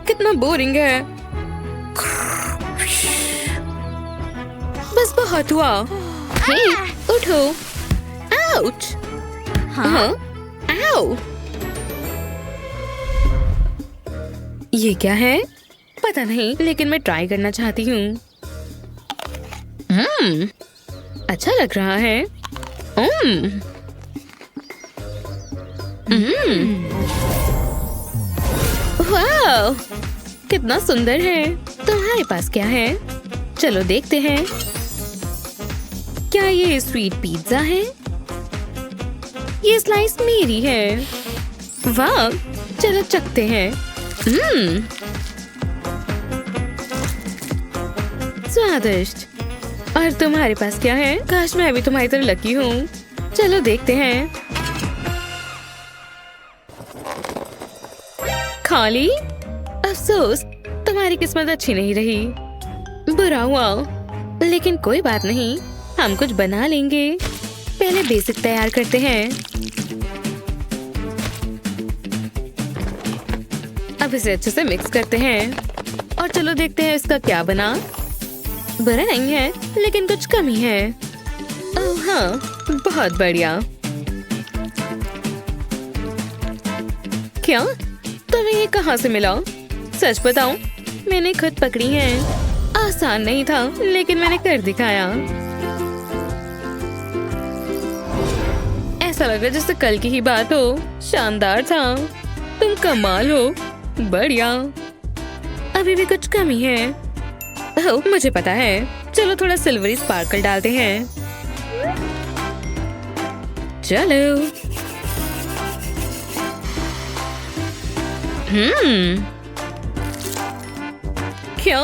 कितना बोरिंग है। बस बहुत हुआ। हे, उठो। आउच। हाँ, आओ। ये क्या है? पता नहीं, लेकिन मैं ट्राई करना चाहती हूँ। अच्छा लग रहा है। वाह, कितना सुंदर है। तुम्हारे पास क्या है? चलो देखते हैं। क्या ये स्वीट पिज्जा है? ये स्लाइस मेरी है। वाह, चलो चखते हैं। स्वादिष्ट। और तुम्हारे पास क्या है? काश मैं भी तुम्हारी तरह लकी हूँ। चलो देखते हैं। खाली? अफसोस, तुम्हारी किस्मत अच्छी नहीं रही। बुरा हुआ, लेकिन कोई बात नहीं, हम कुछ बना लेंगे। पहले बेसिक तैयार करते हैं। अब इसे अच्छे से मिक्स करते हैं और चलो देखते हैं इसका क्या बना। बुरा नहीं है, लेकिन कुछ कमी है। ओह हाँ, बहुत बढ़िया। क्या तुम्हें ये कहाँ से मिला? सच बताऊं, मैंने खुद पकड़ी है। आसान नहीं था, लेकिन मैंने कर दिखाया। ऐसा लग रहा है जैसे कल की ही बात हो। शानदार था। तुम कमाल हो। बढ़िया। अभी भी कुछ कमी है। ओह, मुझे पता है। चलो थोड़ा सिल्वरी स्पार्कल डालते हैं। चलो। क्या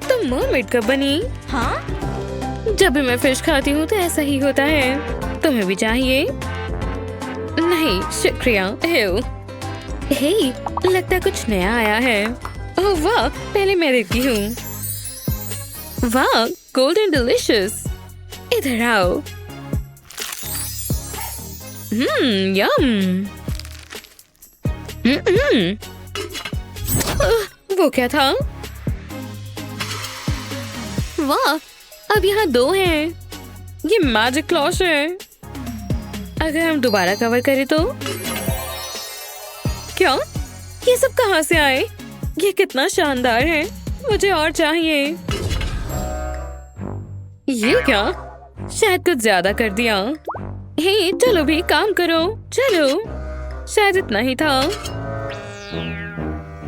तुम मरमेड कब बनी? हाँ, जब भी मैं फिश खाती हूँ तो ऐसा ही होता है। तुम्हें भी चाहिए? नहीं शुक्रिया। हे, लगता है कुछ नया आया है। ओह वाह, पहले मैं देखती हूँ। वाह, गोल्डन डिलिशियस। इधर आओ। यम। वो क्या था? वाह, अब यहाँ 2 हैं। ये मैजिक क्लॉश है। अगर हम दोबारा कवर करें तो? क्या? ये सब कहाँ से आए? ये कितना शानदार है। मुझे और चाहिए। ये क्या? शायद कुछ ज्यादा कर दिया। हे, चलो भी काम करो। चलो। शायद इतना ही था।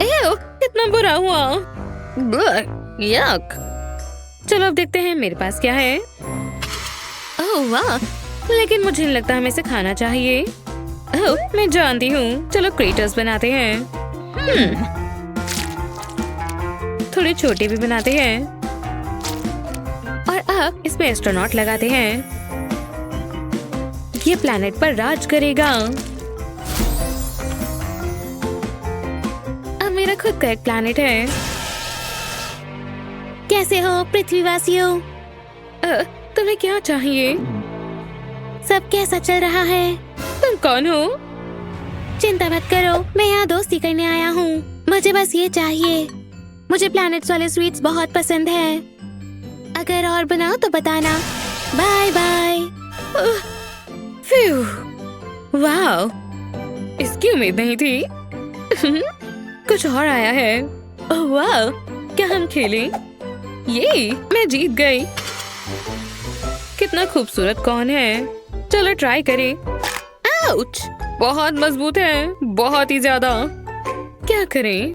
एव, कितना बुरा हुआ। यक। चलो अब देखते हैं मेरे पास क्या है। ओह वाह, लेकिन मुझे नहीं लगता हमें इसे खाना चाहिए। ओह, मैं जानती हूँ। चलो क्रेटर्स बनाते हैं। थोड़े छोटे भी बनाते हैं। और अब इसमें एस्ट्रोनॉट लगाते हैं। ये प्लैनेट पर राज करेगा। अब मेरा खुद का एक प्लैनेट है। कैसे हो पृथ्वीवासियों? तुम्हें क्या चाहिए? सब कैसा चल रहा है? तुम कौन हो? चिंता मत करो, मैं यहाँ दोस्ती करने आया हूँ। मुझे बस ये चाहिए। मुझे प्लैनेट्स वाले स्वीट्स बहुत पसंद है। अगर और बनाओ तो बताना। Bye bye. वाह, इसकी उम्मीद नहीं थी। कुछ और आया है। ओह वाह, क्या हम खेलें? ये मैं जीत गई। कितना खूबसूरत कौन है? चलो ट्राई करें। आउच, बहुत मजबूत है, बहुत ही ज्यादा। क्या करें?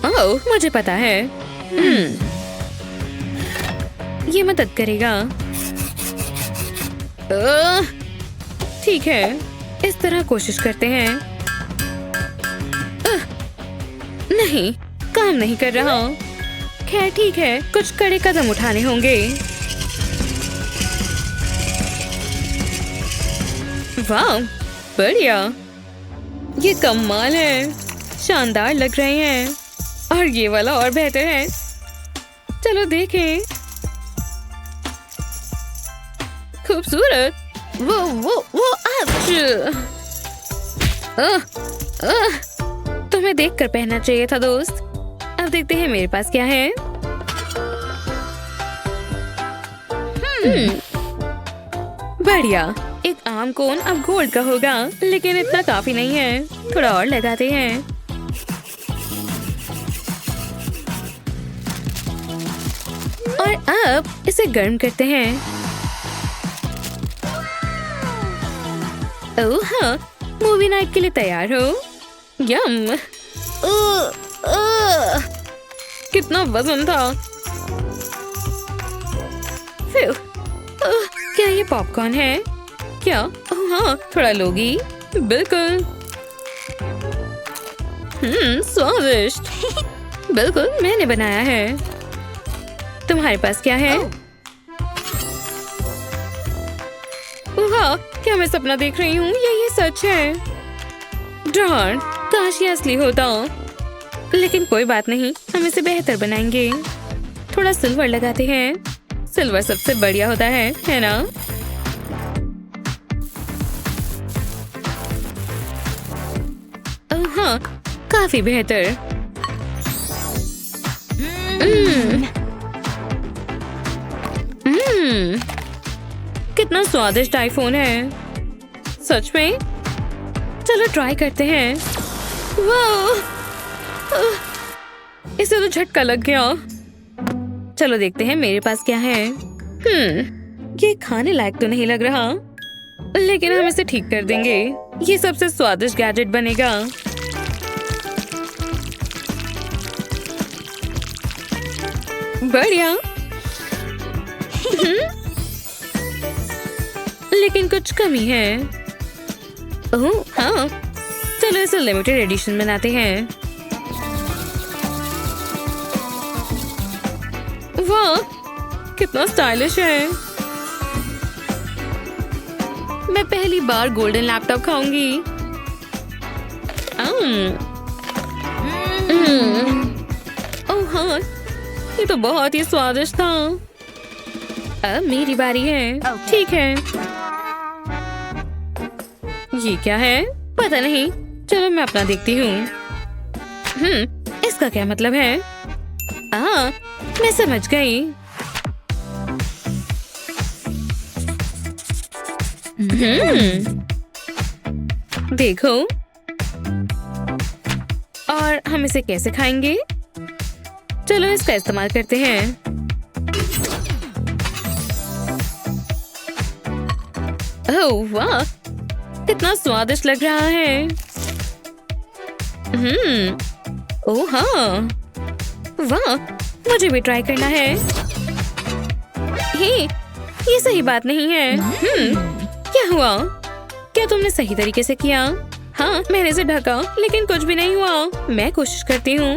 ओह, मुझे पता है। ये मदद करेगा। ठीक है, इस तरह कोशिश करते हैं। नहीं, काम नहीं कर रहा। खैर ठीक है, कुछ कड़े कदम उठाने होंगे। वाह, बढ़िया। ये कमाल है। शानदार लग रहे हैं। और ये वाला और बेहतर है। चलो देखें। खूबसूरत। वो तुम्हें तुम्हें देखकर पहनना चाहिए था दोस्त। अब देखते हैं मेरे पास क्या है। बढ़िया, एक आम कोन अब गोल्ड का होगा, लेकिन इतना काफी नहीं है, थोड़ा और लगाते हैं। और अब इसे गर्म करते हैं। ओह हाँ, मूवी नाइट के लिए तैयार हो। यम। कितना वजन था। क्या ये पॉपकॉर्न है? क्या? ओह हाँ, थोड़ा लोगी। बिल्कुल। स्वादिष्ट। बिल्कुल, मैंने बनाया है। तुम्हारे पास क्या है? वाह, क्या मैं सपना देख रही हूँ या ये सच है? डॉन, काश ये असली होता। लेकिन कोई बात नहीं, हम इसे बेहतर बनाएंगे। थोड़ा सिल्वर लगाते हैं। सिल्वर सबसे बढ़िया होता है ना? हाँ, काफी बेहतर। कितना स्वादिष्ट आईफोन है। सच में? चलो ट्राई करते हैं। वाह, इसे तो झटका लग गया। चलो देखते हैं मेरे पास क्या है। ये खाने लायक तो नहीं लग रहा, लेकिन हम इसे ठीक कर देंगे। ये सबसे स्वादिष्ट गैजेट बनेगा। बढ़िया। लेकिन कुछ कमी है। ओह हाँ, चलो इसे लिमिटेड एडिशन बनाते हैं। वाह, कितना स्टाइलिश है। मैं पहली बार गोल्डन लैपटॉप खाऊंगी। ओह हाँ, ये तो बहुत ही स्वादिष्ट था। अब मेरी बारी है। ठीक है। ये क्या है? पता नहीं। चलो मैं अपना देखती हूँ। इसका क्या मतलब है? मैं समझ गई। देखो, और हम इसे कैसे खाएंगे? चलो इसका इस्तेमाल करते हैं। ओह वाह, कितना स्वादिष्ट लग रहा है। ओह हाँ, वाह, मुझे भी ट्राई करना है। हे, ये सही बात नहीं है। क्या हुआ? क्या तुमने सही तरीके से किया? हाँ, मैंने इसे ढका, लेकिन कुछ भी नहीं हुआ। मैं कोशिश करती हूँ।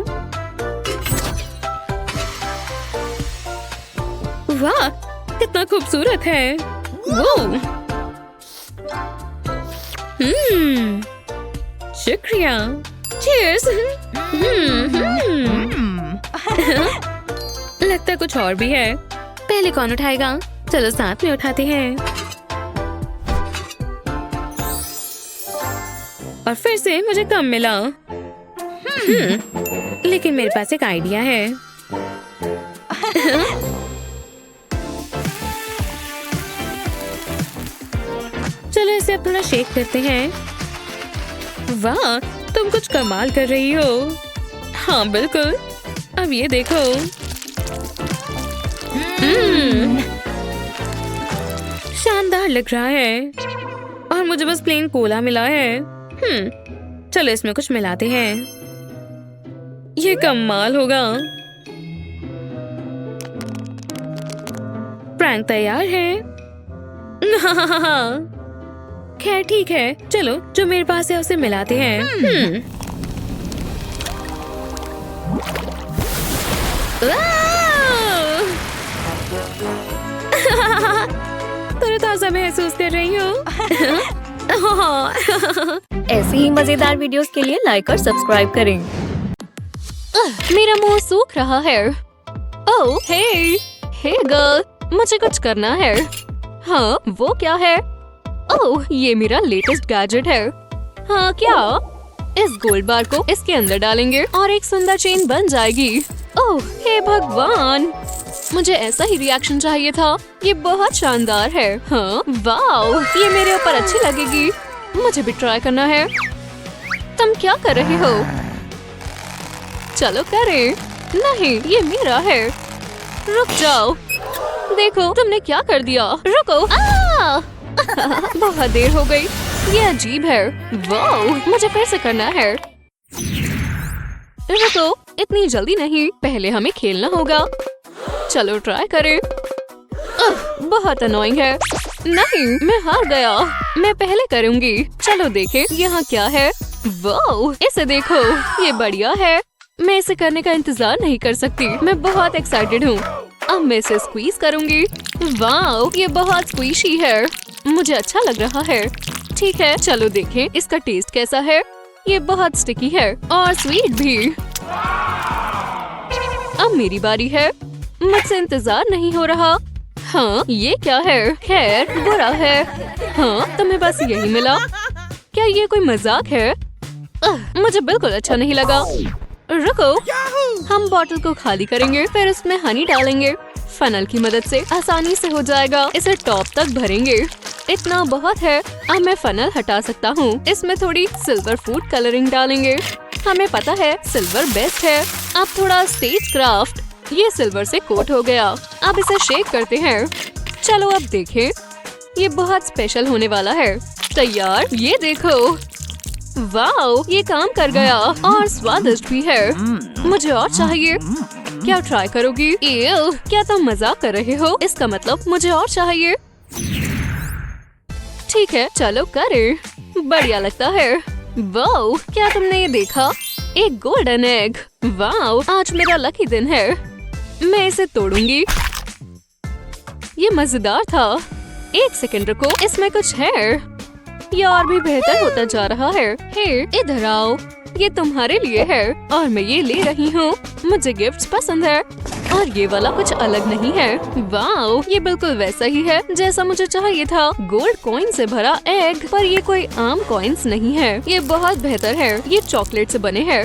वाह, कितना खूबसूरत है। वो शुक्रिया। चीयर्स। लगता कुछ और भी है। पहले कौन उठाएगा? चलो साथ में उठाते हैं। और फिर से मुझे कम मिला। लेकिन मेरे पास एक आइडिया है। चलो इसे अब थोड़ा शेक करते हैं। वाह, तुम कुछ कमाल कर रही हो। हाँ बिल्कुल। अब ये देखो। शानदार लग रहा है। और मुझे बस प्लेन कोला मिला है। चलो इसमें कुछ मिलाते हैं। ये कमाल होगा। प्रैंक तैयार है। खैर ठीक है, चलो जो मेरे पास है उसे मिलाते हैं। तरोताजा महसूस कर रही हूँ। ऐसी ही मजेदार वीडियोस के लिए लाइक और सब्सक्राइब करें। मेरा मुंह सूख रहा है। ओह हे गर्ल, मुझे कुछ करना है। हाँ, वो क्या है? ओह, ये मेरा लेटेस्ट गैजेट है। हाँ क्या? इस गोल्ड बार को इसके अंदर डालेंगे और एक सुंदर चेन बन जाएगी। ओह हे भगवान, मुझे ऐसा ही रिएक्शन चाहिए था। ये बहुत शानदार है। हाँ वाओ, ये मेरे ऊपर अच्छी लगेगी। मुझे भी ट्राई करना है। तुम क्या कर रहे हो? चलो करें। नहीं, ये मेरा है। रुक जाओ। देखो तुमने क्या कर दिया। रुको। बहुत देर हो गई। ये अजीब है। वाओ, मुझे फिर से करना है। रुको, इतनी जल्दी नहीं, पहले हमें खेलना होगा। चलो ट्राई करें। बहुत अनोइंग है। नहीं, मैं हार गया। मैं पहले करूंगी। चलो देखें यहाँ क्या है। वाओ, इसे देखो, ये बढ़िया है। मैं इसे करने का इंतजार नहीं कर सकती। मैं बहुत एक्साइटेड हूँ। अब मैं इसे स्क्वीज करूंगी। वाओ, ये बहुत स्क्वीशी है। मुझे अच्छा लग रहा है। ठीक है, चलो देखें इसका टेस्ट कैसा है। ये बहुत स्टिकी है और स्वीट भी। अब मेरी बारी है। मुझसे इंतजार नहीं हो रहा। हाँ, ये क्या है? खैर, बुरा है। हाँ, तुम्हें बस यही मिला। क्या ये कोई मजाक है? मुझे बिल्कुल अच्छा नहीं लगा। रुको, हम बॉटल को खाली करेंगे, फिर उसमें हनी डालेंगे। फनल की मदद से आसानी से हो जाएगा। इसे टॉप तक भरेंगे। इतना बहुत है। अब मैं फनल हटा सकता हूँ। इसमें थोड़ी सिल्वर फूड कलरिंग डालेंगे। हमें पता है सिल्वर बेस्ट है। अब थोड़ा स्टेज क्राफ्ट। ये सिल्वर से कोट हो गया। अब इसे शेक करते हैं। चलो अब देखें। ये बहुत स्पेशल होने वाला है। तैयार, ये देखो। वाओ, ये काम कर गया और स्वादिष्ट भी है। मुझे और चाहिए। क्या ट्राई करोगी? एव, क्या तुम मजाक कर रहे हो? इसका मतलब मुझे और चाहिए। ठीक है, चलो करें। बढ़िया लगता है। वाओ, क्या तुमने ये देखा? एक गोल्डन एग। वाओ, आज मेरा लकी दिन है। मैं इसे तोड़ूंगी। ये मजेदार था। एक सेकंड रुको, इसमें कुछ है। ये और भी बेहतर होता जा रहा है। हे, इधर आओ। ये तुम्हारे लिए है और मैं ये ले रही हूँ। मुझे गिफ्ट्स पसंद है और ये वाला कुछ अलग नहीं है। वाओ, ये बिल्कुल वैसा ही है जैसा मुझे चाहिए था। गोल्ड कॉइन से भरा एग, पर ये कोई आम कॉइन्स नहीं है। ये बहुत बेहतर है। ये चॉकलेट से बने हैं।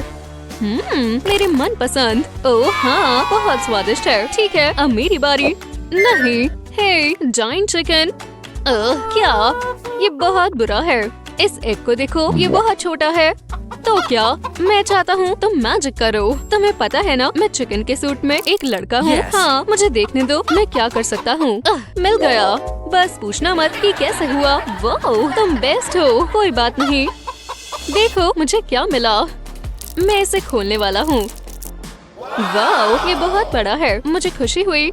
मेरे मन पसंद। ओह हाँ, बहुत स्वादिष्ट है। ठीक है, अब मेरी बारी। नहीं, हे, जायंट चिकन। क्या? ये बहुत बुरा है। इस एग को देखो, ये बहुत छोटा है। तो क्या? मैं चाहता हूँ तुम मैजिक करो। तुम्हें पता है ना, मैं चिकन के सूट में एक लड़का हूँ। हाँ, मुझे देखने दो मैं क्या कर सकता हूँ। मिल गया। बस पूछना मत कि कैसे हुआ। वाओ, तुम बेस्ट हो। कोई बात नहीं। देखो मुझे क्या मिला। मैं इसे खोलने वाला हूँ। वाओ, ये बहुत बड़ा है। मुझे खुशी हुई।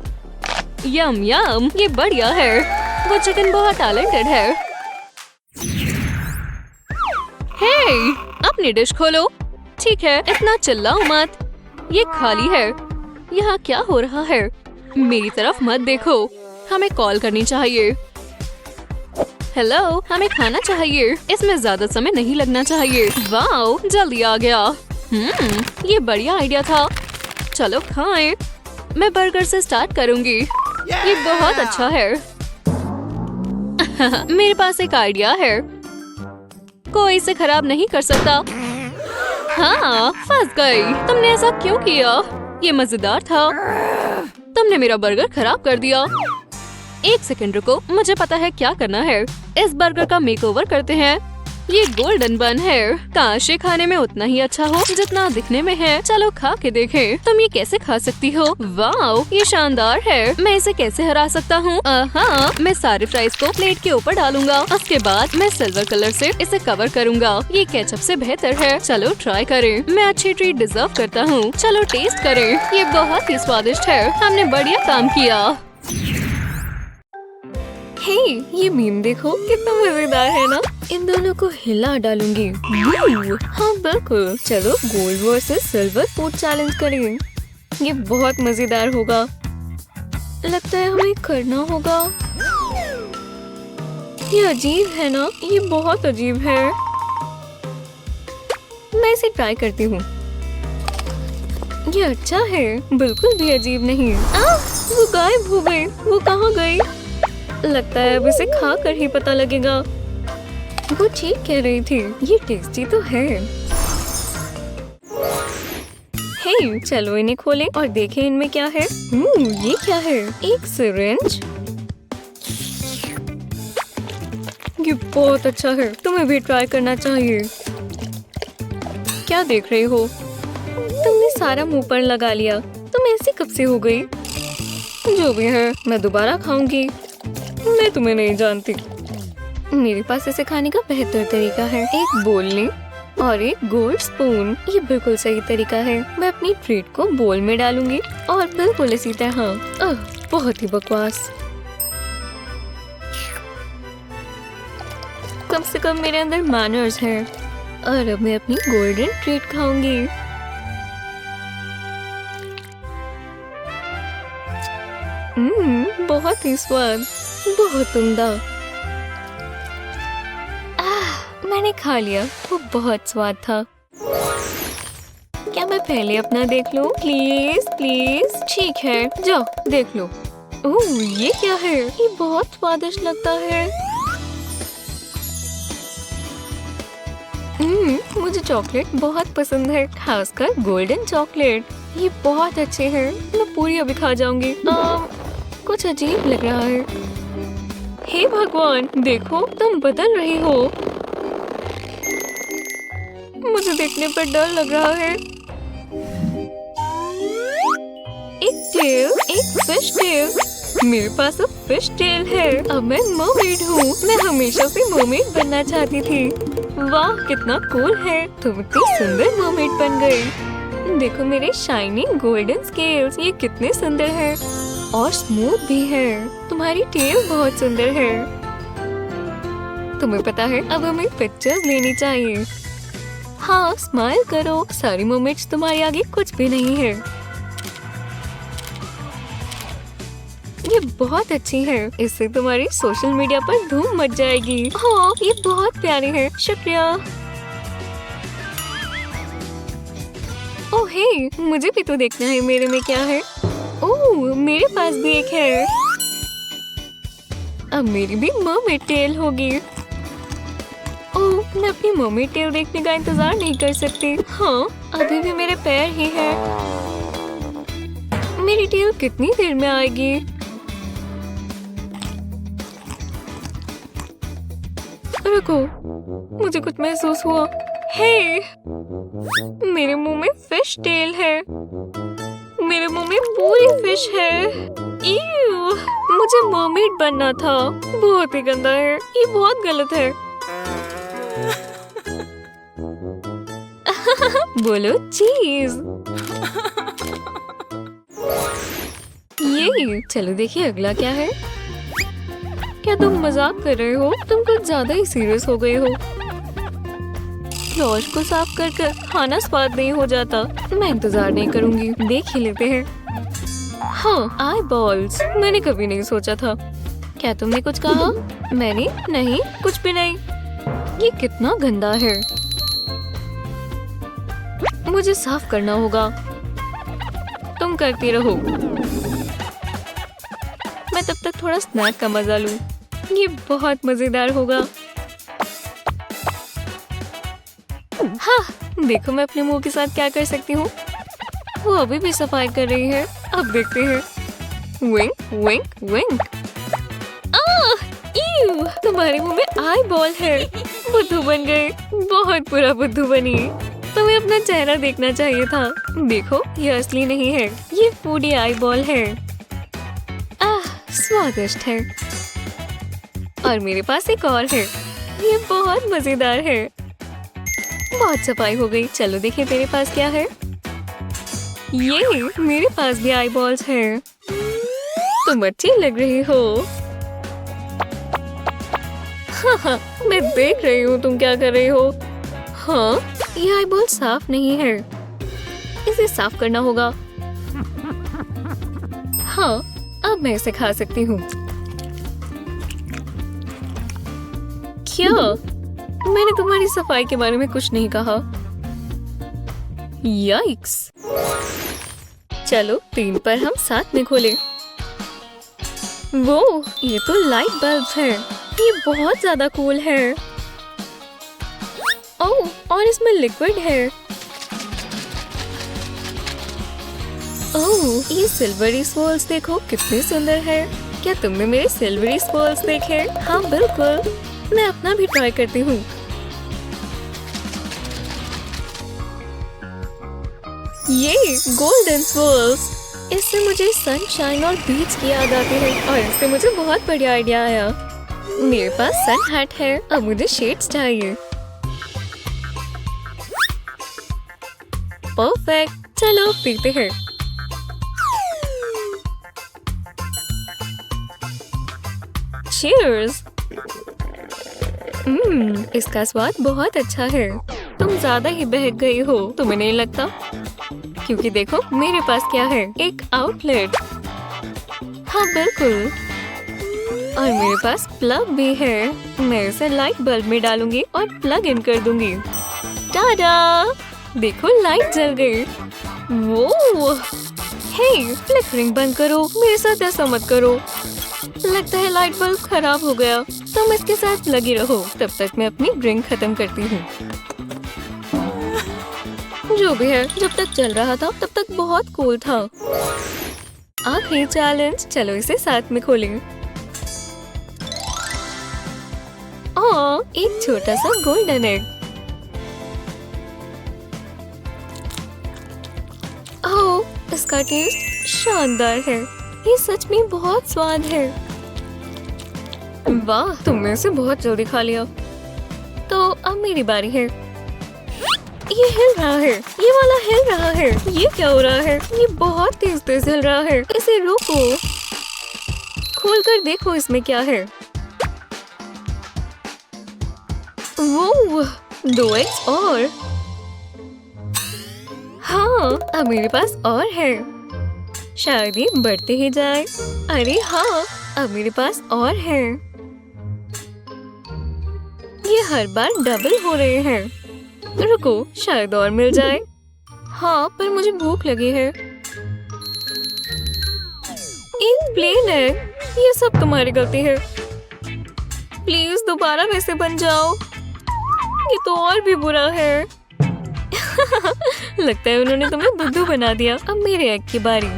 यम यम, ये बढ़िया है। वो चिकन बहुत टैलेंटेड है। हे, अपनी डिश खोलो। ठीक है, इतना चिल्लाओ मत। ये खाली है। यहाँ क्या हो रहा है? मेरी तरफ मत देखो। हमें कॉल करनी चाहिए। हेलो, हमें खाना चाहिए। इसमें ज्यादा समय नहीं लगना चाहिए। वाओ, जल्दी आ गया। ये बढ़िया आइडिया था। चलो खाएं। मैं बर्गर से स्टार्ट करूंगी। ये बहुत अच्छा है। मेरे पास एक आइडिया है। कोई इसे खराब नहीं कर सकता। हाँ, फंस गई। तुमने ऐसा क्यों किया? ये मजेदार था। तुमने मेरा बर्गर खराब कर दिया। एक सेकंड रुको, मुझे पता है क्या करना है। इस बर्गर का मेकओवर करते हैं। ये गोल्डन बन है। काश ये खाने में उतना ही अच्छा हो जितना दिखने में है। चलो खा के देखें। तुम ये कैसे खा सकती हो? वाओ, ये शानदार है। मैं इसे कैसे हरा सकता हूँ? हाँ, मैं सारे फ्राइज को प्लेट के ऊपर डालूंगा। उसके बाद मैं सिल्वर कलर से इसे कवर करूंगा। ये केचप से बेहतर है। चलो ट्राई करें। मैं अच्छी ट्रीट डिजर्व करता हूँ। चलो टेस्ट करें। ये बहुत ही स्वादिष्ट है। हमने बढ़िया काम किया। हे, ये मीम देखो, कितना मजेदार है ना। इन दोनों को हिला डालूंगी। हाँ बिल्कुल। चलो gold versus silver food challenge करें। ये बहुत मजेदार होगा। लगता है हमें करना होगा। ये अजीब है ना। ये बहुत अजीब है। मैं इसे ट्राई करती हूँ। ये अच्छा है, बिल्कुल भी अजीब नहीं। वो गायब हो गई। वो कहाँ गई? लगता है अब इसे खा कर ही पता लगेगा। वो ठीक कह रही थी। ये टेस्टी तो है। हे, चलो इन्हें खोलें और देखें इनमें क्या है। ये क्या है? एक सिरिंज। ये बहुत अच्छा है, तुम्हें भी ट्राई करना चाहिए। क्या देख रहे हो? तुमने सारा मुंह पर लगा लिया। तुम ऐसी कब से हो गई? जो भी है, मैं दोबारा खाऊंगी। मैं तुम्हें नहीं जानती। मेरे पास इसे खाने का बेहतर तरीका है। एक बोल लें और एक गोल्ड स्पून। ये बिल्कुल सही तरीका है। मैं अपनी ट्रीट को बोल में डालूंगी और बिल्कुल इसी तरह। बहुत ही बकवास। कम से कम मेरे अंदर मैनर्स हैं। और अब मैं अपनी गोल्डन ट्रीट खाऊंगी। बहुत ही स्वाद, बहुत उम्दा। मैंने खा लिया, वो बहुत स्वाद था। क्या मैं पहले अपना देख लूं? Please please. ठीक है, जाओ देख लो। ओह, ये क्या है? ये बहुत स्वादिष्ट लगता है। मुझे चॉकलेट बहुत पसंद है, खासकर गोल्डन चॉकलेट। ये बहुत अच्छे हैं। मैं पूरी अभी खा जाऊंगी। कुछ अजीब लग रहा है। हे भगवान, देखो तुम बदल रही हो। मुझे देखने पर डर लग रहा है। एक टेल, एक फिश टेल। मेरे पास अब फिश टेल है। अब मैं मरमेड हूँ। मैं हमेशा से मरमेड बनना चाहती थी। वाह, कितना कूल है। तुम इतनी सुंदर मरमेड बन गई। देखो मेरे शाइनिंग गोल्डन स्केल्स, ये कितने सुंदर हैं और स्मूथ भी है। तुम्हारी टेल बहुत सुंदर है। तुम्हें पता है, अब हमें पिक्चर्स लेनी चाहिए। हाँ, स्माइल करो। सारी मोमेंट्स तुम्हारे आगे कुछ भी नहीं है। ये बहुत अच्छी है। इससे तुम्हारी सोशल मीडिया पर धूम मच जाएगी। हाँ, ये बहुत प्यारी है। शुक्रिया। ओह हे, मुझे भी तो देखना है मेरे में क्या है। ओह, मेरे पास भी एक है। अब मेरी भी मरमेड टेल होगी। ओह, मैं अपनी मरमेड टेल देखने का इंतजार नहीं कर सकती। हाँ, अभी भी मेरे पैर ही है। मेरी टेल कितनी देर में आएगी? रुको, मुझे कुछ महसूस हुआ। हे, मेरे मुंह में फिश टेल है। मेरे मुंह में पूरी फिश है। इव, मुझे मरमेड बनना था। बहुत ही गंदा है। ये बहुत गलत है। बोलो चीज। ये चलो देखिए अगला क्या है। क्या तुम मजाक कर रहे हो? तुम कुछ ज्यादा ही सीरियस हो गए हो। फ्लॉश को साफ कर कर खाना स्वाद नहीं हो जाता। मैं इंतजार नहीं करूंगी, देख ही लेते हैं। हाँ, आई बॉल्स। मैंने कभी नहीं सोचा था। क्या तुमने कुछ कहा? मैंने नहीं, कुछ भी नहीं। ये कितना गंदा है। मुझे साफ करना होगा। तुम करती रहो, मैं तब तक थोड़ा स्नैक का मजा लूं। ये बहुत मजेदार होगा। हाँ, देखो मैं अपने मुंह के साथ क्या कर सकती हूँ। वो अभी भी सफाई कर रही है। अब देखते हैं। विंक विंक विंक। ईव, तुम्हारे मुंह में आई बॉल है। बुद्धू बन गए। बहुत बुरा बुद्धू बनी। तुम्हें अपना चेहरा देखना चाहिए था। देखो, ये असली नहीं है, ये फूडी आई बॉल है। स्वादिष्ट है। और मेरे पास एक और है। ये बहुत मजेदार है। बहुत सफाई हो गई। चलो देखिए तेरे पास क्या है। ये मेरे पास भी आई बॉल्स है। तुम अच्छी लग रही हो। हाँ, मैं देख रही हूँ तुम क्या कर रही हो। हाँ, ये आई बॉल साफ नहीं है। इसे साफ करना होगा। हाँ, अब मैं इसे खा सकती हूँ। क्या? मैंने तुम्हारी सफाई के बारे में कुछ नहीं कहा। याइक्स। चलो 3 पर हम साथ में खोलें। वो, ये तो लाइट बल्ब है। ये बहुत ज्यादा कूल है। ओह, और इसमें लिक्विड है। ओह, ये सिल्वरी स्वॉल्स देखो कितने सुंदर है। क्या तुमने मेरे सिल्वरी स्वॉल्स देखे? हाँ बिल्कुल, मैं अपना भी ट्राई करती हूँ। ये गोल्डन स्वॉल्स, इससे मुझे सनशाइन और बीच की याद आती है और इससे मुझे बहुत बढ़िया आइडिया आया। मेरे पास सन हैट है, अब मुझे शेड्स चाहिए। परफेक्ट, चलो पीते हैं। चीयर्स। इसका स्वाद बहुत अच्छा है। तुम ज्यादा ही बहक गई हो, तुम्हें नहीं लगता? क्योंकि देखो मेरे पास क्या है, एक आउटलेट। हाँ बिल्कुल, और मेरे पास प्लग भी है। मैं इसे लाइट बल्ब में डालूंगी और प्लग इन कर दूंगी। टाडा! देखो लाइट जल गई। वो हे, फ्लिकरिंग बंद करो, मेरे साथ ऐसा मत करो। लगता है लाइट बल्ब खराब हो गया। तुम इसके साथ लगी रहो, तब तक मैं अपनी ड्रिंक खत्म करती हूँ। जो भी है, जब तक चल रहा था तब तक बहुत कूल था। आखिरी चैलेंज, चलो इसे साथ में खोलें। एक छोटा सा गोल्डन एग। ओह, इसका टेस्ट शानदार है। ये सच में बहुत स्वाद है। वाह, तुमने इसे बहुत जल्दी खा लिया। तो अब मेरी बारी है। ये हिल रहा है, ये वाला हिल रहा है। ये क्या हो रहा है? ये बहुत तेज तेज हिल रहा है। इसे रोको, खोल कर देखो इसमें क्या है। वो 2 एग्स और। हाँ, अब मेरे पास और है। शायद ये बढ़ते ही जाए। अरे हाँ, अब मेरे पास और है। ये हर बार डबल हो रहे हैं। रुको, शायद और मिल जाए। हाँ, पर मुझे भूख लगी है। एक प्लेन है। ये सब तुम्हारी गलती है। प्लीज दोबारा वैसे बन जाओ। ये तो और भी बुरा है। लगता है उन्होंने तुम्हें बुद्धू बना दिया। अब मेरे एग की बारी।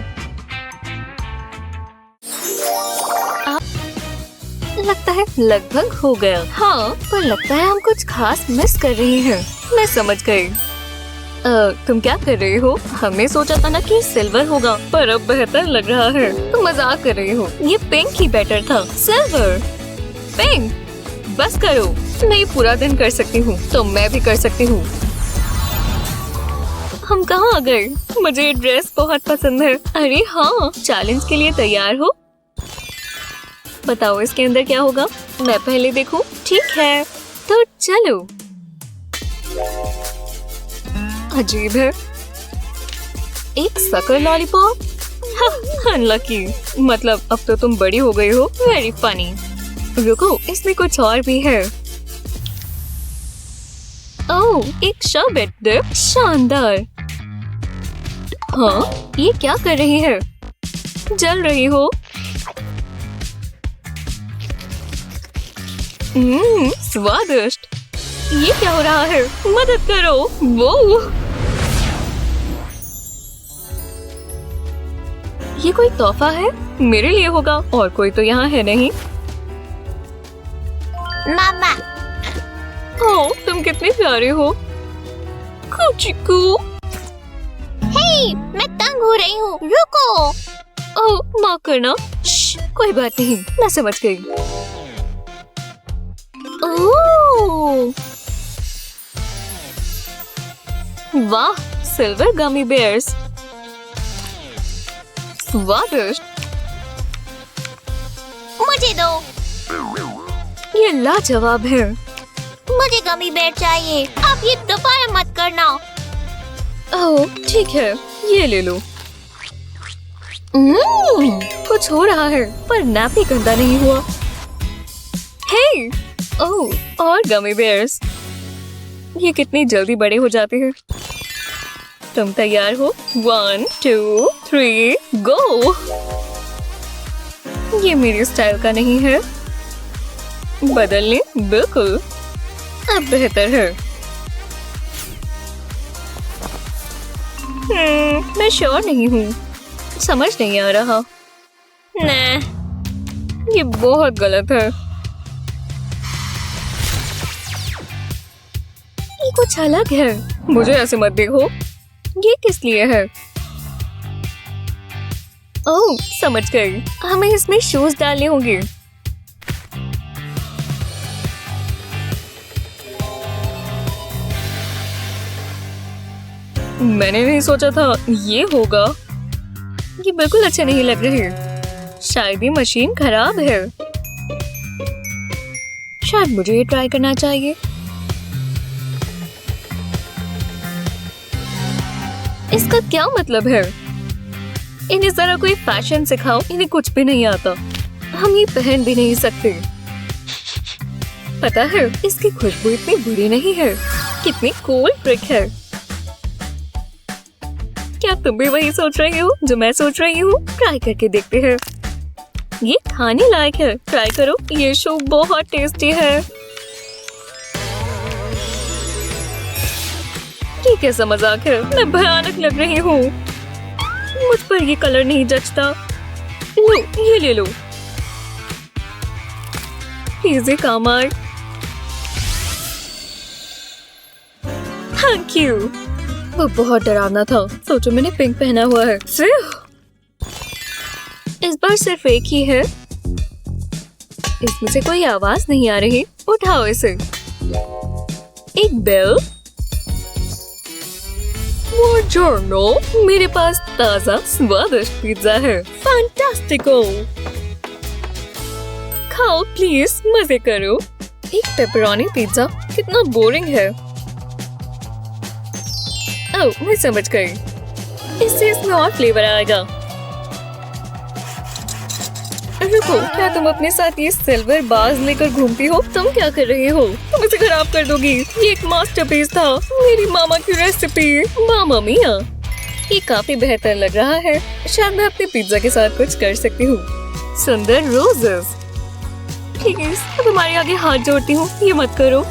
लगता है लगभग हो गया। हाँ, पर लगता है हम कुछ खास मिस कर रहे हैं। मैं समझ गई। तुम क्या कर रहे हो? हमने सोचा था ना कि सिल्वर होगा, पर अब बेहतर लग रहा है। तुम मजाक कर रहे हो। ये पिंक ही बेटर था। सिल्वर, पिंक, बस करो। मैं पूरा दिन कर सकती हूँ, तो मैं भी कर सकती हूँ। हम कहाँ आ गए? मुझे ये ड्रेस बहुत पसंद है। अरे हाँ, चैलेंज के लिए तैयार हो? बताओ इसके अंदर क्या होगा? मैं पहले देखूं? ठीक है, तो चलो। अजीब है। एक शक्कर लॉलीपॉप। अनलकी। मतलब अब तो तुम बड़ी हो गई हो। Very funny. रुको, इसमें कुछ और भी है। ओह, एक शरबत डिप। शानदार। हाँ, ये क्या कर रही है? जल रही हो? स्वादिष्ट। ये क्या हो रहा है? मदद करो। वो ये कोई तोहफा है? मेरे लिए होगा, और कोई तो यहाँ है नहीं। मामा, ओह, तुम कितने प्यारे हो। चिकू। हे, मैं तंग हो रही हूँ, रुको। ओह, माफ करना। कोई बात नहीं, मैं समझ गई। ओह, वाह, सिल्वर गमी बेयर्स। स्वादिष्ट। मुझे दो। ये लाजवाब है। मुझे गमी बेर चाहिए। अब ये दोबारा मत करना। ओह, ठीक है, ये ले लो। कुछ हो रहा है, पर नैपी गंदा नहीं हुआ। हे, ओह, और गमी बेयर्स। ये कितनी जल्दी बड़े हो जाते हैं। तुम तैयार हो? 1, 2, 3, गो। ये मेरे स्टाइल का नहीं है। बदलने? बिल्कुल, अब बेहतर है। मैं श्योर नहीं हूँ। समझ नहीं आ रहा। ना, ये बहुत गलत है। ये कुछ अलग है। मुझे ऐसे मत देखो। ये किस लिए है? ओह, समझ गई। हमें इसमें शूज डालने होंगे। मैंने नहीं सोचा था ये होगा। ये बिल्कुल अच्छे नहीं लग रहे। शायद ये मशीन खराब है। शायद मुझे ये ट्राई करना चाहिए। इसका क्या मतलब है? इन्हें जरा कोई फैशन सिखाओ। इन्हें कुछ भी नहीं आता। हम ये पहन भी नहीं सकते। पता है, इसकी खुशबू इतनी बुरी नहीं है। कितनी कूल ट्रिक है। क्या तुम भी वही सोच रही हो जो मैं सोच रही हूँ? ट्राई करके देखते हैं। ये खाने लायक है। ट्राई करो। ये शो बहुत टेस्टी है। ये कैसा मजाक है? मैं भयानक लग रही हूँ। मुझ पर ये कलर नहीं जचता। लो, ये ले लो। प्लीज ये काम आए। Thank you. वो बहुत डरावना था। सोचो मैंने पिंक पहना हुआ है। इस बार सिर्फ एक ही है। इसमें से कोई आवाज नहीं आ रही। उठाओ इसे। एक बेल। बुongiorno, मेरे पास ताजा स्वादिष्ट पिज्जा है। फैंटास्टिको। खाओ प्लीज, मजे करो। एक पेपरोनी पिज्जा कितना बोरिंग है। ओह, मैं समझ गई। इससे इसमें और फ्लेवर आएगा। रुको, क्या तुम अपने साथ ये सिल्वर बाज लेकर घूमती हो? तुम क्या कर रही हो? तुम इसे खराब कर दोगी। ये एक मास्टरपीस था। मेरी मामा की रेसिपी। मामा मिया, ये काफी बेहतर लग रहा है। शायद मैं अपने पिज्जा के साथ कुछ कर सकती हूँ। सुंदर रोजेस। प्लीज, मैं तुम्हारे आगे हाथ जोड़ती हूँ, ये मत करो।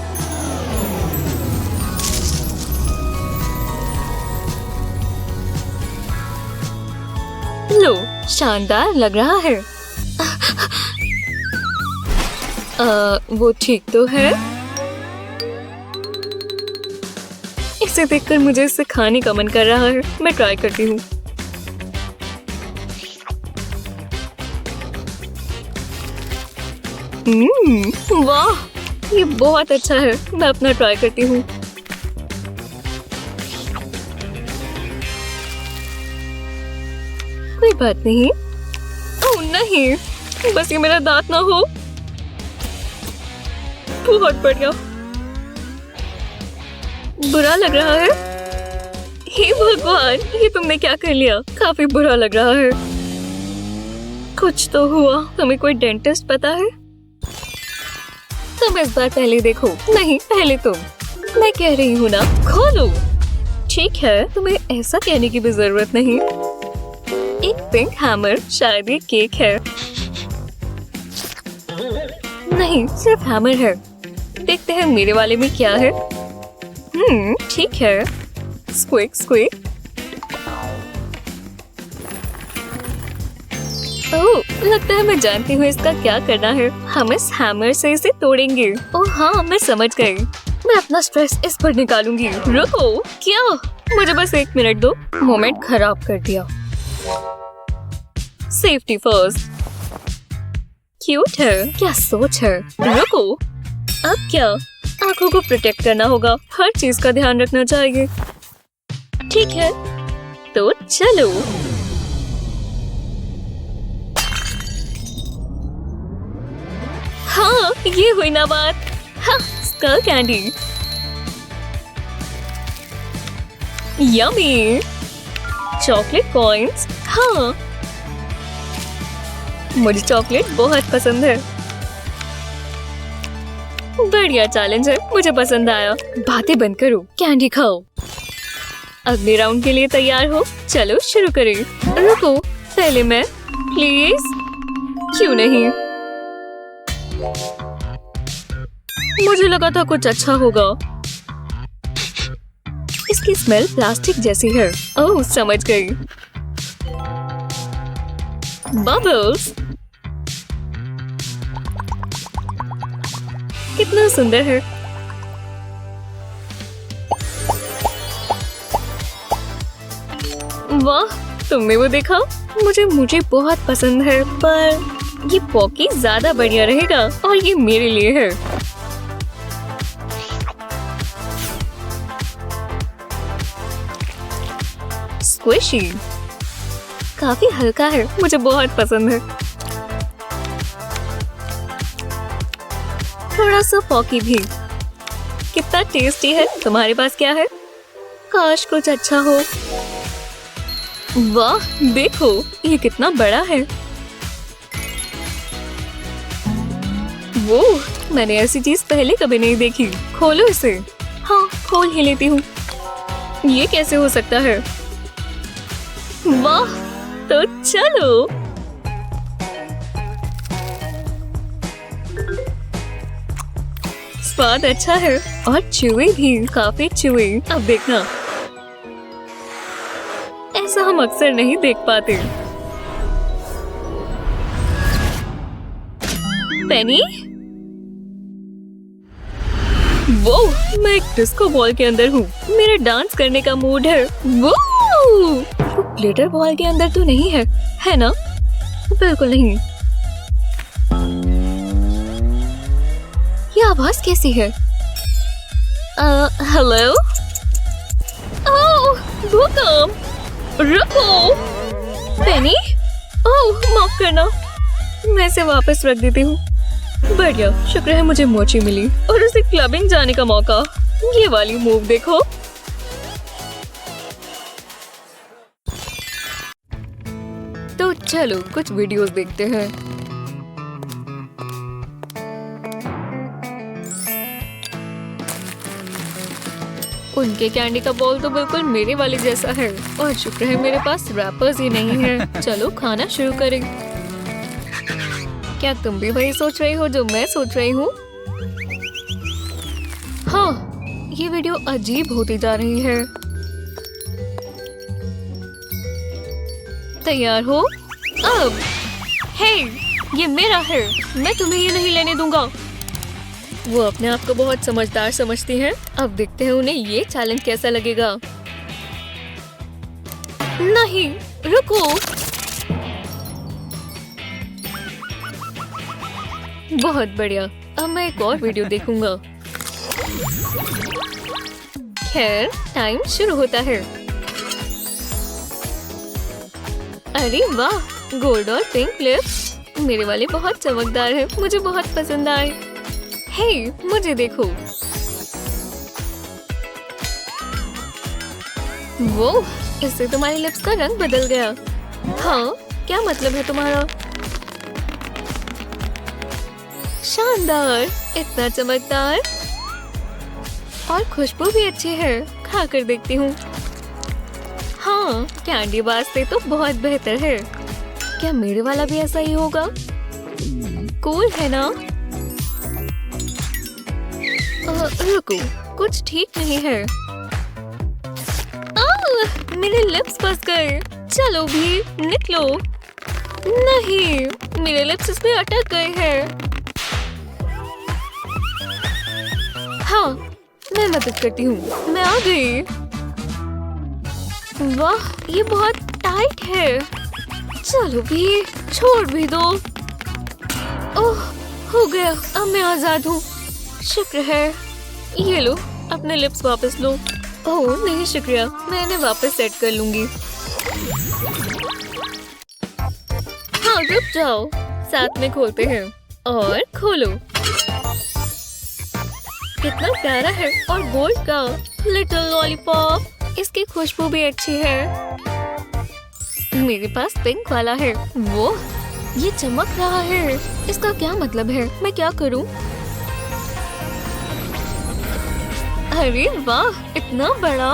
लो, शानदार लग रहा है। वो ठीक तो है। इसे देखकर मुझे इसे खाने का मन कर रहा है। मैं ट्राई करती हूँ। वाह, ये बहुत अच्छा है। मैं अपना ट्राई करती हूँ। कोई बात नहीं। ओह नहीं, बस ये मेरा दांत ना हो। बहुत बढ़िया। बुरा लग रहा है। हे भगवान, ये तुमने क्या कर लिया? काफी बुरा लग रहा है। कुछ तो हुआ। तुम्हें कोई डेंटिस्ट पता है? तुम इस बार पहले देखो। नहीं, पहले तुम। मैं कह रही हूँ ना, खोलो। ठीक है, तुम्हें ऐसा कहने की भी जरूरत नहीं। एक पिंक हैमर। शायद ये केक है। नहीं, सिर्फ हैमर है। देखते हैं मेरे वाले में क्या है। ठीक है। Squeak squeak. ओह, लगता है मैं जानती हूँ इसका क्या करना है। हम इस हैमर से इसे तोड़ेंगे। ओह हाँ, मैं समझ गई। मैं अपना स्ट्रेस इस पर निकालूंगी। रुको, क्या? मुझे बस 1 मिनट दो। मोमेंट खराब कर दिया। Safety first. क्यूट है। क्या सोच है? रुको, अब क्या? आंखों को प्रोटेक्ट करना होगा। हर चीज का ध्यान रखना चाहिए। ठीक है, तो चलो। हाँ, ये हुई ना बात। हाँ, skull candy. Yummy. Chocolate coins. हाँ, मुझे चॉकलेट बहुत पसंद है। बढ़िया चैलेंज है, मुझे पसंद आया। बातें बंद करो, कैंडी खाओ। अगले राउंड के लिए तैयार हो? चलो शुरू करें। रुको, पहले मैं। प्लीज। क्यों नहीं? मुझे लगा था कुछ अच्छा होगा। इसकी स्मेल प्लास्टिक जैसी है। ओह, समझ गई। बबल्स कितना सुंदर है। वाह, तुमने वो देखा? मुझे बहुत पसंद है, पर ये पॉकी ज्यादा बढ़िया रहेगा और ये मेरे लिए है। स्क्विशी काफी हल्का है, मुझे बहुत पसंद है। थोड़ा सा पॉकी भी। कितना टेस्टी है। तुम्हारे पास क्या है? काश कुछ अच्छा हो। वाह, देखो ये कितना बड़ा है। वो, मैंने ऐसी चीज पहले कभी नहीं देखी। खोलो इसे। हाँ, खोल ही लेती हूँ। ये कैसे हो सकता है? वाह, तो चलो। स्वाद अच्छा है और च्यूई भी, काफी च्यूई। अब देखना, ऐसा हम अक्सर नहीं देख पाते। पेनी, वो, मैं एक डिस्को बॉल के अंदर हूँ। मेरा डांस करने का मूड है। वो ग्लिटर बॉल के अंदर तो नहीं है ना? बिल्कुल नहीं। ये आवाज कैसी है? हेलो? ओह, भूकंप! रुको! पेनी? ओह, माफ करना। मैं इसे वापस रख देती हूँ। बढ़िया, शुक्र है मुझे मोची मिली और उसे क्लबिंग जाने का मौका। ये वाली मूव देखो। तो चलो कुछ वीडियोस देखते हैं। उनके कैंडी का बॉल तो बिल्कुल मेरे वाले जैसा है और शुक्र है मेरे पास रैपर्स ही नहीं है। चलो खाना शुरू करें। क्या तुम भी वही सोच रही हो जो मैं सोच रही हूँ? हाँ, ये वीडियो अजीब होती जा रही है। तैयार हो? अब हे, ये मेरा है। मैं तुम्हें ये नहीं लेने दूंगा। वो अपने आप को बहुत समझदार समझती हैं। अब देखते हैं उन्हें ये चैलेंज कैसा लगेगा। नहीं, रुको। बहुत बढ़िया। अब मैं एक और वीडियो देखूंगा। खैर, टाइम शुरू होता है। अरे वाह, गोल्ड और पिंक लिप्स। मेरे वाले बहुत चमकदार है, मुझे बहुत पसंद आए। हे, मुझे देखो। वो, इससे तुम्हारी लिप्स का रंग बदल गया। हाँ, क्या मतलब है तुम्हारा? शानदार, इतना चमकदार और खुशबू भी अच्छी है। खाकर देखती हूँ। हाँ, कैंडी बार से तो बहुत बेहतर है। क्या मेरे वाला भी ऐसा ही होगा? कूल है ना? रुको, कुछ ठीक नहीं है। मेरे लिप्स फंस गए। चलो भी, निकलो। नहीं, मेरे लिप्स इसमें अटक गए हैं। हाँ, मैं मदद करती हूँ। मैं आ गई। वाह, ये बहुत टाइट है। चलो भी, छोड़ भी दो। ओह, हो गया। अब मैं आजाद हूँ। शुक्र है। ये लो, अपने लिप्स वापस लो। ओह नहीं, शुक्रिया, मैं इन्हें वापस सेट कर लूंगी। हाँ, रुक जाओ, साथ में खोलते हैं। और खोलो। कितना प्यारा है। और गोल्ड का लिटिल लॉलीपॉप। इसकी खुशबू भी अच्छी है। मेरे पास पिंक वाला है। वो, ये चमक रहा है। इसका क्या मतलब है? मैं क्या करूं? अरे वाह, इतना बड़ा।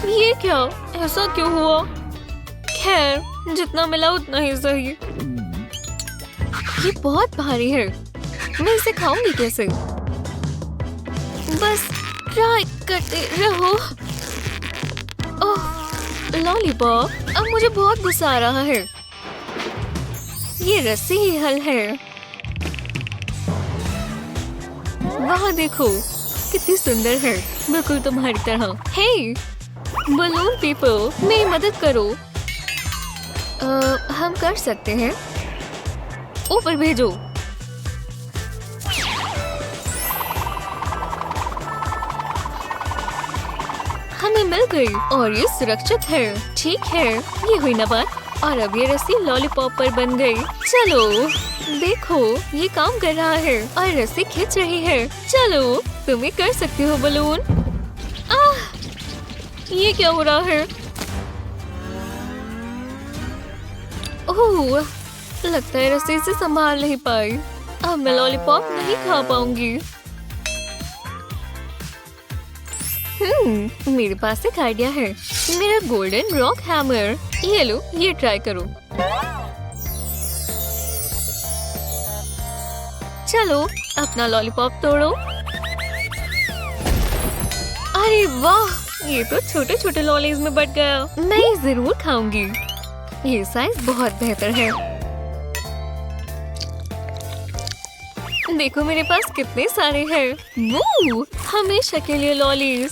ये क्या? ऐसा क्यों हुआ? खैर, जितना मिला उतना ही सही। ये बहुत भारी है। मैं इसे खाऊंगी कैसे? बस ट्राई करते रहो। ओह, लॉलीपॉप। अब मुझे बहुत गुस्सा आ रहा है। ये रस्सी ही हल है। वहाँ देखो कितनी सुंदर है, बिल्कुल तुम्हारी तरह। हे बलून पीपल, मेरी मदद करो। हम कर सकते हैं। ऊपर भेजो। हमें मिल गई और ये सुरक्षित है। ठीक है, ये हुई ना बात। और अब ये रस्सी लॉलीपॉप पर बन गई। चलो देखो, ये काम कर रहा है और रस्सी खींच रही है। चलो तुम भी कर सकती हो बलून। ये क्या हो रहा है? ओह, लगता है रस्सी से संभाल नहीं पाई। अब मैं लॉलीपॉप नहीं खा पाऊंगी। मेरे पास एक आइडिया है। मेरा गोल्डन रॉक हैमर। ये लो, ये ट्राई करो। चलो अपना लॉलीपॉप तोड़ो। अरे वाह, ये तो छोटे छोटे लॉलीज में बट गया। मैं ये जरूर खाऊंगी। ये साइज बहुत बेहतर है। देखो मेरे पास कितने सारे हैं। वो हमेशा के लिए लॉलीज।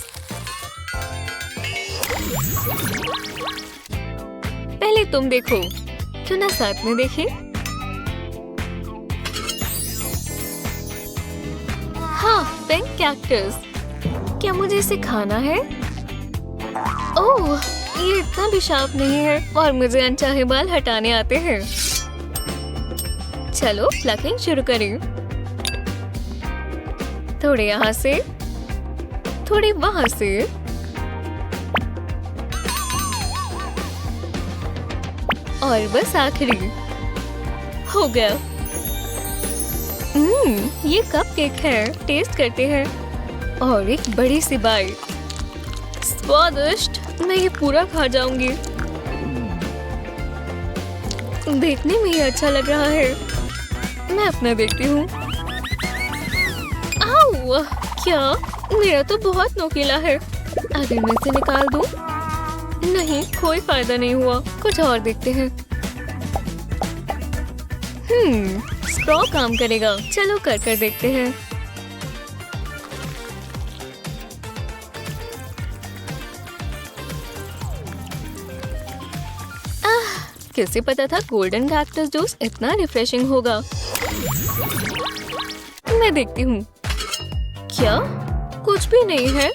पहले तुम देखो, क्यों ना साथ में देखें? हाँ, पिंक कैक्टस। क्या मुझे इसे खाना है? ओह, ये इतना भी शार्प नहीं है और मुझे अनचाहे बाल हटाने आते हैं। चलो प्लकिंग शुरू करें। थोड़े यहाँ से, थोड़े वहां से। और बस आखिरी हो गया। ये कपकेक है। टेस्ट करते हैं। और एक बड़ी सी बाइट। स्वादिष्ट। मैं ये पूरा खा जाऊंगी। देखने में ही अच्छा लग रहा है। मैं अपना देखती हूँ। आओ, क्या? मेरा तो बहुत नोकीला है। अगर मैं इसे निकाल दूँ? नहीं, कोई फायदा नहीं हुआ। कुछ और देखते हैं। स्ट्रॉ काम करेगा। चलो कर देखते हैं। किसे पता था गोल्डन कैक्टस जूस इतना रिफ्रेशिंग होगा। मैं देखती हूँ। क्या? कुछ भी नहीं है।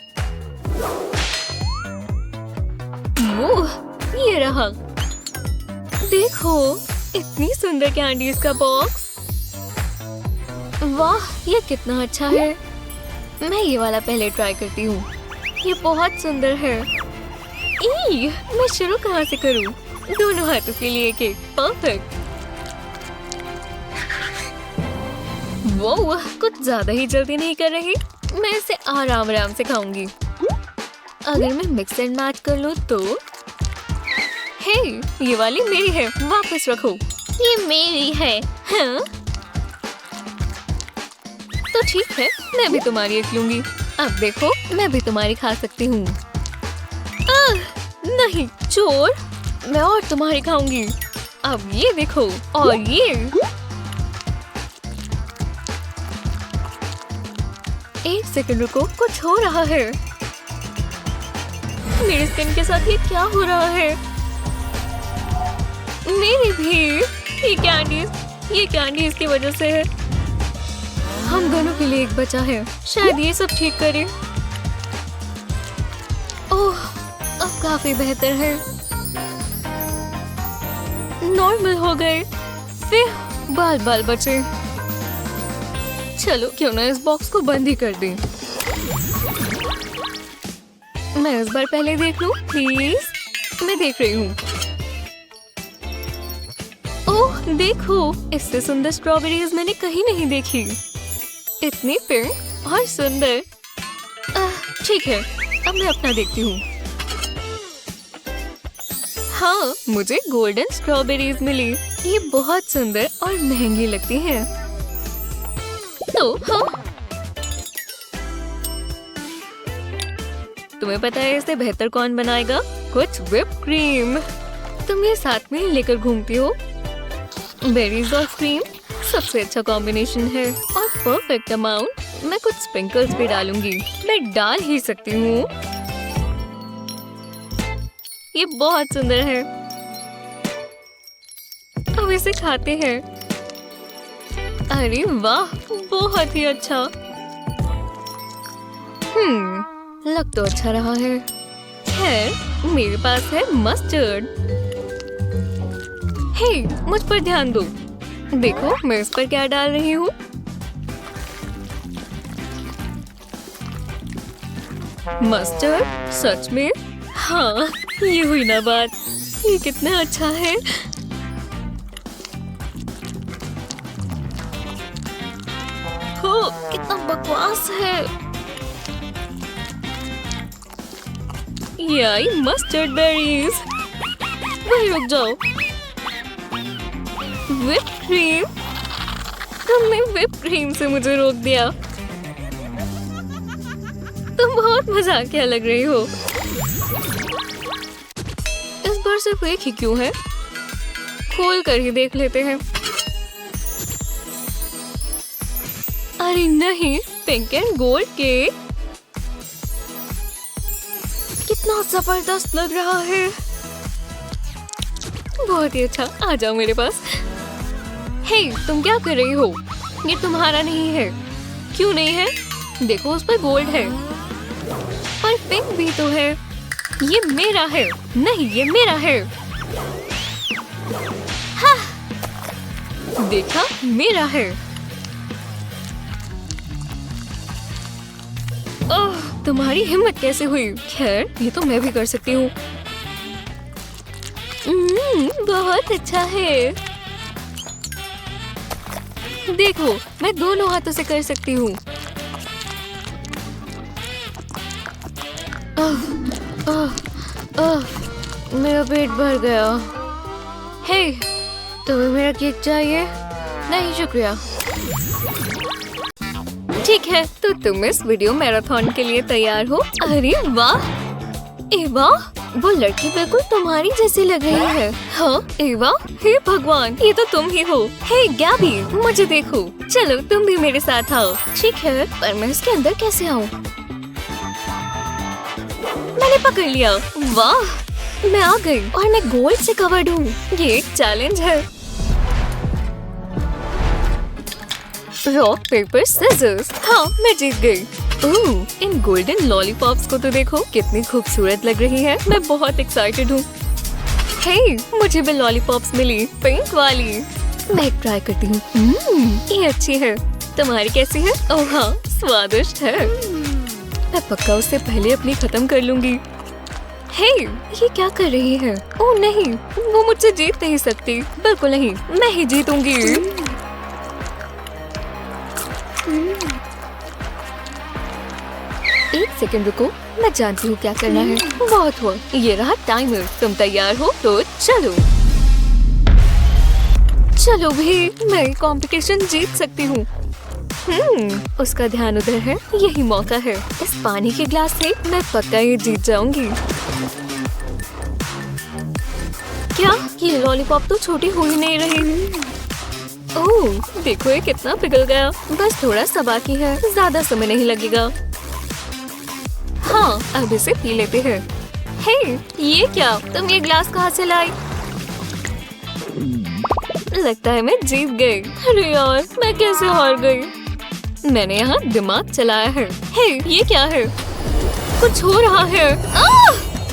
ओह, ये रहा। देखो, इतनी सुंदर कैंडीज का बॉक्स। वाह, ये कितना अच्छा है। मैं ये वाला पहले ट्राई करती हूँ। ये बहुत सुंदर है। मैं शुरू कहाँ से करूँ? दोनों हाथों के लिए केक। परफेक्ट। वो कुछ ज्यादा ही जल्दी नहीं कर रही। मैं इसे आराम से खाऊंगी। अगर मैं मिक्स एंड मैच कर लूँ तो? हे, ये वाली मेरी है। वापस रखो। ये मेरी है। हाँ? तो ठीक है, मैं भी तुम्हारी एक लूंगी। अब देखो, मैं भी तुम्हारी खा सकती हूँ। नहीं, चोर। मैं और तुम्हारी खाऊंगी। अब ये देखो, और ये। एक सेकंड रुको, कुछ हो रहा है। मेरी स्किन के साथ ये क्या हो रहा है? मेरी भी। ये कैंडीज की वजह से है। हम दोनों के लिए एक बचा है। शायद ये सब ठीक करे। ओह, अब काफी बेहतर है। नॉर्मल हो गए। फिर बाल बचे। चलो क्यों ना इस बॉक्स को बंद ही कर दें। मैं इस बार पहले देख लूं, प्लीज। मैं देख रही हूँ। ओह देखो, इससे सुंदर स्ट्रॉबेरीज मैंने कहीं नहीं देखी। इतनी पिंक और सुंदर। ठीक है, अब मैं अपना देखती हूँ। हाँ, मुझे गोल्डन स्ट्रॉबेरीज मिली। ये बहुत सुंदर और महंगी लगती हैं। तो हाँ, तुम्हें पता है इसे बेहतर कौन बनाएगा? कुछ व्हिप क्रीम। तुम ये साथ में लेकर घूमती हो। बेरीज और क्रीम सबसे अच्छा कॉम्बिनेशन है और परफेक्ट अमाउंट। मैं कुछ स्प्रिंकल्स भी डालूंगी। मैं डाल ही सकती हूँ। ये बहुत सुंदर है। अब इसे खाते हैं। अरे वाह, बहुत ही अच्छा। लग तो अच्छा रहा है। खैर, मेरे पास है मस्टर्ड। हे, मुझ पर ध्यान दो। देखो मैं इस पर क्या डाल रही हूँ। मस्टर्ड? सच में? हाँ, ये हुई ना बात। ये कितना अच्छा है। हो, कितना बकवास है। ये आई मस्टर्ड बेरीज। वही रुक जाओ। Whip cream? तुमने व्हिप क्रीम से मुझे रोक दिया। तुम बहुत मजाकिया लग रही हो। इस बार सिर्फ एक ही क्यों है? खोल कर ही देख लेते हैं। अरे नहीं, पिंक एंड गोल्ड केक। कितना जबरदस्त लग रहा है। बहुत ही अच्छा। आ जाओ मेरे पास। हे, तुम क्या कर रही हो? ये तुम्हारा नहीं है। क्यों नहीं है? देखो उस पर गोल्ड है और पिंक भी तो है। ये मेरा है। नहीं, ये मेरा है। हाँ, देखा, मेरा है। ओह, तुम्हारी हिम्मत कैसे हुई? खैर, ये तो मैं भी कर सकती हूँ। बहुत अच्छा है। देखो, मैं दोनों हाथों से कर सकती हूँ। मेरा पेट भर गया। हे, तुम्हें मेरा केक चाहिए? नहीं शुक्रिया। ठीक है, तो तुम इस वीडियो मैराथन के लिए तैयार हो? अरे वाह, एवा, वो लड़की बिल्कुल तुम्हारी जैसी लग रही है। हाँ, एवा, हे भगवान, ये तो तुम ही हो। हे गैबी, मुझे देखो। चलो तुम भी मेरे साथ आओ। ठीक है, पर मैं इसके अंदर कैसे आऊँ? मैंने पकड़ लिया। वाह, मैं आ गई और मैं गोल्ड से कवर्ड हूँ। ये एक चैलेंज है। Rock paper scissors. हाँ, मैं जीत गई। ओह, इन गोल्डन लॉलीपॉप्स को तो देखो, कितनी खूबसूरत लग रही है। मैं बहुत एक्साइटेड हूँ। हे, मुझे भी लॉलीपॉप्स मिली, पिंक वाली। मैं ट्राई करती हूँ। ये अच्छी है। तुम्हारी कैसी है? ओह हाँ, स्वादिष्ट है। मैं पक्का उससे पहले अपनी खत्म कर लूंगी। हे, ये क्या कर रही है? ओह नहीं, वो मुझसे जीत नहीं सकती। बिल्कुल नहीं, मैं ही जीतूंगी। एक सेकंड रुको, मैं जानती हूँ क्या करना है। बहुत हुआ, ये रहा टाइमर। तुम तैयार हो तो चलो। चलो भी, मैं कंपटीशन जीत सकती हूँ। उसका ध्यान उधर है। यही मौका है। इस पानी के ग्लास से मैं पक्का ये जीत जाऊंगी। क्या? ये लॉलीपॉप तो छोटी हो ही नहीं रही। ओह, देखो ये कितना पिघल गया। बस थोड़ा सा बाकी है, ज्यादा समय नहीं लगेगा। हाँ, अब इसे पी लेते हैं। हे, ये क्या? तुम ये ग्लास कहाँ से लाई? लगता है मैं जीत गई। अरे यार, मैं कैसे हार गई? मैंने यहाँ दिमाग चलाया है। हे, ये क्या है? कुछ हो रहा है।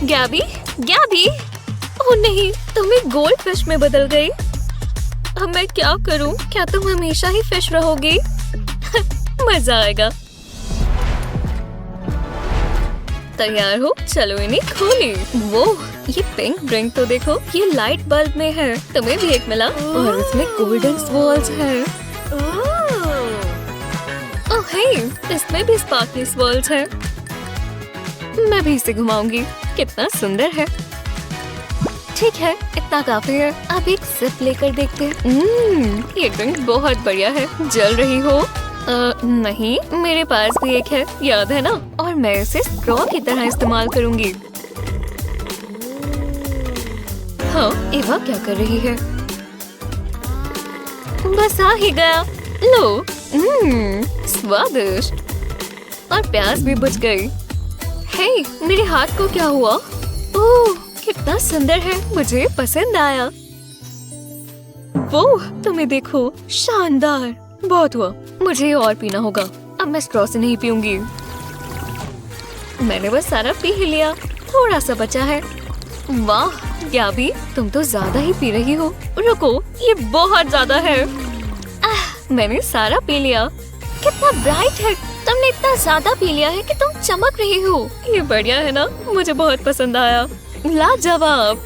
गैबी, गैबी! ओह नहीं, तुम एक गोल्ड फिश में बदल गई। अब मैं क्या करूं? क्या तुम हमेशा ही फिश रहोगी? मजा आएगा। तैयार हो? चलो इन्हें खोलें। वो, ये पिंक ड्रिंक तो देखो, ये लाइट बल्ब में है। तुम्हें भी एक मिला और इसमें गोल्डन स्वॉल्स है। ओह हे, इसमें भी स्पार्कली स्वॉल्स है। मैं भी इसे घुमाऊंगी। कितना सुंदर है। ठीक है, इतना काफी है। अब एक सिप लेकर देखते हैं। ये ड्रिंक बहुत बढ़िया है। जल रही हो? नहीं, मेरे पास भी एक है, याद है ना? और मैं इसे स्ट्रॉ की तरह इस्तेमाल करूंगी। हाँ, एवा क्या कर रही है? बस आ ही गया। लो, स्वादिष्ट। और प्याज भी बुझ गई। हे, मेरे हाथ को क्या हुआ? ओह, कितना सुंदर है, मुझे पसंद आया। वो, तुम्हें देखो, शानदार। बहुत हुआ, मुझे और पीना होगा। अब मैं स्ट्रॉ से नहीं पीऊंगी। मैंने बस सारा पी ही लिया, थोड़ा सा बचा है। वाह गैबी, तुम तो ज्यादा ही पी रही हो। रुको, ये बहुत ज्यादा है। मैंने सारा पी लिया। कितना ब्राइट है। तुमने इतना ज्यादा पी लिया है कि तुम चमक रही हो। ये बढ़िया है ना, मुझे बहुत पसंद आया। लाजवाब।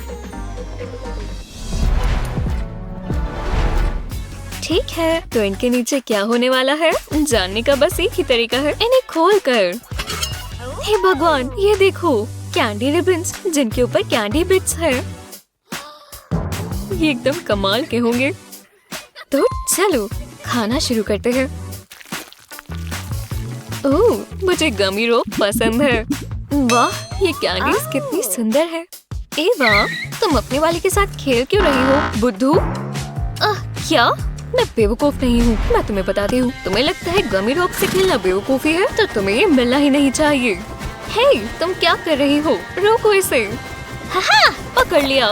ठीक है, तो इनके नीचे क्या होने वाला है जानने का बस एक ही तरीका है, इन्हें खोल कर। हे भगवान, ये देखो, कैंडी रिबन्स जिनके ऊपर कैंडी बिट्स है। ये एकदम कमाल के होंगे। तो चलो खाना शुरू करते हैं। ओह, मुझे गमी रोप पसंद है। वाह, ये कैंडीज कितनी सुंदर है। ए वाह, तुम अपने वाले के साथ खेल क्यों रही हो बुद्धू? क्या? मैं बेवकूफ नहीं हूँ, मैं तुम्हें बताती हूँ। तुम्हें लगता है गमी रोप से खेलना बेवकूफी है? तो तुम्हें ये मिलना ही नहीं चाहिए। हे, तुम क्या कर रही हो? रोको इसे। हाँ, पकड़ लिया।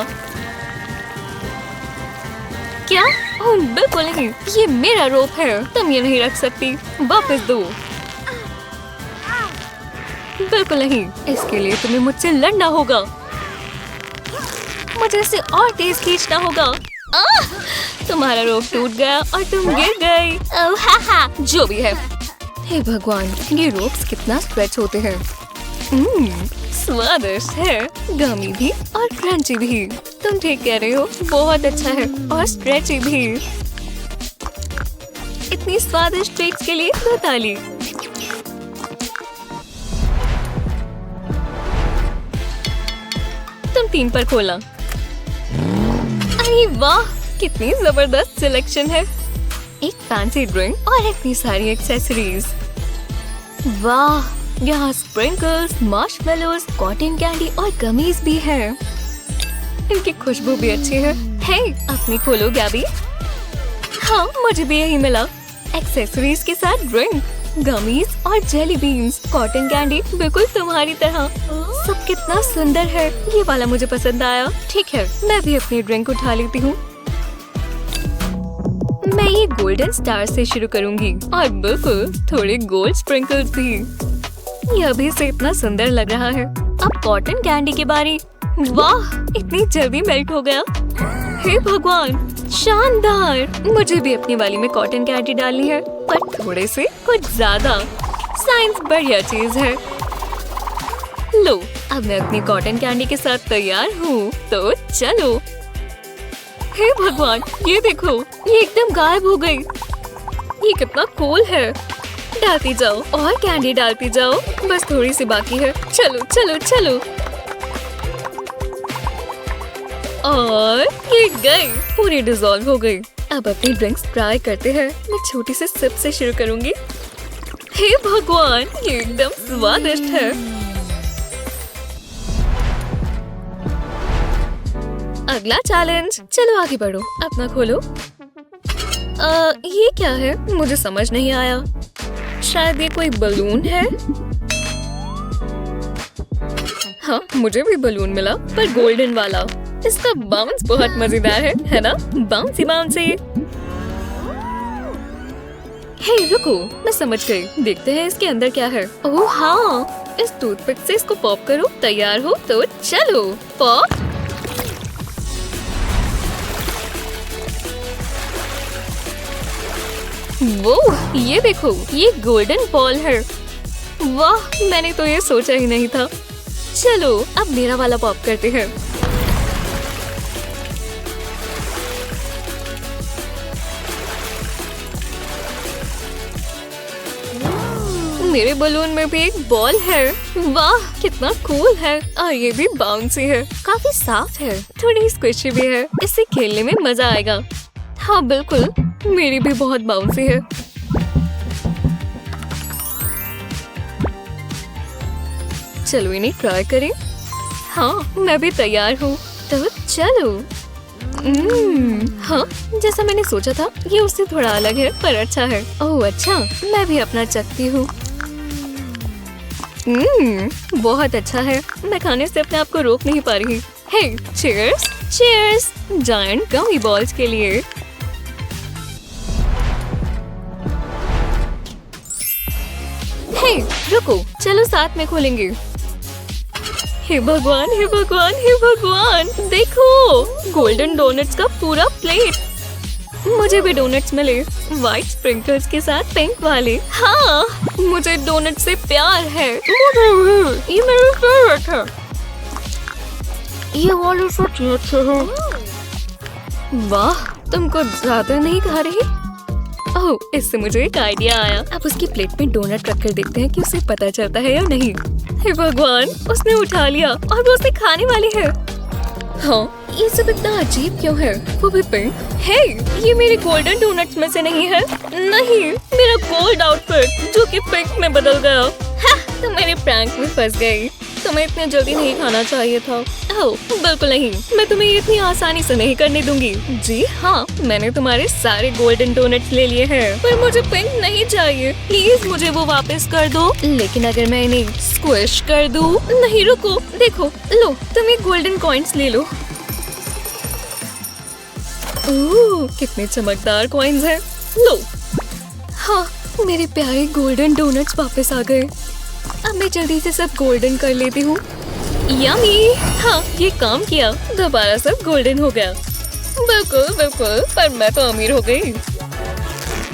क्या? ओह, बिल्कुल नहीं, ये मेरा रोप है, तुम ये नहीं रख सकती। वापस दो। बिल्कुल नहीं, इसके लिए तुम्हें मुझसे लड़ना होगा। मुझे इसे और तेज खींचना होगा। तुम्हारा रोप टूट गया और तुम गिर गई। जो भी है। हे भगवान, ये रोप्स कितना स्ट्रेच होते हैं। स्वादिष्ट है, गमी भी और क्रंची भी। तुम ठीक कह रहे हो, बहुत अच्छा है और स्ट्रेची भी। इतनी स्वादिष्ट ट्रीट्स के लिए दो ताली। तुम 3 पर खोला। अरे वाह, कितनी जबरदस्त सिलेक्शन है। एक फैंसी ड्रिंक और इतनी सारी एक्सेसरीज। वाह, यहाँ स्प्रिंकल्स, मार्शमेलोज, कॉटन कैंडी और गमीज भी है। इनकी खुशबू भी अच्छी है। हे, अपनी खोलो गैबी। हाँ, मुझे भी यही मिला। एक्सेसरीज के साथ ड्रिंक, गमीज और जेली बीन्स, कॉटन कैंडी बिल्कुल तुम्हारी तरह। सब कितना सुंदर है। ये वाला मुझे पसंद आया। ठीक है, मैं भी अपनी ड्रिंक उठा लेती हूँ। मैं ये गोल्डन स्टार से शुरू करूंगी और बिल्कुल थोड़े गोल्ड स्प्रिंकल्स भी। यह भी से इतना सुंदर लग रहा है। अब कॉटन कैंडी की बारी। वाह, इतनी जल्दी मेल्ट हो गया। हे भगवान, शानदार। मुझे भी अपनी वाली में कॉटन कैंडी डालनी है, पर थोड़े से कुछ ज्यादा। साइंस बढ़िया चीज है। लो, अब मैं अपनी कॉटन कैंडी के साथ तैयार हूँ, तो चलो। हे भगवान, ये देखो, ये एकदम गायब हो गई। ये कितना कूल है। डालती जाओ और कैंडी डालती जाओ, बस थोड़ी सी बाकी है। चलो चलो चलो। और ये गई, पूरी डिसॉल्व हो गई। अब अपनी ड्रिंक्स ट्राई करते हैं। मैं छोटी सी सिप से शुरू करूंगी। हे भगवान, ये एकदम स्वादिष्ट है। अगला चैलेंज। चलो आगे बढ़ो, अपना खोलो। ये क्या है? मुझे समझ नहीं आया। शायद ये कोई बलून है। हाँ, मुझे भी बलून मिला, पर गोल्डन वाला। इसका बाउंस बहुत मजेदार है ना? Bouncy bouncy. हे रुको, मैं समझ गई। देखते हैं इसके अंदर क्या है। ओह हाँ, इस टूथपिक से इसको पॉप करो। तैयार हो तो चलो। पॉप। वो, ये देखो, ये गोल्डन बॉल है। वाह, मैंने तो ये सोचा ही नहीं था। चलो, अब मेरा वाला पॉप करते हैं। मेरे बलून में भी एक बॉल है। वाह, कितना कूल है। और ये भी बाउंसी है, काफी साफ है, थोड़ी स्क्विशी भी है। इससे खेलने में मजा आएगा। हाँ बिल्कुल, मेरी भी बहुत बाउंसी है। चलो इन्हें ट्राई करें। हाँ, मैं भी तैयार हूँ। तो चलो। हाँ, जैसा मैंने सोचा था ये उससे थोड़ा अलग है पर अच्छा है। ओह अच्छा, मैं भी अपना चखती हूँ। बहुत अच्छा है। मैं खाने से अपने आप को रोक नहीं पा रही। हे, चीयर्स, चीयर्स जायंट गमी बॉल्स के लिए। हे, रुको, चलो साथ में खोलेंगे। हे भगवान, हे भगवान, हे भगवान, देखो गोल्डन डोनट्स का पूरा प्लेट। मुझे भी डोनट्स मिले, व्हाइट स्प्रिंकल्स के साथ पिंक वाले। हाँ, मुझे डोनट से प्यार है। मुझे भी, ये मेरे फेवरेट है। ये वाले सच में अच्छे हैं। वाह, तुम कुछ ज्यादा नहीं खा रही? ओह, इससे मुझे एक आइडिया आया। अब उसकी प्लेट में डोनट रखकर देखते हैं कि उसे पता चलता है या नहीं। हे भगवान, उसने उठा लिया और वो उसे खाने वाली है। हाँ, ये सब इतना अजीब क्यों है? वो भी पिंक। हे, ये मेरे गोल्डन डोनट्स में से नहीं है। नहीं, मेरा गोल्ड आउटफिट जो कि पिंक में बदल गया। हाँ, तुम मेरे प्रैंक में फंस गई। तुम्हें इतने जल्दी नहीं खाना चाहिए था। ओह, बिल्कुल नहीं, मैं तुम्हें इतनी आसानी से नहीं करने दूंगी। जी हाँ, मैंने तुम्हारे सारे गोल्डन डोनट्स ले लिए हैं, पर मुझे पिंक नहीं चाहिए। प्लीज मुझे वो वापस कर दो। लेकिन अगर मैं इन्हें स्क्विश कर दूं? नहीं, रुको, देखो, लो, तुम ये गोल्डन कॉइन्स ले लो। ओह, कितने चमकदार कॉइन्स हैं। लो। हाँ, मेरे प्यारे गोल्डन डोनट्स वापस आ गए। अब मैं जल्दी से सब गोल्डन कर लेती हूँ। यम्मी। हाँ, ये काम किया, दोबारा सब गोल्डन हो गया। बिल्कुल बिल्कुल, पर मैं तो अमीर हो गई।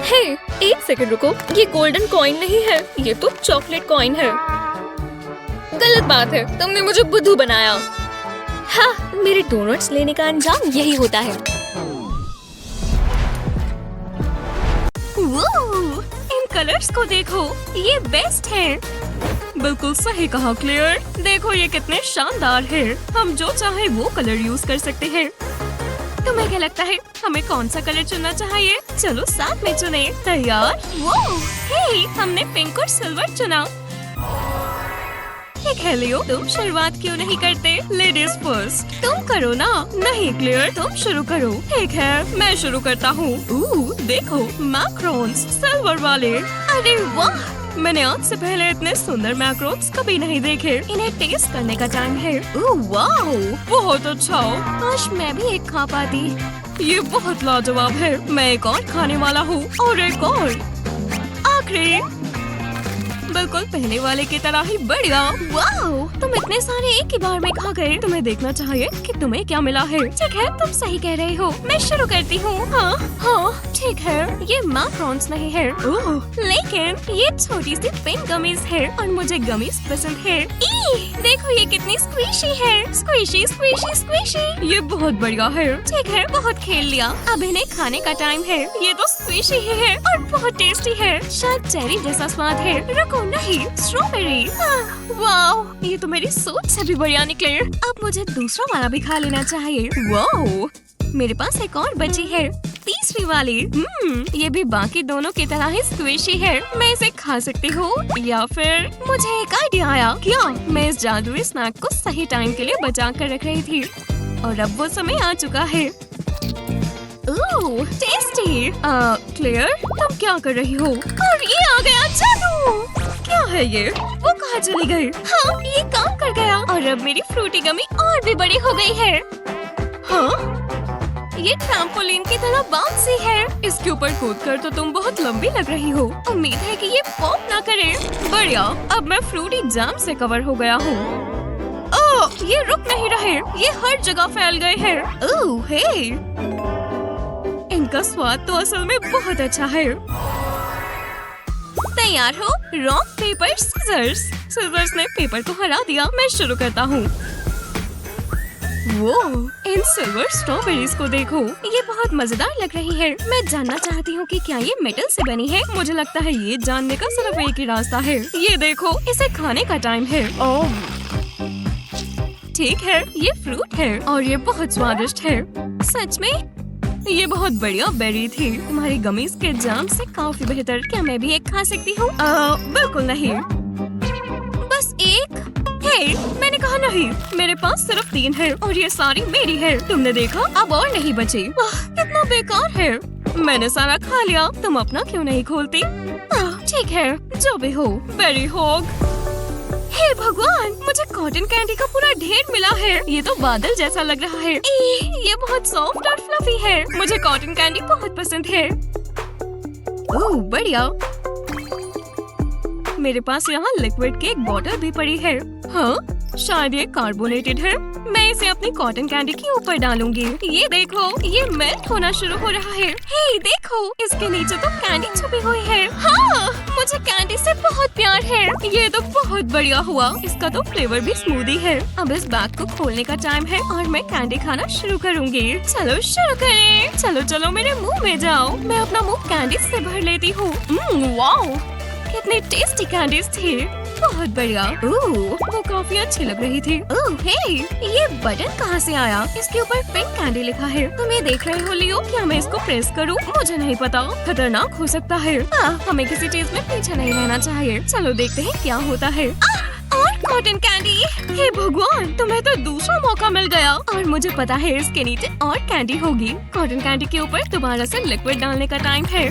हे, एक सेकंड रुको, ये गोल्डन कॉइन नहीं है, ये तो चॉकलेट कॉइन है। गलत बात है, तुमने मुझे बुद्धू बनाया। हाँ, मेरे डोनट्स लेने का अंजाम यही होता है। इन कलर्स को देखो, ये बेस्ट है। बिल्कुल सही कहा क्लेयर। देखो ये कितने शानदार है। हम जो चाहे वो कलर यूज कर सकते हैं। तुम्हें क्या लगता है हमें कौन सा कलर चुनना चाहिए? चलो साथ में चुने। तैयार? हे, हमने पिंक और सिल्वर चुना। ठीक है लियो, तुम शुरुआत क्यों नहीं करते? Ladies first. तुम करो ना। नहीं क्लियर, तुम शुरू करो। ठीक है, मैं शुरू करता हूँ। देखो, मैक्रोन्स सिल्वर वाले। अरे वाह, मैंने आज से पहले इतने सुंदर मैक्रोन्स कभी नहीं देखे। इन्हें टेस्ट करने का टाइम है। वाह, बहुत अच्छा। काश मैं भी एक खा पाती। ये बहुत लाजवाब है। मैं एक और खाने वाला हूँ और एक और। आखिरी, बिल्कुल पहले वाले की तरह ही बढ़िया। वाओ, तुम इतने सारे एक ही बार में खा गए। तुम्हें देखना चाहिए कि तुम्हें क्या मिला है। ठीक है, तुम सही कह रहे हो। मैं शुरू करती हूँ। हाँ, ठीक है। ये मैक्रोन्स नहीं है। लेकिन ये छोटी सी पिंक गमीज है और मुझे गमीज पसंद है। देखो ये कितनी स्क्विशी है। Squishy squishy squishy. ये बहुत बढ़िया है। ठीक है, बहुत खेल लिया। अब इन्हें खाने का टाइम है। ये तो स्क्विशी ही है और बहुत टेस्टी है। शायद चेरी जैसा स्वाद है। रुको, नहीं, स्ट्रॉबेरी। वाओ, ये तो मेरी सोच से भी बढ़िया निकले। अब मुझे दूसरा वाला भी खा लेना चाहिए। वाओ, मेरे पास एक और बची है, तीसरी वाली। ये भी बाकी दोनों की तरह ही स्क्विशी है। मैं इसे खा सकती हूँ या फिर मुझे एक आइडिया आया। क्या मैं इस जादुई स्नैक को सही टाइम के लिए बचा कर रख रही थी और अब वो समय आ चुका है। ओह, टेस्टी। क्लेयर, तुम क्या कर रही हो? और ये आ गया जादू। क्या है ये? वो कहाँ चली गई? हाँ, ये काम कर गया और अब मेरी फ्रूटी गमी और भी बड़ी हो गई है। हाँ, ये ट्रैम्पोलिन की तरह बाउंसी है। इसके ऊपर कूदकर तो तुम बहुत लंबी लग रही हो। उम्मीद है कि ये पॉप ना करे। बढ़िया, अब मैं फ्रूटी जैम से कवर हो गया हूँ। ओह, ये रुक नहीं रहे। ये हर जगह फैल गए हैं। ओह, हे, इनका स्वाद तो असल में बहुत अच्छा है। तैयार हो? Rock paper scissors. सीजर्स ने पेपर को हरा दिया। मैं शुरू करता हूँ। वो, इन सिल्वर स्ट्रॉबेरीज को देखो, ये बहुत मजेदार लग रही है। मैं जानना चाहती हूँ कि क्या ये मेटल से बनी है। मुझे लगता है ये जानने का सिर्फ एक ही रास्ता है। ये देखो, इसे खाने का टाइम है। ओह, ठीक है, ये फ्रूट है और ये बहुत स्वादिष्ट है। सच में ये बहुत बढ़िया बेरी थी। तुम्हारी गमीज के जाम से काफी बेहतर। क्या मैं भी एक खा सकती हूँ? बिल्कुल नहीं, बस एक। हे, मैंने कहा नहीं, मेरे पास सिर्फ 3 है और ये सारी मेरी है। तुमने देखा, अब और नहीं बची। कितना बेकार है। मैंने सारा खा लिया, तुम अपना क्यों नहीं खोलती? ठीक है, जो भी हो। Berry hog. हे भगवान, मुझे कॉटन कैंडी का पूरा ढेर मिला है। ये तो बादल जैसा लग रहा है। ये बहुत सॉफ्ट और फ्लफी है। मुझे कॉटन कैंडी बहुत पसंद है। ओह बढ़िया। मेरे पास यहाँ लिक्विड की एक बोतल भी पड़ी है। हाँ, शायद ये कार्बोनेटेड है। मैं इसे अपनी कॉटन कैंडी के ऊपर डालूंगी। ये देखो, ये मेल्ट होना शुरू हो रहा है। हे देखो, इसके नीचे तो कैंडी छुपी हुई है। हाँ, मुझे कैंडी से बहुत प्यार है। ये तो बहुत बढ़िया हुआ। इसका तो फ्लेवर भी स्मूदी है। अब इस बैग को खोलने का टाइम है और मैं कैंडी खाना शुरू करूंगी। चलो शुरू करें। चलो चलो मेरे मुंह में जाओ। मैं अपना मुंह कैंडी से भर लेती हूँ। वाओ, कितनी टेस्टी कैंडीज थी। बहुत बढ़िया। वो काफी अच्छी लग रही थी। हे, ये बटन कहाँ से आया? इसके ऊपर पिंक कैंडी लिखा है। तुम ये देख रहे हो लियो? क्या मैं इसको प्रेस करूँ? मुझे नहीं पता, खतरनाक हो सकता है। हमें किसी चीज में पीछे नहीं रहना चाहिए। चलो देखते हैं क्या होता है। और कॉटन कैंडी। हे भगवान, तुम्हें तो दूसरा मौका मिल गया। और मुझे पता है इसके नीचे और कैंडी होगी। कॉटन कैंडी के ऊपर दोबारा से लिक्विड डालने का टाइम है।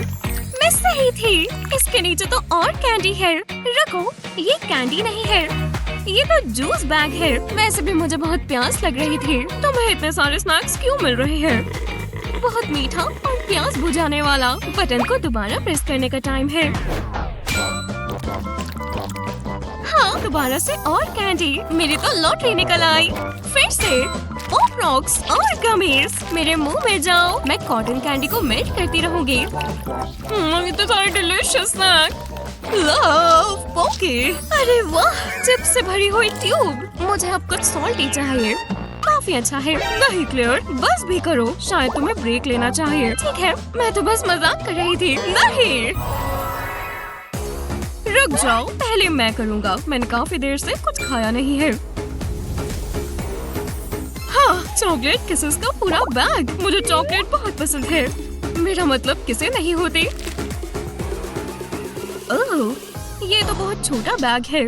मैं सही थी, इसके नीचे तो और कैंडी है। रुको, ये कैंडी नहीं है, ये तो जूस बैग है। वैसे भी मुझे बहुत प्यास लग रही थी। तुम्हें इतने सारे स्नैक्स क्यों मिल रहे हैं? बहुत मीठा और प्यास बुझाने वाला। बटन को दोबारा प्रेस करने का टाइम है। हाँ, दोबारा से और कैंडी। मेरी तो लॉटरी निकल आई। फिर से पॉप रॉक्स और गमीज। मेरे मुंह में जाओ। मैं कॉटन कैंडी को मेल्ट करती रहूंगी। ये तो सारे डिलीशियस स्नैक। लव पोके। अरे वाह, चिप्स से भरी हुई ट्यूब। मुझे अब कुछ सॉल्टी चाहिए। काफी अच्छा है। नहीं क्लेयर, बस भी करो। शायद तुम्हें ब्रेक लेना चाहिए। ठीक है, मैं तो बस मजाक कर रही थी। नहीं, रुक जाओ, पहले मैं करूँगा। मैंने काफी देर से कुछ खाया नहीं है। हाँ, चॉकलेट किसेस का पूरा बैग। मुझे चॉकलेट बहुत पसंद है। मेरा मतलब किसे नहीं होती। ओह, ये तो बहुत छोटा बैग है।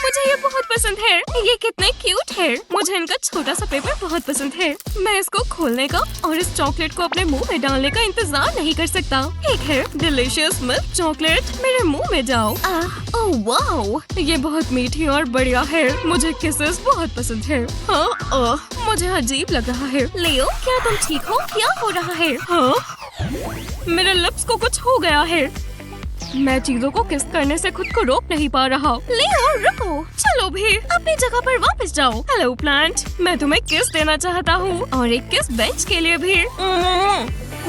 मुझे ये बहुत पसंद है। ये कितने क्यूट है। मुझे इनका छोटा सा पेपर बहुत पसंद है। मैं इसको खोलने का और इस चॉकलेट को अपने मुंह में डालने का इंतजार नहीं कर सकता। एक है डिलीशियस मिल्क चॉकलेट। मेरे मुंह में जाओ। ओह वाओ, ये बहुत मीठी और बढ़िया है। मुझे किसेस बहुत पसंद है। हाँ, मुझे अजीब लग रहा है। लियो, क्या तुम ठीक हो? क्या हो रहा है? हाँ, मेरे लिप्स को कुछ हो गया है। मैं चीजों को किस करने से खुद को रोक नहीं पा रहा। लियो रुको, चलो भी अपनी जगह पर वापस जाओ। हेलो प्लांट, मैं तुम्हें किस देना चाहता हूँ और एक किस बेंच के लिए भी।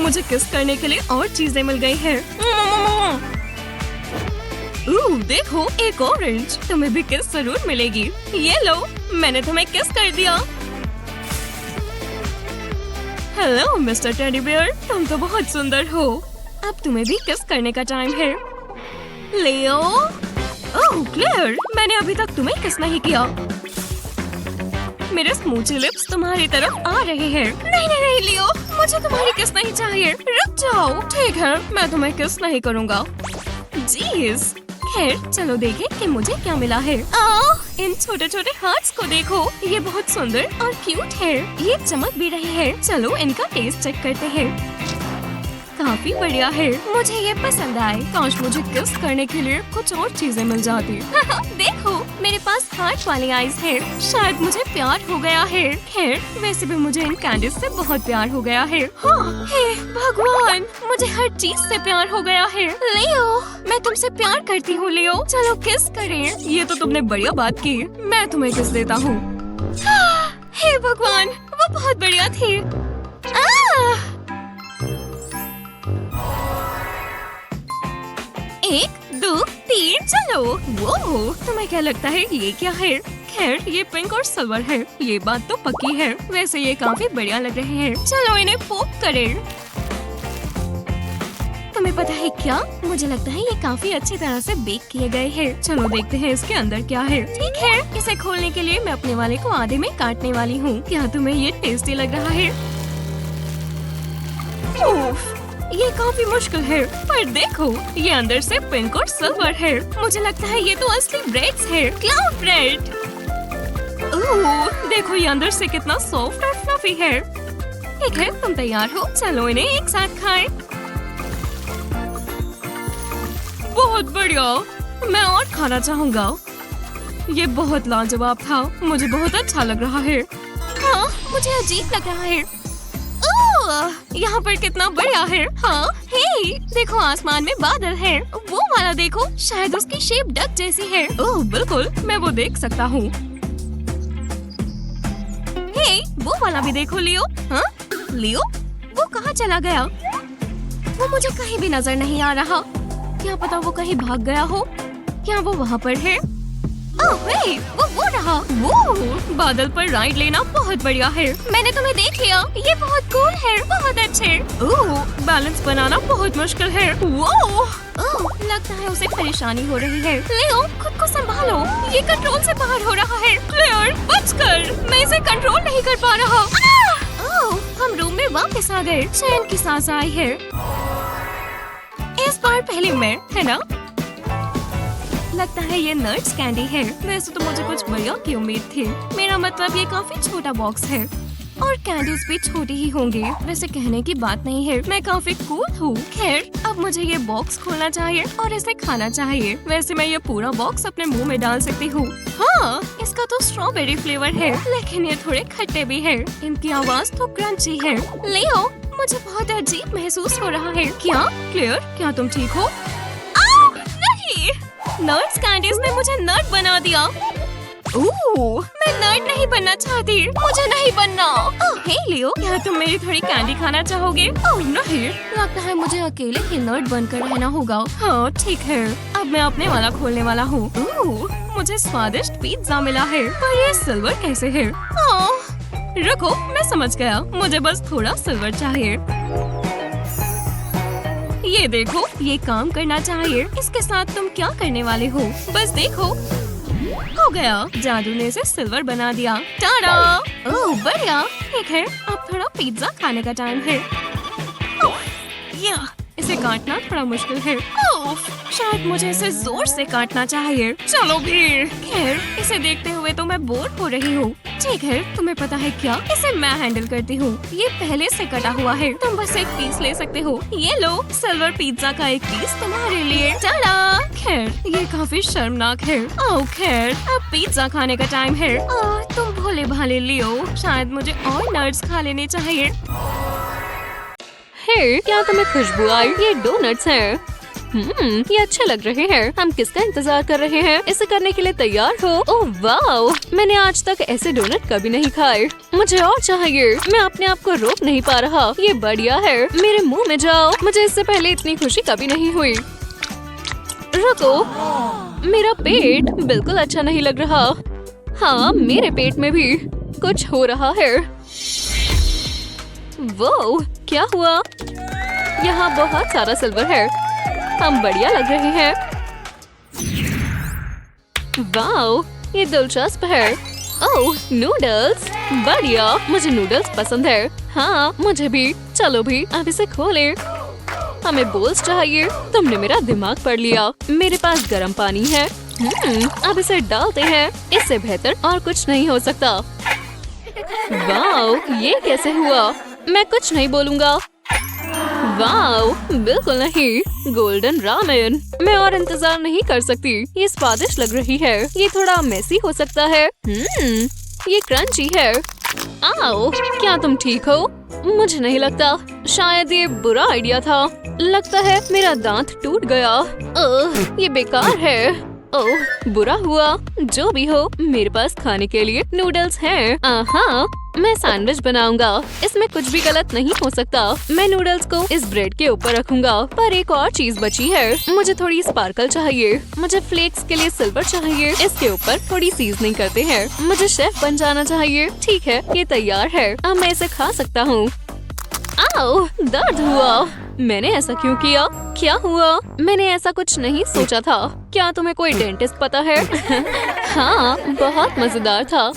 मुझे किस करने के लिए और चीजें मिल गई है। देखो, एक ऑरेंज। तुम्हें भी किस जरूर मिलेगी। ये लो, मैंने तुम्हें किस कर दिया। हेलो मिस्टर टेडी बियर, तुम तो बहुत सुंदर हो। अब तुम्हें भी किस करने का टाइम है। लियो। ओह क्लेयर, मैंने अभी तक तुम्हें किस नहीं किया। मेरे स्मूची लिप्स तुम्हारी तरफ आ रहे हैं। नहीं नहीं नहीं लियो, मुझे तुम्हारी किस नहीं चाहिए। रुक जाओ। ठीक है, मैं तुम्हें किस नहीं करूँगा। जीज, खैर चलो देखें कि मुझे क्या मिला है। इन छोटे छोटे हार्ट्स को देखो, ये बहुत सुंदर और क्यूट है। ये चमक भी रहे हैं। चलो इनका टेस्ट चेक करते हैं। काफी बढ़िया है, मुझे ये पसंद आए। काश मुझे किस करने के लिए कुछ और चीजें मिल जाती। देखो, मेरे पास हार्ट वाली आईज है। शायद मुझे प्यार हो गया है। खैर, वैसे भी मुझे इन कैंडीज से बहुत प्यार हो गया है। हाँ, हे भगवान, मुझे हर चीज से प्यार हो गया है। लियो, मैं तुमसे प्यार करती हूँ लियो। चलो किस करें। ये तो तुमने बढ़िया बात की। मैं तुम्हें किस देता हूँ। हे भगवान, वो बहुत बढ़िया थी। एक, दो, तीन, चलो। वो तुम्हें क्या लगता है ये क्या है? खैर, ये पिंक और सिल्वर है। ये बात तो पक्की है। वैसे ये काफी बढ़िया लग रहे हैं। चलो इन्हें पोप करें। तुम्हें पता है क्या? मुझे लगता है ये काफी अच्छी तरह से बेक किए गए हैं। चलो देखते हैं इसके अंदर क्या है। ठीक है, इसे खोलने के लिए मैं अपने वाले को आधे में काटने वाली हूँ। क्या तुम्हें ये टेस्टी लग रहा है? उफ, ये काफी मुश्किल है, पर देखो, ये अंदर से पिंक और सिल्वर है। मुझे लगता है ये तो असली ब्रेड्स है। Cloud bread. ओह, देखो ये अंदर से कितना सॉफ्ट और फ्लफी है। ठीक है, तुम तैयार हो? चलो इन्हें एक साथ खाएं। बहुत बढ़िया, मैं और खाना चाहूँगा। ये बहुत लाजवाब था, मुझे बहुत अच्छा लग रहा है। हाँ, मुझे अजीब लग रहा है। ओह, यहाँ पर कितना बढ़िया है। हाँ, हे, देखो आसमान में बादल है। वो वाला देखो, शायद उसकी शेप डक जैसी है। ओह बिल्कुल, मैं वो देख सकता हूँ। हे, वो वाला भी देखो लियो। हाँ, लियो, वो कहाँ चला गया? वो मुझे कहीं भी नजर नहीं आ रहा। क्या पता वो कहीं भाग गया हो? क्या वो वहाँ पर है? ओह हे, वो रहा। वो बादल पर राइड लेना बहुत बढ़िया है। मैंने तुम्हें देख लिया, ये बहुत कूल है, बहुत अच्छे। ओह, बैलेंस बनाना बहुत मुश्किल है। ओह, लगता है उसे परेशानी हो रही है। लियो, खुद को संभालो, ये कंट्रोल से बाहर हो रहा है। क्लेयर, बचकर, मैं इसे कंट्रोल नहीं कर पा रहा। ओह, हम रूम में वापस आ गए। चैन की सांस आई है। इस बार पहले मैं, है ना? लगता है ये नट्स कैंडी है। वैसे तो मुझे कुछ बढ़िया की उम्मीद थी। मेरा मतलब ये काफी छोटा बॉक्स है और कैंडीज भी छोटी ही होंगे। वैसे कहने की बात नहीं है, मैं काफी कूल हूँ। खैर, अब मुझे ये बॉक्स खोलना चाहिए और इसे खाना चाहिए। वैसे मैं ये पूरा बॉक्स अपने मुंह में डाल सकती हूँ। हाँ, इसका तो स्ट्रॉबेरी फ्लेवर है, लेकिन ये थोड़े खट्टे भी है। इनकी आवाज तो क्रंची है। लियो, मुझे बहुत अजीब महसूस हो रहा है। क्या क्लियर, क्या तुम ठीक हो? नहीं, नट्स कैंडीज ने मुझे नट बना दिया। ओह, मैं नट नहीं बनना चाहती, मुझे नहीं बनना। ओह हे लियो, क्या तुम मेरी थोड़ी कैंडी खाना चाहोगे? ओह नहीं, लगता है मुझे अकेले ही नट बनकर रहना होगा। हाँ ठीक है, अब मैं अपने वाला खोलने वाला हूँ। ओह, मुझे स्वादिष्ट पिज्जा मिला है, पर ये सिल्वर कैसे है? रुको, मैं समझ गया, मुझे बस थोड़ा सिल्वर चाहिए। ये देखो, ये काम करना चाहिए। इसके साथ तुम क्या करने वाले हो? बस देखो, हो गया, जादू ने इसे सिल्वर बना दिया। टाडा! ओह बढ़िया, ठीक है, अब थोड़ा पिज्जा खाने का टाइम है। या, इसे काटना थोड़ा मुश्किल है। शायद मुझे इसे जोर से काटना चाहिए। चलो भी। खैर, इसे देखते हुए तो मैं बोर हो रही हूँ। ठीक है, तुम्हें पता है क्या, इसे मैं हैंडल करती हूँ। ये पहले से कटा हुआ है, तुम बस एक पीस ले सकते हो। ये लो, सिल्वर पिज्जा का एक पीस तुम्हारे लिए। टाडा! खैर, ये काफी शर्मनाक है। ओह खैर, अब पिज्जा खाने का टाइम है। तुम भोले भाले लियो, शायद मुझे और नट्स खा लेने चाहिए। हे, क्या तुम्हें खुशबू आई? ये डोनट्स हैं। ये अच्छे लग रहे हैं। हम किसका इंतजार कर रहे हैं? इसे करने के लिए तैयार हो? ओह वाओ, मैंने आज तक ऐसे डोनट कभी नहीं खाए। मुझे और चाहिए। मैं अपने आप को रोक नहीं पा रहा। ये बढ़िया है, मेरे मुंह में जाओ। मुझे इससे पहले इतनी खुशी कभी नहीं हुई। रुको, मेरा पेट बिल्कुल अच्छा नहीं लग रहा। हाँ, मेरे पेट में भी कुछ हो रहा है। वो क्या हुआ? यहाँ बहुत सारा सिल्वर है। हम बढ़िया लग रहे हैं। वाओ, ये दिलचस्प है। ओह, नूडल्स, बढ़िया, मुझे नूडल्स पसंद है। हाँ, मुझे भी। चलो भी, अब इसे खोलें। हमें बोल्स चाहिए। तुमने मेरा दिमाग पढ़ लिया। मेरे पास गर्म पानी है। अब इसे डालते हैं। इससे बेहतर और कुछ नहीं हो सकता। वाओ, ये कैसे हुआ? मैं कुछ नहीं बोलूँगा। वाओ, बिल्कुल नहीं। गोल्डन रामेन, मैं और इंतजार नहीं कर सकती। ये स्वादिष्ट लग रही है। ये थोड़ा मेसी हो सकता है। ये क्रंची है। आओ, क्या तुम ठीक हो? मुझे नहीं लगता। शायद ये बुरा आइडिया था। लगता है मेरा दांत टूट गया। ये बेकार है। ओह, बुरा हुआ। जो भी हो, मेरे पास खाने के लिए नूडल्स हैं। हाँ, मैं सैंडविच बनाऊंगा। इसमें कुछ भी गलत नहीं हो सकता। मैं नूडल्स को इस ब्रेड के ऊपर रखूंगा। पर एक और चीज बची है। मुझे थोड़ी स्पार्कल चाहिए। मुझे फ्लेक्स के लिए सिल्वर चाहिए। इसके ऊपर थोड़ी सीजनिंग करते हैं। मुझे शेफ बन जाना चाहिए। ठीक है, ये तैयार है। अब मैं इसे खा सकता हूँ। आओ, दर्द हुआ। मैंने ऐसा क्यों किया? क्या हुआ? मैंने ऐसा कुछ नहीं सोचा था। क्या तुम्हें कोई डेंटिस्ट पता है? हाँ, बहुत मजेदार था।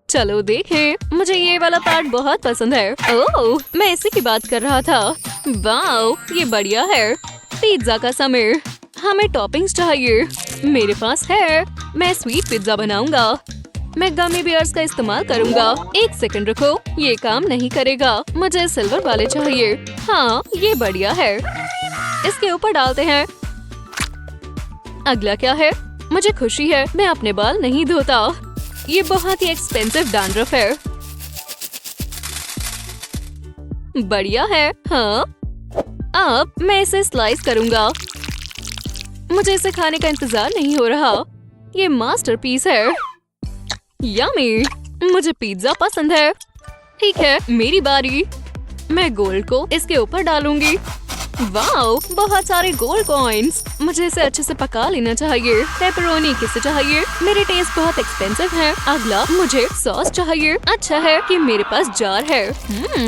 चलो देखें। मुझे ये वाला पार्ट बहुत पसंद है। ओह, मैं इसी की बात कर रहा था। वाओ, ये बढ़िया है। पिज्जा का समय। हमें टॉपिंग्स चाहिए। मेरे पास है। मैं स्वीट पिज्जा बनाऊंगा। मैं गमी बियर्स का इस्तेमाल करूँगा। एक सेकंड रुको, ये काम नहीं करेगा। मुझे सिल्वर वाले चाहिए। हाँ, ये बढ़िया है। इसके ऊपर डालते हैं। अगला क्या है? मुझे खुशी है, मैं अपने बाल नहीं धोता। ये बहुत ही एक्सपेंसिव डैंड्रफ है। बढ़िया है। हाँ, अब मैं इसे स्लाइस करूँगा। मुझे इसे खाने का इंतजार नहीं हो रहा। ये मास्टरपीस है। यम्मी, मुझे पिज्जा पसंद है। ठीक है, मेरी बारी। मैं गोल्ड को इसके ऊपर डालूंगी। वाओ, बहुत सारे गोल्ड कॉइन्स। मुझे इसे अच्छे से पका लेना चाहिए। पेपरोनी किसे चाहिए? मेरे टेस्ट बहुत एक्सपेंसिव है। अगला मुझे सॉस चाहिए। अच्छा है कि मेरे पास जार है।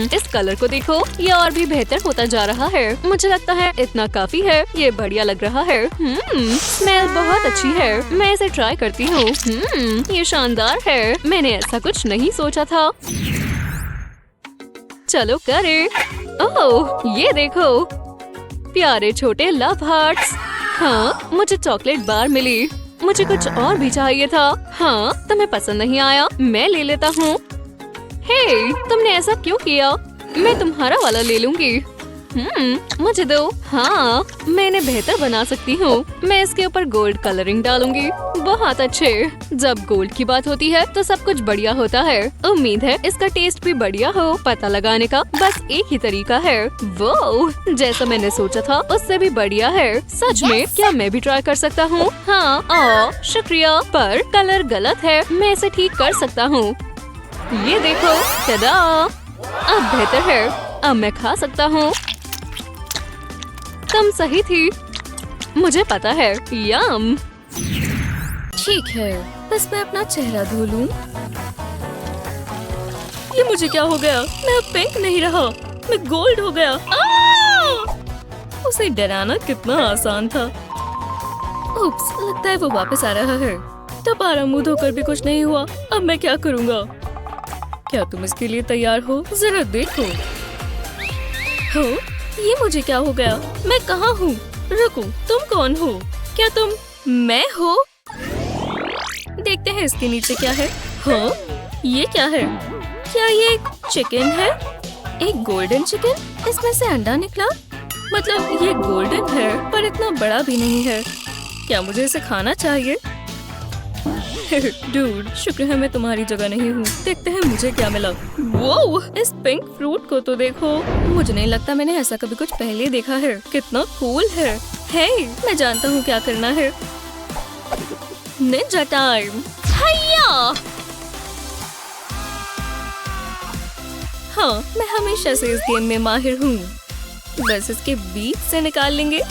इस कलर को देखो, ये और भी बेहतर होता जा रहा है। मुझे लगता है इतना काफी है। ये बढ़िया लग रहा है। स्मेल बहुत अच्छी है। मैं इसे ट्राई करती हूँ। ये शानदार है। मैंने ऐसा कुछ नहीं सोचा था। चलो करें। ओह, ये देखो, प्यारे छोटे लव हार्ट्स। हाँ, मुझे चॉकलेट बार मिली। मुझे कुछ और भी चाहिए था। हाँ, तुम्हें पसंद नहीं आया? मैं ले लेता हूँ। हे, तुमने ऐसा क्यों किया? मैं तुम्हारा वाला ले लूंगी। मुझे दो। हाँ, मैं इन्हें बेहतर बना सकती हूँ। मैं इसके ऊपर गोल्ड कलरिंग डालूंगी। बहुत अच्छे। जब गोल्ड की बात होती है तो सब कुछ बढ़िया होता है। उम्मीद है इसका टेस्ट भी बढ़िया हो। पता लगाने का बस एक ही तरीका है। वो जैसा मैंने सोचा था उससे भी बढ़िया है। सच में? क्या मैं भी ट्राई कर सकता हूँ? हाँ, शुक्रिया, पर कलर गलत है। मैं इसे ठीक कर सकता हूँ। ये देखो, टडा! अब बेहतर है। अब मैं खा सकता हूँ। तुम सही थी। मुझे पता है। यम। ठीक है, बस मैं अपना चेहरा धो लूं। ये मुझे क्या हो गया? मैं अब पिंक नहीं रहा, मैं गोल्ड हो गया। उसे डराना कितना आसान था। उप्स, लगता है वो वापस आ रहा है। दोबारा मुंह धोकर भी कुछ नहीं हुआ। अब मैं क्या करूँगा? क्या तुम इसके लिए तैयार हो? जरा देखो। हो, ये मुझे क्या हो गया? मैं कहाँ हूँ? रुको, तुम कौन हो? क्या तुम मैं हो? देखते हैं इसके नीचे क्या है। हाँ, ये क्या है? क्या ये एक चिकन है? एक गोल्डन चिकन? इसमें से अंडा निकला? मतलब ये गोल्डन है पर इतना बड़ा भी नहीं है। क्या मुझे इसे खाना चाहिए? डूड, शुक्र है मैं तुम्हारी जगह नहीं हूँ। देखते हैं मुझे क्या मिला। वो इस पिंक फ्रूट को तो देखो। मुझे नहीं लगता मैंने ऐसा कभी कुछ पहले देखा है। कितना कूल है। हे, मैं जानता हूँ क्या करना है। Ninja time. हैया! हाँ, मैं हमेशा से इस गेम में माहिर हूँ। बस इसके बीच से निकाल लेंगे।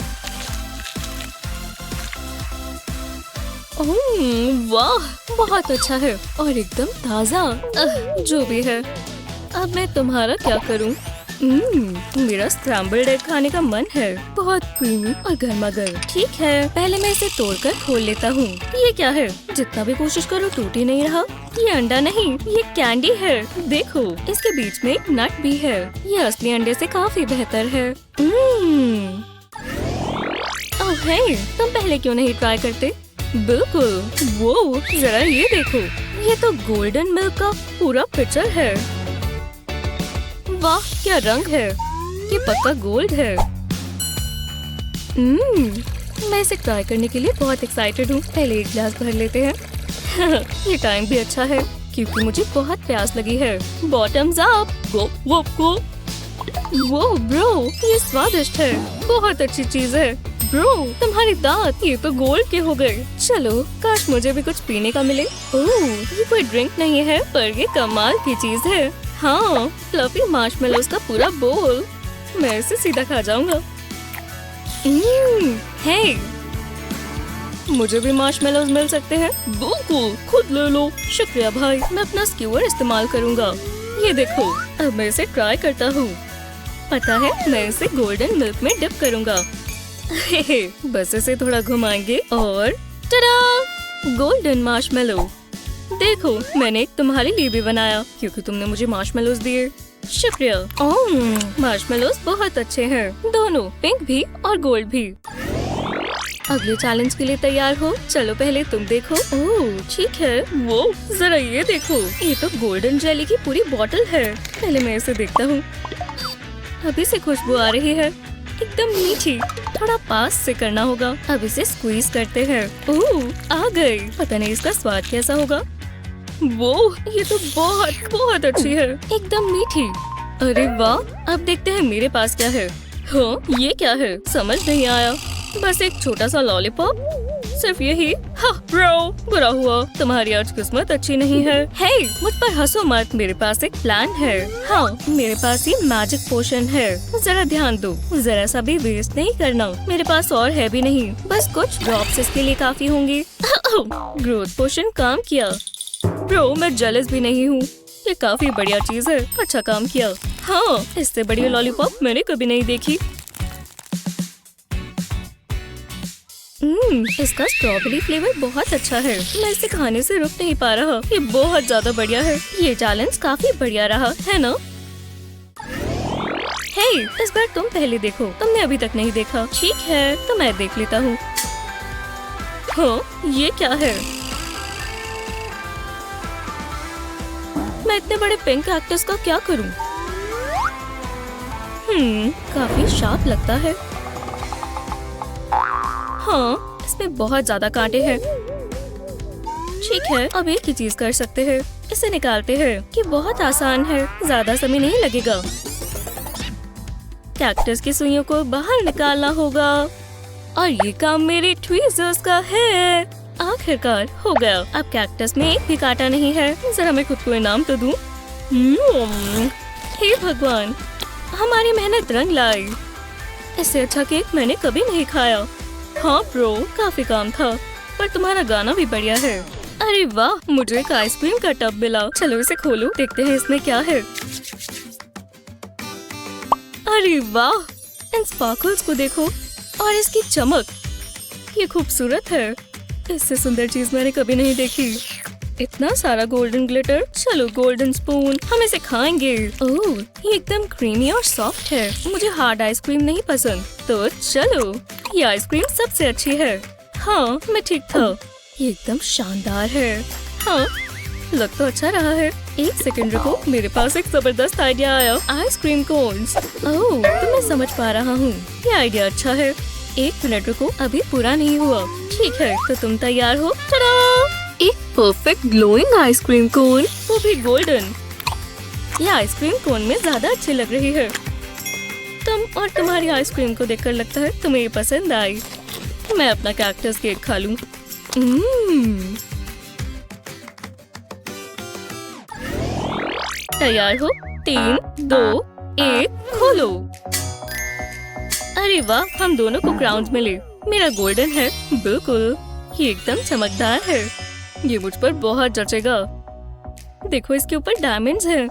वाह, बहुत अच्छा है और एकदम ताजा। जो भी है, अब मैं तुम्हारा क्या करूं? मेरा स्क्रैम्बल्ड एग खाने का मन है। बहुत क्रीमी और गर्मा गर्म। ठीक है, पहले मैं इसे तोड़कर खोल लेता हूँ। ये क्या है? जितना भी कोशिश करो टूट ही नहीं रहा। ये अंडा नहीं, ये कैंडी है। देखो, इसके बीच में एक नट भी है। ये असली अंडे से काफी बेहतर है। ओह हे, तुम पहले क्यों नहीं ट्राई करते? बिल्कुल। वो जरा ये देखो, ये तो गोल्डन मिल्क का पूरा पिक्चर है। वाह, क्या रंग है! ये पक्का गोल्ड है। मैं इसे ट्राई करने के लिए बहुत एक्साइटेड हूँ। पहले एक ग्लास भर लेते हैं। ये टाइम भी अच्छा है क्योंकि मुझे बहुत प्यास लगी है। Bottoms up. वो ब्रो, ये स्वादिष्ट है। बहुत अच्छी चीज है। ब्रो, तुम्हारे दांत ये तो गोल्ड के हो गए। चलो, काश मुझे भी कुछ पीने का मिले। ओह, ये कोई ड्रिंक नहीं है पर ये कमाल की चीज है। हाँ, फ्लफी मार्शमेलोज का पूरा बोल। मैं इसे सीधा खा जाऊंगा। हे, मुझे भी मार्शमेलोज मिल सकते हैं? बिल्कुल, खुद ले लो। शुक्रिया भाई, मैं अपना स्क्यूअर इस्तेमाल करूंगा। ये देखो, अब मैं इसे ट्राई करता हूँ। पता है, मैं इसे गोल्डन मिल्क में डिप करूंगा। बस इसे थोड़ा घुमाएंगे और टडा! Golden marshmallow. देखो, मैंने एक तुम्हारे लिए भी बनाया क्योंकि तुमने मुझे मार्शमेलोज दिए। शुक्रिया। मार्शमेलोज बहुत अच्छे हैं, दोनों, पिंक भी और गोल्ड भी। अगले चैलेंज के लिए तैयार हो? चलो पहले तुम देखो। ओह ठीक है। वो जरा ये देखो, ये तो गोल्डन जेली की पूरी बोतल है। पहले मैं इसे देखता हूँ। अभी से खुशबू आ रही है, एकदम मीठी। थोड़ा पास से करना होगा। अब इसे स्क्वीज करते हैं। ओह आ गई। पता नहीं इसका स्वाद कैसा होगा। वो ये तो बहुत बहुत अच्छी है, एकदम मीठी। अरे वाह, अब देखते हैं मेरे पास क्या है। हाँ ये क्या है, समझ नहीं आया। बस एक छोटा सा लॉलीपॉप, सिर्फ यही। हाँ ब्रो, बुरा हुआ, तुम्हारी आज किस्मत अच्छी नहीं है। हे मुझ पर हंसो मत, मेरे पास एक प्लान है। हाँ मेरे पास ये मैजिक पोशन है, जरा ध्यान दो, जरा सा भी वेस्ट नहीं करना। मेरे पास और है भी नहीं, बस कुछ ड्रॉप्स इसके लिए काफी होंगी। ग्रोथ पोशन काम किया। ब्रो मैं जेलस भी नहीं हूँ, ये काफी बढ़िया चीज है। अच्छा काम किया। हाँ इससे बढ़िया लॉलीपॉप मैंने कभी नहीं देखी। इसका स्ट्रॉबेरी फ्लेवर बहुत अच्छा है। मैं इसे खाने से रुक नहीं पा रहा। ये बहुत ज्यादा बढ़िया है। ये चैलेंज काफी बढ़िया रहा है ना? हे इस बार तुम पहले देखो, तुमने अभी तक नहीं देखा। ठीक है तो मैं देख लेता हूँ। हाँ ये क्या है? मैं इतने बड़े पिंक कैक्टस का क्या करूं? काफी शार्प लगता है। हाँ इसमें बहुत ज्यादा कांटे हैं। ठीक है अब एक ही चीज कर सकते हैं, इसे निकालते हैं। कि बहुत आसान है, ज्यादा समय नहीं लगेगा। कैक्टस की सुइयों को बाहर निकालना होगा और ये काम मेरे ट्वीजर्स का है। आखिरकार हो गया। अब कैक्टस में एक भी कांटा नहीं है। जरा मैं खुद को इनाम तो दूं। हे भगवान, हमारी मेहनत रंग लाई। इससे अच्छा केक मैंने कभी नहीं खाया। हाँ ब्रो काफी काम था, पर तुम्हारा गाना भी बढ़िया है। अरे वाह, मुझे एक आइसक्रीम का टब मिला। चलो इसे खोलो, देखते हैं इसमें क्या है। अरे वाह, इन स्पार्कल्स को देखो और इसकी चमक, ये खूबसूरत है। इससे सुंदर चीज मैंने कभी नहीं देखी। इतना सारा गोल्डन ग्लिटर। चलो गोल्डन स्पून, हम इसे खाएंगे। ओह ये एकदम क्रीमी और सॉफ्ट है। मुझे हार्ड आइसक्रीम नहीं पसंद, तो चलो ये आइसक्रीम सबसे अच्छी है। हाँ मैं ठीक था, ये एकदम शानदार है। हाँ लग तो अच्छा रहा है। एक सेकंड रुको, मेरे पास एक जबरदस्त आइडिया आया। Ice cream cons. ओह तो मैं समझ पा रहा हूँ, ये आइडिया अच्छा है। एक मिनट रुको, अभी पूरा नहीं हुआ। ठीक है तो तुम तैयार हो? टाडा! एक परफेक्ट ग्लोइंग आइसक्रीम कोन, वो भी गोल्डन। ये आइसक्रीम कोन में ज्यादा अच्छी लग रही है। तुम और तुम्हारी आइसक्रीम को देखकर लगता है तुम्हें ये पसंद आई। मैं अपना कैक्टस केक खा लूं। तैयार हो? 3, 2, 1 खोलो। अरे वाह, हम दोनों को क्राउन्स मिले। मेरा गोल्डन है, बिल्कुल, ये एकदम चमकदार है। ये मुझ पर बहुत जचेगा। देखो इसके ऊपर डायमंड्स हैं।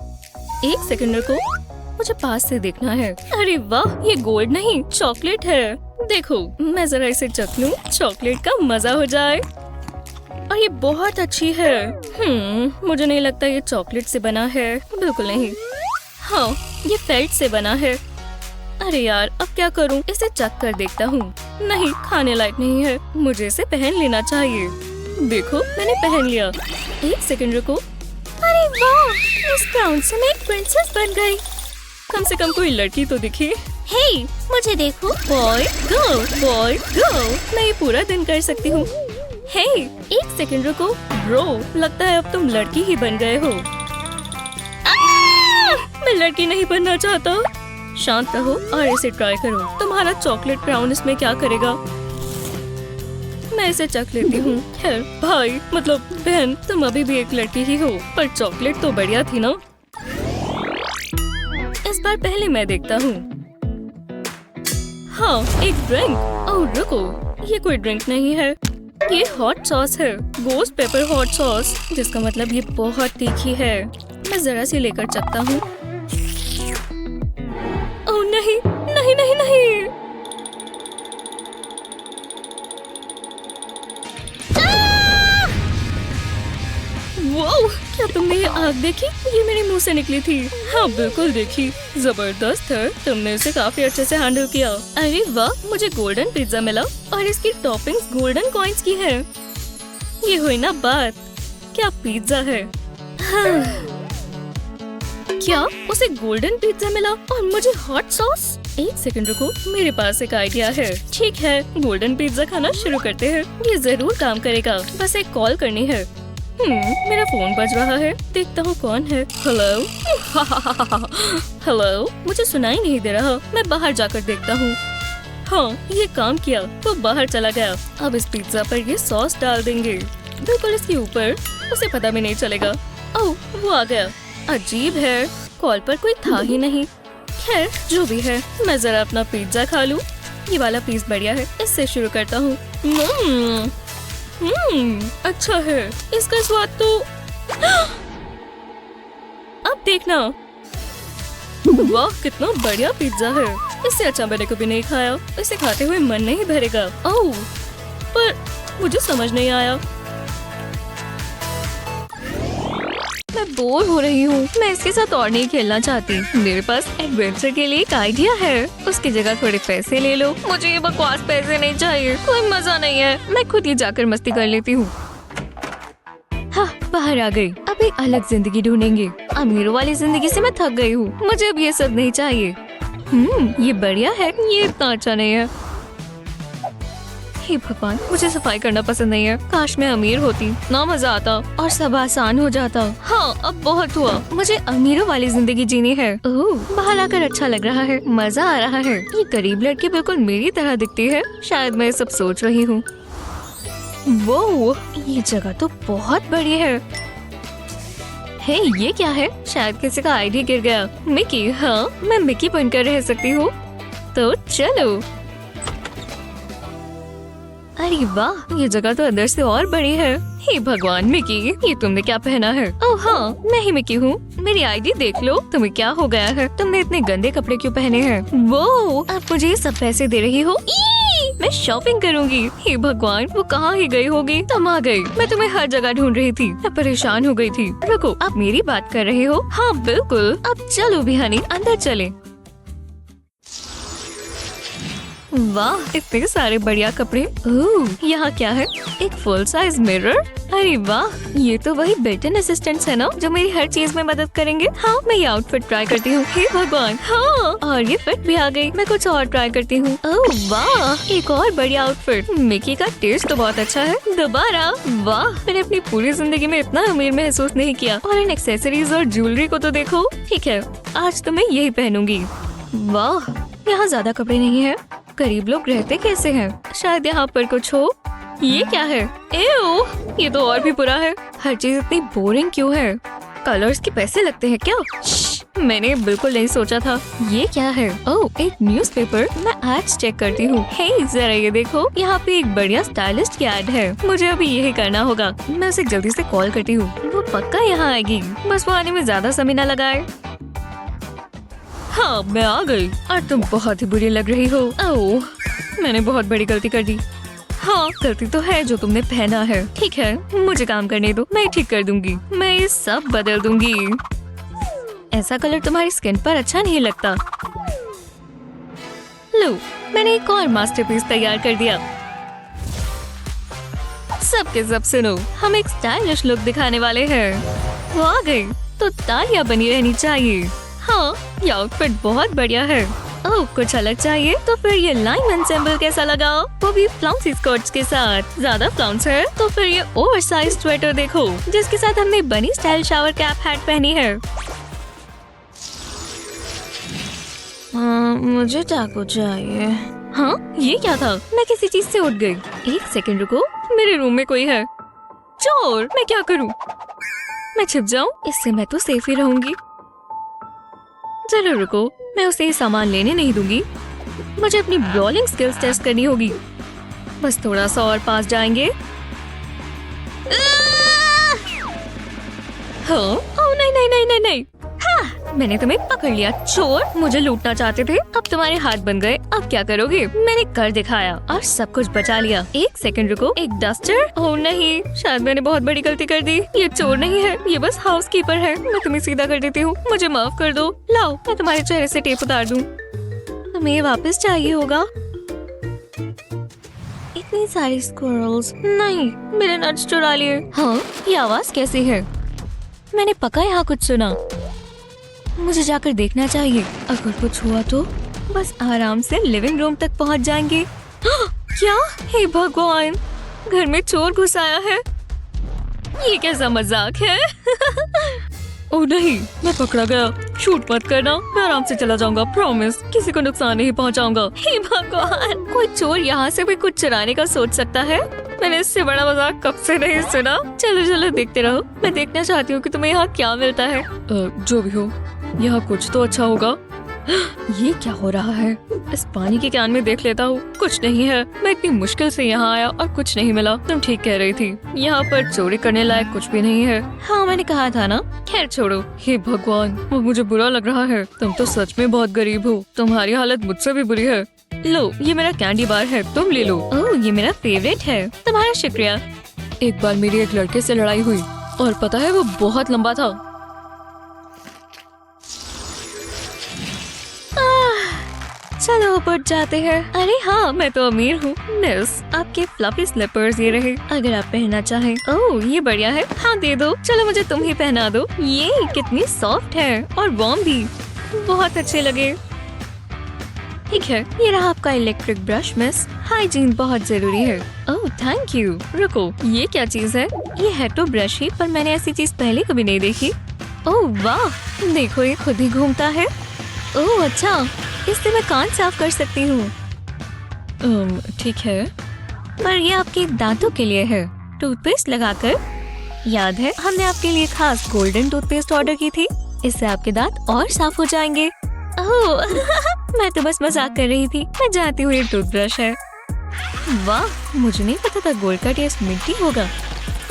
एक सेकंड रुको, मुझे पास से देखना है। अरे वाह, ये गोल्ड नहीं चॉकलेट है। देखो मैं जरा इसे चख लूं, चॉकलेट का मजा हो जाए। और ये बहुत अच्छी है। मुझे नहीं लगता ये चॉकलेट से बना है, बिल्कुल नहीं। हाँ ये फेल्ट से बना है। अरे यार अब क्या करूं? इसे चख कर देखता हूँ। नहीं, खाने लायक नहीं है। मुझे इसे पहन लेना चाहिए। देखो मैंने पहन लिया। एक सेकंड रुको। अरे वाह, इस क्राउन से मैं एक प्रिंसेस बन गई। कम से कम कोई लड़की तो दिखे। हे मुझे देखो। बॉय गर्ल, बॉय गर्ल, मैं ये पूरा दिन कर सकती हूँ। हे एक सेकंड रुको। ब्रो लगता है अब तुम लड़की ही बन गए हो। मैं लड़की नहीं बनना चाहता। शांत रहो और इसे ट्राई करो। तुम्हारा चॉकलेट क्राउन इसमें क्या करेगा? मैं इसे चख लेती हूँ। भाई मतलब बहन, तुम अभी भी एक लड़की ही हो, पर चॉकलेट तो बढ़िया थी ना। इस बार पहले मैं देखता हूँ। हाँ एक ड्रिंक। ओह रुको, ये कोई ड्रिंक नहीं है, ये हॉट सॉस है। गोस्ट पेपर हॉट सॉस, जिसका मतलब ये बहुत तीखी है। मैं जरा सी लेकर चखता हूँ। ओह नहीं नहीं नहीं नहीं। वो क्या तुमने ये आग देखी? ये मेरे मुंह से निकली थी। हाँ बिल्कुल देखी, जबरदस्त है। तुमने इसे काफी अच्छे से हैंडल किया। अरे वाह, मुझे गोल्डन पिज्जा मिला और इसकी टॉपिंग्स गोल्डन कॉइन्स की है। ये हुई ना बात, क्या पिज्जा है। हाँ। क्या उसे गोल्डन पिज्जा मिला और मुझे हॉट सॉस? एक सेकंड रुको, मेरे पास एक आइडिया है। ठीक है, गोल्डन पिज्जा खाना शुरू करते हैं। ये जरूर काम करेगा, बस एक कॉल करनी है। मेरा फोन बज रहा है, देखता हूँ कौन है। हेलो। हेलो, मुझे सुनाई नहीं दे रहा, मैं बाहर जाकर देखता हूँ। हाँ, ये काम किया, तो बाहर चला गया। अब इस पिज्जा पर ये सॉस डाल देंगे, बिल्कुल इसके ऊपर, उसे पता भी नहीं चलेगा। ओह, वो आ गया। अजीब है, कॉल पर कोई था ही नहीं। खैर, जो भी है, मैं जरा अपना पिज्जा खा लूं। ये वाला पीस बढ़िया है, इससे शुरू करता हूँ। अच्छा है, इसका स्वाद तो अब देखना। वाह, कितना बढ़िया पिज्जा है। इससे अच्छा मैंने कभी नहीं खाया। इसे खाते हुए मन नहीं भरेगा। ओह, पर मुझे समझ नहीं आया। मैं बोर हो रही हूँ, मैं इसके साथ और नहीं खेलना चाहती। मेरे पास एडवेंचर के लिए एक आइडिया है। उसकी जगह थोड़े पैसे ले लो। मुझे ये बकवास पैसे नहीं चाहिए, कोई मजा नहीं है। मैं खुद ही जाकर मस्ती कर लेती हूँ। हाँ, बाहर आ गई। अब एक अलग जिंदगी ढूंढेंगे। अमीरों वाली जिंदगी से मैं थक गई हूँ। मुझे अब ये सब नहीं चाहिए। ये बढ़िया है, ये इतना अच्छा नहीं है। हे भगवान, मुझे सफाई करना पसंद नहीं है। काश मैं अमीर होती, ना मजा आता और सब आसान हो जाता। हाँ, अब बहुत हुआ। मुझे अमीरों वाली जिंदगी जीनी है। ओह, बाहर आकर अच्छा लग रहा है, मजा आ रहा है। ये गरीब लड़की बिल्कुल मेरी तरह दिखती है। शायद मैं सब सोच रही हूँ। वो, ये जगह तो बहुत बड़ी है। हे, ये क्या है? शायद किसी का आईडी गिर गया। मिकी, हाँ, मैं मिकी बनकर रह सकती हूँ। तो चलो। अरे वाह, ये जगह तो अंदर से और बड़ी है। हे भगवान मिकी, ये तुमने क्या पहना है? ओह हाँ, मैं ही मिकी हूँ। मेरी आईडी देख लो। तुम्हें क्या हो गया है? तुमने इतने गंदे कपड़े क्यों पहने हैं? वो, अब मुझे ये सब पैसे दे रही हो? मैं शॉपिंग करूंगी। हे भगवान, वो कहाँ ही गई होगी? तुम आ गई। मैं तुम्हें हर जगह ढूंढ रही थी। मैं परेशान हो गई थी। रुको, आप मेरी बात कर रहे हो? हाँ बिल्कुल। अब चलो बिहानी, अंदर चले। वाह, इतने सारे बढ़िया कपड़े। ओह, यहाँ क्या है? एक फुल साइज मिरर। अरे वाह, ये तो वही बिल्ट-इन असिस्टेंट्स है ना, जो मेरी हर चीज में मदद करेंगे। हाँ, मैं ये आउटफिट ट्राई करती हूँ। हे भगवान, हाँ, और ये फिट भी आ गई। मैं कुछ और ट्राई करती हूँ। ओह वाह, एक और बढ़िया आउटफिट। मिकी का टेस्ट तो बहुत अच्छा है। दोबारा। वाह, मैंने अपनी पूरी जिंदगी में इतना अमीर महसूस नहीं किया। और इन एक्सेसरीज और ज्वेलरी को तो देखो। ठीक है, आज तो मैं यही पहनूंगी। वाह, यहाँ ज्यादा कपड़े नहीं है। गरीब लोग रहते कैसे हैं? शायद यहाँ पर कुछ हो। ये क्या है? एओ, ये तो और भी बुरा है। हर चीज इतनी बोरिंग क्यों है? कलर्स के पैसे लगते हैं क्या? मैंने बिल्कुल नहीं सोचा था। ये क्या है? ओह, एक न्यूज़पेपर। मैं एड्स चेक करती हूँ। हे, जरा ये देखो, यहाँ पे एक बढ़िया स्टाइलिस्ट की एड है। मुझे अभी यही करना होगा। मैं उसे जल्दी से कॉल करती हूँ। वो पक्का यहाँ आएगी, बस वो आने में ज्यादा समय न लगाए। हाँ, मैं आ गई और तुम बहुत ही बुरी लग रही हो। ओह, मैंने बहुत बड़ी गलती कर दी। हाँ, गलती तो है जो तुमने पहना है। ठीक है, मुझे काम करने दो, मैं ठीक कर दूंगी। मैं ये सब बदल दूंगी। ऐसा कलर तुम्हारी स्किन पर अच्छा नहीं लगता। लो, मैंने एक और मास्टरपीस तैयार कर दिया। सबके सब सुनो, हम एक स्टाइलिश लुक दिखाने वाले हैं। वो आ गई, तो तालियां बनी रहनी चाहिए। हाँ, ये आउटफिट बहुत बढ़िया है। ओह, कुछ अलग चाहिए तो फिर ये लाइमन सिंबल कैसा लगा? वो भी फ्लाउंसी स्कर्ट्स के साथ। ज्यादा फ्लाउंस है तो फिर ये ओवरसाइज स्वेटर देखो, जिसके साथ हमने बनी स्टाइल शावर कैप हैट पहनी है। मुझे चाकू चाहिए। हाँ, ये क्या था? मैं किसी चीज से उठ गई। एक सेकंड रुको, मेरे रूम में कोई है। चोर, मैं क्या करूँ? मैं छिप जाऊँ? इससे मैं तो सेफ ही रहूंगी। चलो रुको, मैं उसे ये सामान लेने नहीं दूंगी। मुझे अपनी ब्रॉलिंग स्किल्स टेस्ट करनी होगी। बस थोड़ा सा और पास जाएंगे। हाँ, ओह नहीं नहीं नहीं नहीं नहीं। हाँ, मैंने तुम्हें पकड़ लिया चोर। मुझे लूटना चाहते थे, अब तुम्हारे हाथ बन गए। अब क्या करोगे? मैंने कर दिखाया और सब कुछ बचा लिया। एक सेकंड रुको, एक डस्टर? ओह नहीं, शायद मैंने बहुत बड़ी गलती कर दी। ये चोर नहीं है, ये बस हाउसकीपर है। मैं तुम्हें सीधा कर देती हूँ, मुझे माफ कर दो। लाओ, मैं तुम्हारे चेहरे से टेप उतार दूँ। तुम्हें ये वापस चाहिए होगा। इतनी सारी स्क्विरल्स। नहीं, मेरे नट्स चुरा लिए। हाँ, ये आवाज कैसी है? मैंने पक्का यहाँ कुछ सुना। मुझे जाकर देखना चाहिए। अगर कुछ हुआ तो बस आराम से लिविंग रूम तक पहुँच जाएंगे। क्या? हे भगवान, घर में चोर घुस आया है। ये कैसा मजाक है? ओह नहीं, मैं पकड़ा गया। शूट मत करना, मैं आराम से चला जाऊंगा, प्रॉमिस। किसी को नुकसान नहीं पहुंचाऊंगा। हे भगवान, कोई चोर यहाँ से भी कुछ चुराने का सोच सकता है? मैंने इससे बड़ा मजाक कब से नहीं सुना। चलो चलो देखते रहो, मैं देखना चाहती हूँ कि तुम्हें यहाँ क्या मिलता है। जो भी हो, यहाँ कुछ तो अच्छा होगा। ये क्या हो रहा है? इस पानी के कैन में देख लेता हूँ। कुछ नहीं है। मैं इतनी मुश्किल से यहाँ आया और कुछ नहीं मिला। तुम ठीक कह रही थी, यहाँ पर चोरी करने लायक कुछ भी नहीं है। हाँ, मैंने कहा था ना। खैर छोड़ो। हे भगवान, वो मुझे बुरा लग रहा है। तुम तो सच में बहुत गरीब हो। तुम्हारी हालत मुझसे भी बुरी है। लो, ये मेरा कैंडी बार है, तुम ले लो। ओह, ये मेरा फेवरेट है। तुम्हारा शुक्रिया। एक बार मेरी एक लड़के से लड़ाई हुई और पता है वो बहुत लंबा था। चलो ऊपर जाते हैं। अरे हाँ, मैं तो अमीर हूँ। मिस, आपके फ्लफी स्लीपर्स ये रहे, अगर आप पहनना चाहें। ओह, ये बढ़िया है। हाँ दे दो। चलो मुझे तुम ही पहना दो। ये कितनी सॉफ्ट है और वार्म भी। बहुत अच्छे लगे। ठीक है, ये रहा आपका इलेक्ट्रिक ब्रश मिस। हाइजीन बहुत जरूरी है। Oh thank you. रुको, ये क्या चीज है? ये है तो ब्रश ही, पर मैंने ऐसी चीज पहले कभी नहीं देखी। ओह वाह, देखो ये खुद ही घूमता है। ओह अच्छा, इससे मैं कान साफ कर सकती हूँ। ठीक है, पर ये आपके दांतों के लिए है। टूथपेस्ट लगाकर। याद है, हमने आपके लिए खास गोल्डन टूथपेस्ट ऑर्डर की थी। इससे आपके दांत और साफ हो जाएंगे। ओह मैं तो बस मजाक कर रही थी। मैं जानती हूँ ये टूथब्रश है। वाह, मुझे नहीं पता था गोल्ड का टेस्ट मिट्टी होगा।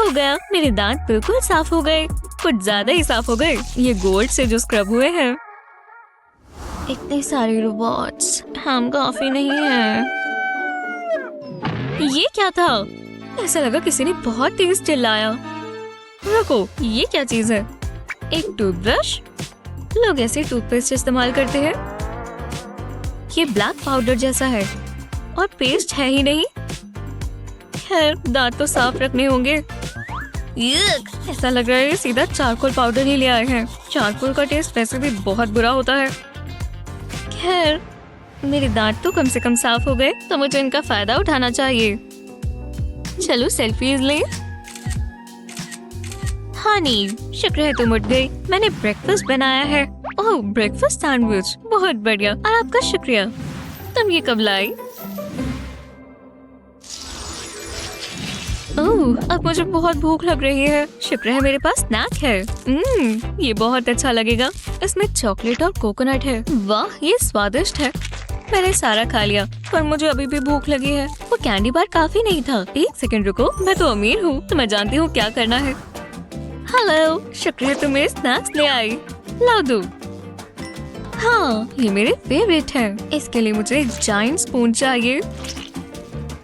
हो गया, मेरे दांत बिल्कुल साफ हो गए। कुछ ज्यादा ही साफ हो गए। ये गोल्ड से जो स्क्रब हुए हैं। इतने सारे रोबोट्स, हम काफी नहीं है। ये क्या था? ऐसा लगा किसी ने बहुत तेज चिल्लाया। रुको, ये क्या चीज है? एक टूथब्रश? लोग ऐसे टूथपेस्ट इस्तेमाल करते हैं। ये ब्लैक पाउडर जैसा है और पेस्ट है ही नहीं। खैर, दांत तो साफ रखने होंगे। ऐसा लग रहा है सीधा चारकोल पाउडर ही ले आए हैं। चारकोल का टेस्ट वैसे भी बहुत बुरा होता है। खैर, मेरे दांत तो कम से कम साफ हो गए, तो मुझे इनका फायदा उठाना चाहिए। चलो सेल्फीज लें। हनी, शुक्र है तुम उठ गई। मैंने ब्रेकफास्ट बनाया है। ओह, ब्रेकफास्ट सैंडविच, बहुत बढ़िया। और आपका शुक्रिया। तुम ये कब लाई? ओह, अब मुझे बहुत भूख लग रही है। शुक्र है मेरे पास स्नैक है। ये बहुत अच्छा लगेगा। इसमें चॉकलेट और कोकोनट है। वाह, ये स्वादिष्ट है। मैंने सारा खा लिया, पर मुझे अभी भी भूख लगी है। वो कैंडी बार काफी नहीं था। एक सेकंड रुको, मैं तो अमीर हूँ, तो मैं जानती हूँ क्या करना है। हेलो, शुक्रिया तुम मेरे स्नैक्स ले आई। लाओ दो। हाँ, ये मेरे फेवरेट है। इसके लिए मुझे एक जायंट स्पून चाहिए।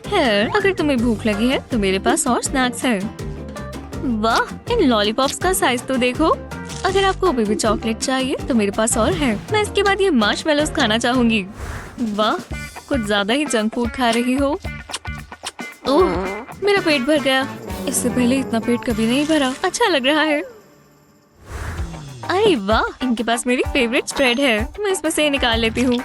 खैर, अगर तुम्हें भूख लगी है तो मेरे पास और स्नैक्स हैं। वाह, इन लॉलीपॉप्स का साइज तो देखो। अगर आपको अभी भी चॉकलेट चाहिए तो मेरे पास और है। मैं इसके बाद ये मार्शमेलोस खाना चाहूंगी। वाह, कुछ ज्यादा ही जंक फूड खा रही हो। ओह, मेरा पेट भर गया। इससे पहले इतना पेट कभी नहीं भरा। अच्छा लग रहा है। अरे वाह, इनके पास मेरी फेवरेट स्प्रेड है। मैं इसमें से निकाल लेती हूँ।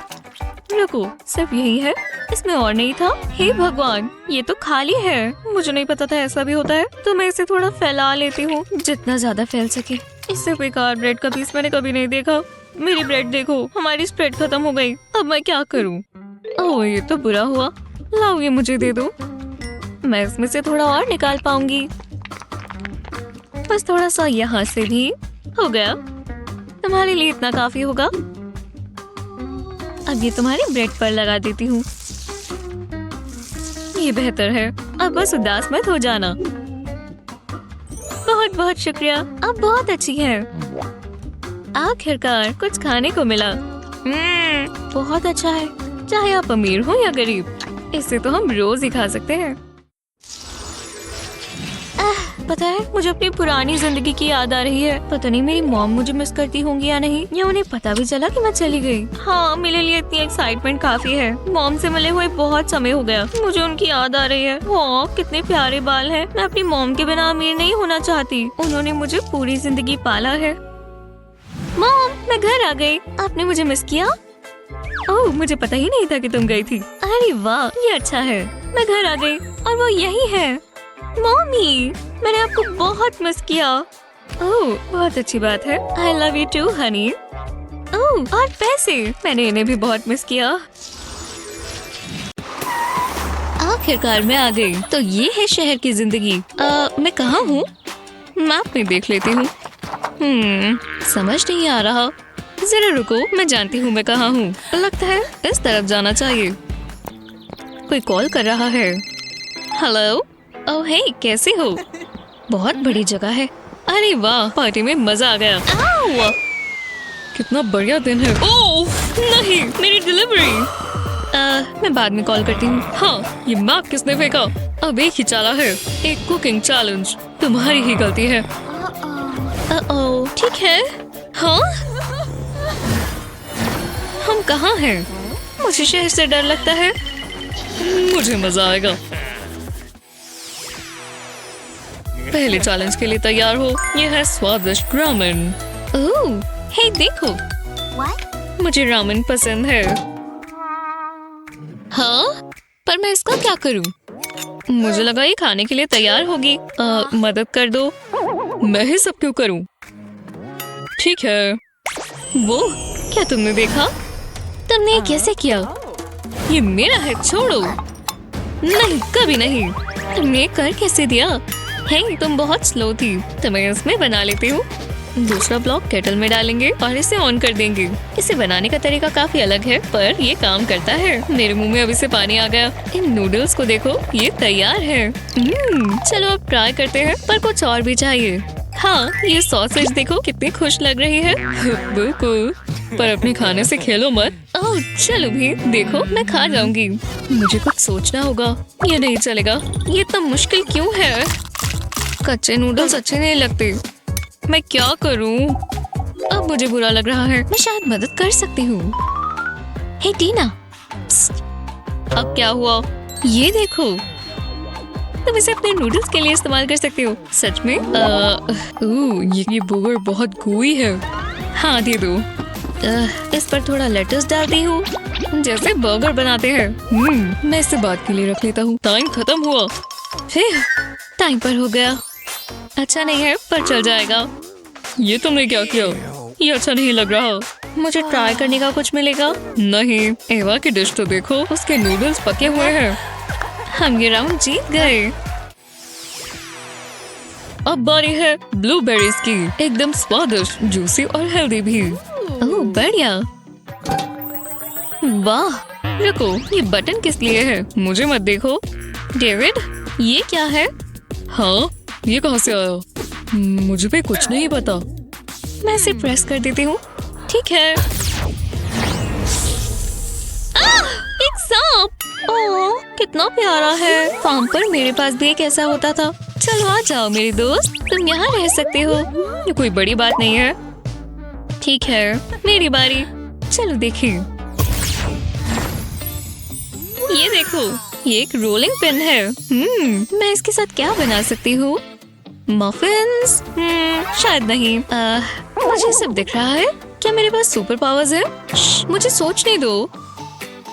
रुको, सिर्फ यही है? इसमें और नहीं था? हे भगवान, ये तो खाली है। मुझे नहीं पता था ऐसा भी होता है। तो मैं इसे थोड़ा फैला लेती हूँ, जितना ज्यादा फैल सके। इससे बेकार ब्रेड का पीस मैंने कभी नहीं देखा। मेरी ब्रेड देखो, हमारी स्प्रेड खत्म हो गई। अब मैं क्या करूँ? ओह, ये तो बुरा हुआ। लाओ, ये मुझे दे दो। मैं इसमें से थोड़ा और निकाल पाऊंगी। बस थोड़ा सा यहाँ से भी हो गया। तुम्हारे लिए इतना काफी होगा। अब ये तुम्हारी ब्रेड पर लगा देती हूँ। ये बेहतर है। अब बस उदास मत हो जाना। बहुत बहुत शुक्रिया, अब बहुत अच्छी है। आखिरकार कुछ खाने को मिला। बहुत अच्छा है, चाहे आप अमीर हो या गरीब, इसे तो हम रोज ही खा सकते हैं। पता है, मुझे अपनी पुरानी जिंदगी की याद आ रही है। पता नहीं मेरी मॉम मुझे मिस करती होंगी या नहीं, या उन्हें पता भी चला कि मैं चली गई। हाँ, मेरे लिए इतनी एक्साइटमेंट काफी है। मॉम से मिले हुए बहुत समय हो गया, मुझे उनकी याद आ रही है। हाँ, कितने प्यारे बाल हैं। मैं अपनी मॉम के बिना अमीर नहीं होना चाहती। उन्होंने मुझे पूरी जिंदगी पाला है। मॉम, मैं घर आ गई। आपने मुझे मिस किया? ओह, मुझे पता ही नहीं था कि तुम गई थी। अरे वाह, ये अच्छा है। मैं घर आ गई और वो यही है। मॉमी, मैंने आपको बहुत मिस किया। ओह, बहुत अच्छी बात है। I love you too honey. Oh, और पैसे, मैंने इन्हें भी बहुत मिस किया। आखिरकार मैं आ गई। तो ये है शहर की जिंदगी। मैं कहाँ हूँ? मैप में देख लेती हूँ। समझ नहीं आ रहा। जरा रुको, मैं जानती हूँ मैं कहाँ हूँ। लगता है इस तरफ जाना चाहिए। कोई कॉल कर रहा है। हेलो। ओह हे, कैसे हो? बहुत बड़ी जगह है। अरे वाह, पार्टी में मजा आ गया। आओ! कितना बढ़िया दिन है। ओह नहीं, मेरी डिलीवरी। मैं बाद में कॉल करती हूँ। हाँ, ये मैप किसने फेंका? अब एक ही चाला है, एक कुकिंग चैलेंज। तुम्हारी ही गलती है। ओह, ठीक है। हाँ, हम कहाँ हैं? मुझे शहर से डर लगता है। मुझे मजा आएगा। पहले चैलेंज के लिए तैयार हो। यह है स्वादिष्ट रामेन। ओह, हे देखो, मुझे रामेन पसंद है। हाँ, पर मैं इसका क्या करूं? मुझे लगा ये खाने के लिए तैयार होगी। मदद कर दो। मैं ही सब क्यों करूं? ठीक है। वो क्या तुमने देखा? तुमने ये कैसे किया? ये मेरा है, छोड़ो। नहीं, कभी नहीं। तुमने कर कैसे दिया? हे, तुम बहुत स्लो थी, तो मैं इसमें बना लेती हूँ। दूसरा ब्लॉक केटल में डालेंगे और इसे ऑन कर देंगे। इसे बनाने का तरीका काफी अलग है, पर ये काम करता है। मेरे मुंह में अभी से पानी आ गया। इन नूडल्स को देखो, ये तैयार है। चलो अब ट्राई करते हैं, पर कुछ और भी चाहिए। हाँ, ये सॉसेज देखो कितनी खुश लग रही है। बिल्कुल, पर अपने खाने से खेलो मत। ओह, चलो भी, देखो मैं खा जाऊंगी। मुझे कुछ सोचना होगा। ये नहीं चलेगा। ये इतना मुश्किल क्यों है? कच्चे नूडल्स अच्छे नहीं लगते। मैं क्या करूं? अब मुझे बुरा लग रहा है। मैं शायद मदद कर सकती हूँ। हे टीना, अब क्या हुआ? ये देखो, तुम इसे अपने नूडल्स के लिए इस्तेमाल कर सकती हो। सच में? ये बर्गर बहुत gooey है। हाँ, दे दो। इस पर थोड़ा लेटस डाल दी हूँ, जैसे बर्गर बनाते हैं। मैं इसे बाद के लिए रख लेता हूँ। टाइम खत्म हुआ। टाइम पर हो गया। अच्छा नहीं है, पर चल जाएगा। ये तुमने क्या किया? ये अच्छा नहीं लग रहा। मुझे ट्राई करने का कुछ मिलेगा? नहीं, एवा की डिश तो देखो, उसके नूडल्स पके हुए हैं। हम ये राउंड जीत गए। अब बारी है ब्लूबेरीज की, एकदम स्वादिष्ट, जूसी और हेल्दी भी। ओह बढ़िया। वाह, रुको, ये बटन किस लिए है? मुझे मत देखो। डेविड, ये क्या है? हाँ, ये कहाँ से आया? मुझे भी कुछ नहीं पता। मैं इसे प्रेस कर देती हूँ। ठीक है। एक सांप। ओह, कितना प्यारा है। फार्म पर मेरे पास भी एक ऐसा होता था। चलो आ जाओ मेरी दोस्त, तुम यहाँ रह सकते हो। ये कोई बड़ी बात नहीं है। ठीक है, मेरी बारी। चलो देखें। ये देखो, ये एक रोलिंग पिन है। मैं इसके साथ क्या बना सकती हूँ? मफिन्स? शायद नहीं। मुझे सब दिख रहा है। क्या मेरे पास सुपर पावर्स है? मुझे सोचने दो।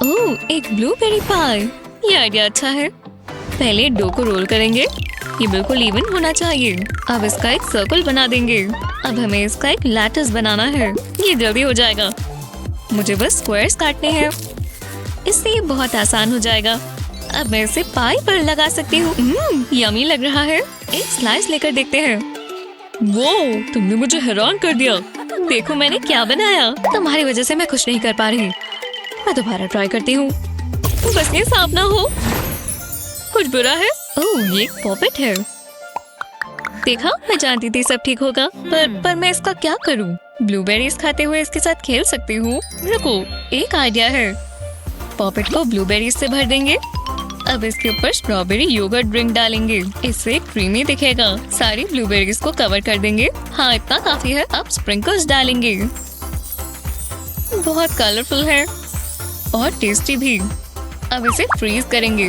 ओह, एक ब्लूबेरी पाई। ये आइडिया अच्छा है। पहले डो को रोल करेंगे। ये बिल्कुल इवन होना चाहिए। अब इसका एक सर्कल बना देंगे। अब हमें इसका एक लैटिस बनाना है। ये जल्दी हो जाएगा। मुझे बस स्क्वायर्स काटने हैं। इससे ये बहुत आसान हो जाएगा। अब मैं इसे पाई पर लगा सकती हूँ। यमी लग रहा है। एक स्लाइस लेकर देखते हैं। वो, तुमने मुझे हैरान कर दिया। देखो मैंने क्या बनाया। तुम्हारी वजह से मैं कुछ नहीं कर पा रही। मैं दोबारा ट्राई करती हूँ। बस ये सांप ना हो। कुछ बुरा है? ओह, ये एक पॉपेट है। देखा, मैं जानती थी सब ठीक होगा। पर मैं इसका क्या करूँ? ब्लूबेरीज खाते हुए इसके साथ खेल सकती हूँ। रुको, एक आइडिया है। पॉपेट को ब्लूबेरीज से भर देंगे। अब इसके ऊपर स्ट्रॉबेरी योगर्ट ड्रिंक डालेंगे, इससे क्रीमी दिखेगा। सारी ब्लूबेरीज को कवर कर देंगे। हाँ, इतना काफी है। अब स्प्रिंकल्स डालेंगे। बहुत कलरफुल है और टेस्टी भी। अब इसे फ्रीज करेंगे।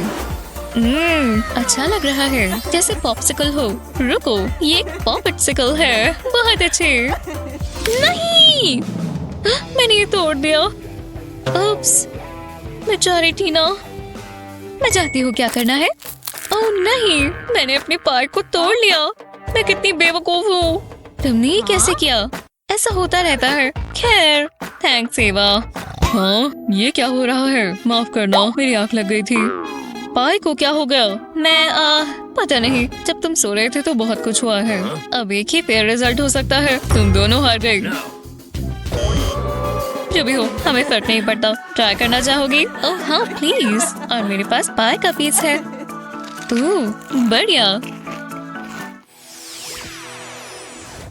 अच्छा लग रहा है, जैसे पॉप्सिकल हो। रुको, ये एक पॉपेटसिकल है। बहुत अच्छे। नहीं, मैंने ये तोड़ दिया। उप्स, बेचारी टीना। मैं जानती हूँ क्या करना है। ओह नहीं, मैंने अपने पाई को तोड़ लिया। मैं कितनी बेवकूफ हूँ। तुमने ये कैसे किया? ऐसा होता रहता है। खैर, थैंक्स एवा। हाँ, ये क्या हो रहा है? माफ करना, मेरी आंख लग गई थी। पाई को क्या हो गया? मैं पता नहीं। जब तुम सो रहे थे तो बहुत कुछ हुआ है। अब एक ही फेयर रिजल्ट हो सकता है। तुम दोनों हार गई। जो भी हो, हमें फर्क नहीं पड़ता। ट्राई करना चाहोगी? ओह हाँ, प्लीज। और मेरे पास पाई का पीस है। बढ़िया।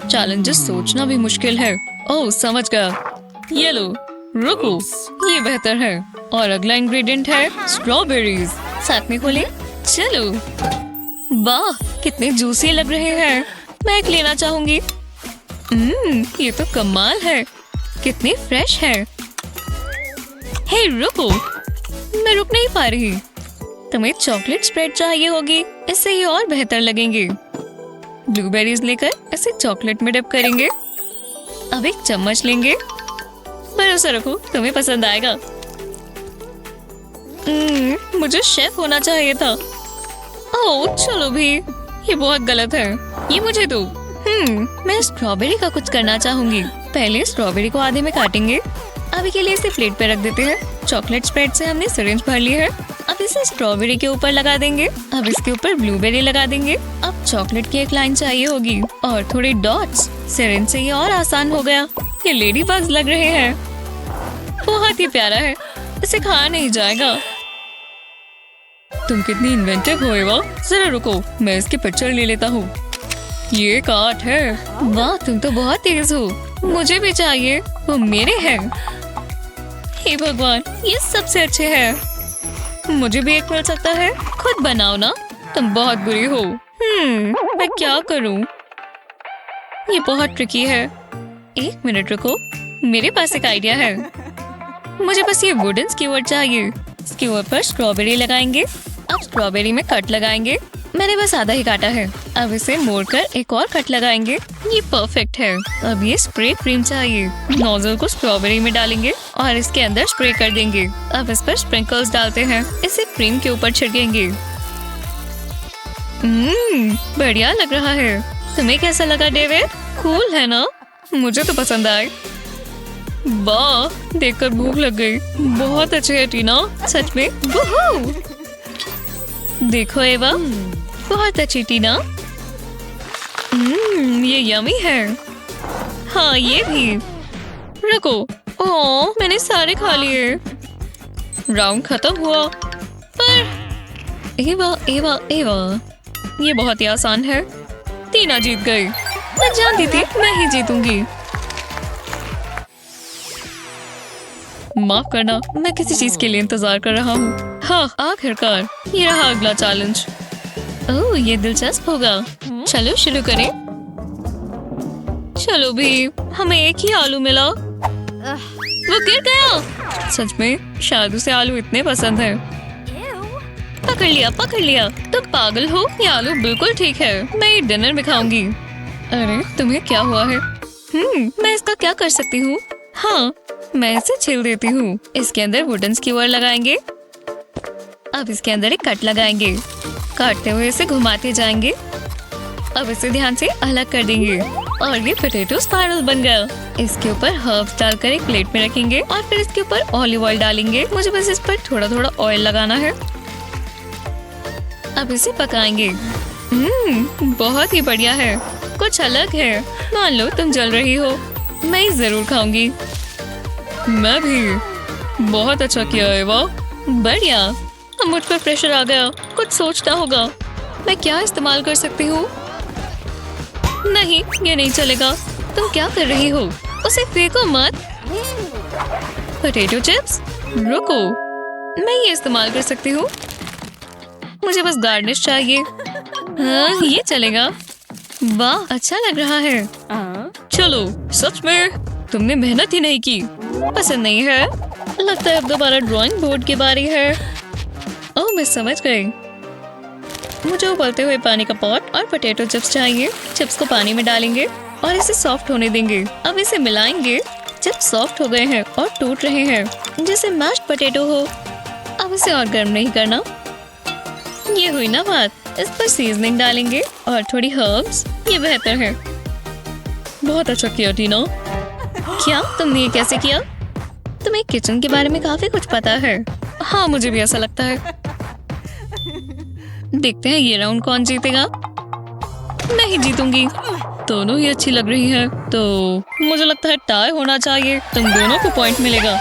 चैलेंजेस सोचना भी मुश्किल है। ओह, समझ गया। ये लो। रुको, ये बेहतर है। और अगला इंग्रेडिएंट है स्ट्रॉबेरीज। साथ में खोलें। चलो। वाह, कितने जूसी लग रहे हैं। मैं एक लेना चाहूंगी। ये तो कमाल है। कितनी फ्रेश है। हे रुको, मैं रुक नहीं पा रही। तुम्हें चॉकलेट स्प्रेड चाहिए होगी, इससे ये और बेहतर लगेंगे। ब्लूबेरीज लेकर इसे चॉकलेट में डिप करेंगे। अब एक चम्मच लेंगे। भरोसा रखो, तुम्हें पसंद आएगा। मुझे शेफ होना चाहिए था। ओह चलो भी, ये बहुत गलत है। ये मुझे दो। मैं स्ट्रॉबेरी का कुछ करना चाहूंगी। पहले स्ट्रॉबेरी को आधे में काटेंगे। अभी के लिए इसे प्लेट पे रख देते हैं। चॉकलेट स्प्रेड से हमने सिरिंज भर ली है। अब इसे स्ट्रॉबेरी के ऊपर लगा देंगे। अब इसके ऊपर ब्लूबेरी लगा देंगे। अब चॉकलेट की एक लाइन चाहिए होगी और थोड़ी डॉट्स। सिरिंज से ये और आसान हो गया। ये लेडी बग्स लग रहे हैं। बहुत ही प्यारा है। इसे खाया नहीं जाएगा। तुम कितनी इन्वेंटिव हो एवा। जरा रुको, मैं इसकी पिक्चर ले लेता हूँ। ये एक आर्ट है। वाह, तुम तो बहुत तेज हो। मुझे भी चाहिए, वो मेरे हैं। हे भगवान, ये सबसे अच्छे हैं। मुझे भी एक मिल सकता है। खुद बनाओ ना। तुम बहुत बुरी हो। मैं क्या करूं? ये बहुत ट्रिकी है। एक मिनट रुको, मेरे पास एक आइडिया है। मुझे बस ये वुडन स्क्यूअर चाहिए। स्क्यूअर पर स्ट्रॉबेरी लगाएंगे। अब स्ट्रॉबेरी में कट लगाएंगे। मैंने बस आधा ही काटा है। अब इसे मोड़कर एक और कट लगाएंगे। ये परफेक्ट है। अब ये स्प्रे क्रीम चाहिए। नोजल को स्ट्रॉबेरी में डालेंगे और इसके अंदर स्प्रे कर देंगे। अब इस पर स्प्रिंकल्स डालते हैं। इसे क्रीम के ऊपर छिड़केंगे। बढ़िया लग रहा है। तुम्हें कैसा लगा डेविड? कूल है ना? मुझे तो पसंद आए। वाह, देखकर भूख लग गई। बहुत अच्छे है टीना, सच में। वूहू! देखो एवा, बहुत अच्छी टीना। ये यमी है। हाँ, ये भी। रुको, ओह, मैंने सारे खा लिए। राउंड खत्म हुआ। पर एवा एवा एवा, ये बहुत ही आसान है। टीना जीत गई। मैं जानती थी मैं ही जीतूंगी। माफ करना, मैं किसी चीज के लिए इंतजार कर रहा हूँ। हाँ, आखिरकार ये रहा अगला चैलेंज। ओह, ये दिलचस्प होगा। चलो शुरू करें। चलो भी, हमें एक ही आलू मिला। वो गिर गया। सच में, शायद उसे आलू इतने पसंद है। पकड़ लिया, पकड़ लिया। तुम पागल हो? ये आलू बिल्कुल ठीक है। मैं ये डिनर में खाऊंगी। अरे, तुम्हें क्या हुआ है? मैं इसका क्या कर सकती हूँ? हाँ, मैं इसे छील देती हूँ। इसके अंदर वुडन स्क्यूअर लगाएंगे। अब इसके अंदर एक कट लगाएंगे। काटते हुए इसे घुमाते जाएंगे। अब इसे ध्यान से अलग कर देंगे और ये पोटैटो स्पाइरल बन गया। इसके ऊपर हर्ब्स डालकर एक प्लेट में रखेंगे और फिर इसके ऊपर ऑलिव ऑयल डालेंगे। मुझे बस इस पर थोड़ा थोड़ा ऑयल लगाना है। अब इसे पकाएंगे। बहुत ही बढ़िया है। कुछ अलग है। मान लो तुम जल रही हो। मैं जरूर खाऊंगी। मैं भी। बहुत अच्छा किया है। वाह, बढ़िया। अब मुझ पर प्रेशर आ गया। कुछ सोचना होगा। मैं क्या इस्तेमाल कर सकती हूँ? नहीं, ये नहीं चलेगा। तुम क्या कर रही हो? उसे फेंको मत। पोटैटो चिप्स, रुको, मैं ये इस्तेमाल कर सकती हूँ। मुझे बस गार्निश चाहिए। हाँ, ये चलेगा। वाह, अच्छा लग रहा है। चलो, सच में तुमने मेहनत ही नहीं की। पसंद नहीं है? लगता है अब दोबारा ड्राइंग बोर्ड की बारी है। ओह, मैं समझ गई। मुझे उबलते हुए पानी का पॉट और पोटैटो चिप्स चाहिए। चिप्स को पानी में डालेंगे और इसे सॉफ्ट होने देंगे। अब इसे मिलाएंगे। चिप्स सॉफ्ट हो गए हैं और टूट रहे हैं जैसे मैश्ड पोटैटो हो। अब इसे और गर्म नहीं करना। ये हुई ना बात। इस पर सीजनिंग डालेंगे और थोड़ी हर्ब्स। ये बेहतर है। बहुत अच्छा किया टीना। क्या तुमने ये कैसे किया? तुम्हें किचन के बारे में काफी कुछ पता है। हाँ, मुझे भी ऐसा लगता है। देखते हैं ये राउंड कौन जीतेगा। मैं ही जीतूंगी। दोनों ही अच्छी लग रही हैं, तो मुझे लगता है टाई होना चाहिए। तुम दोनों को पॉइंट मिलेगा।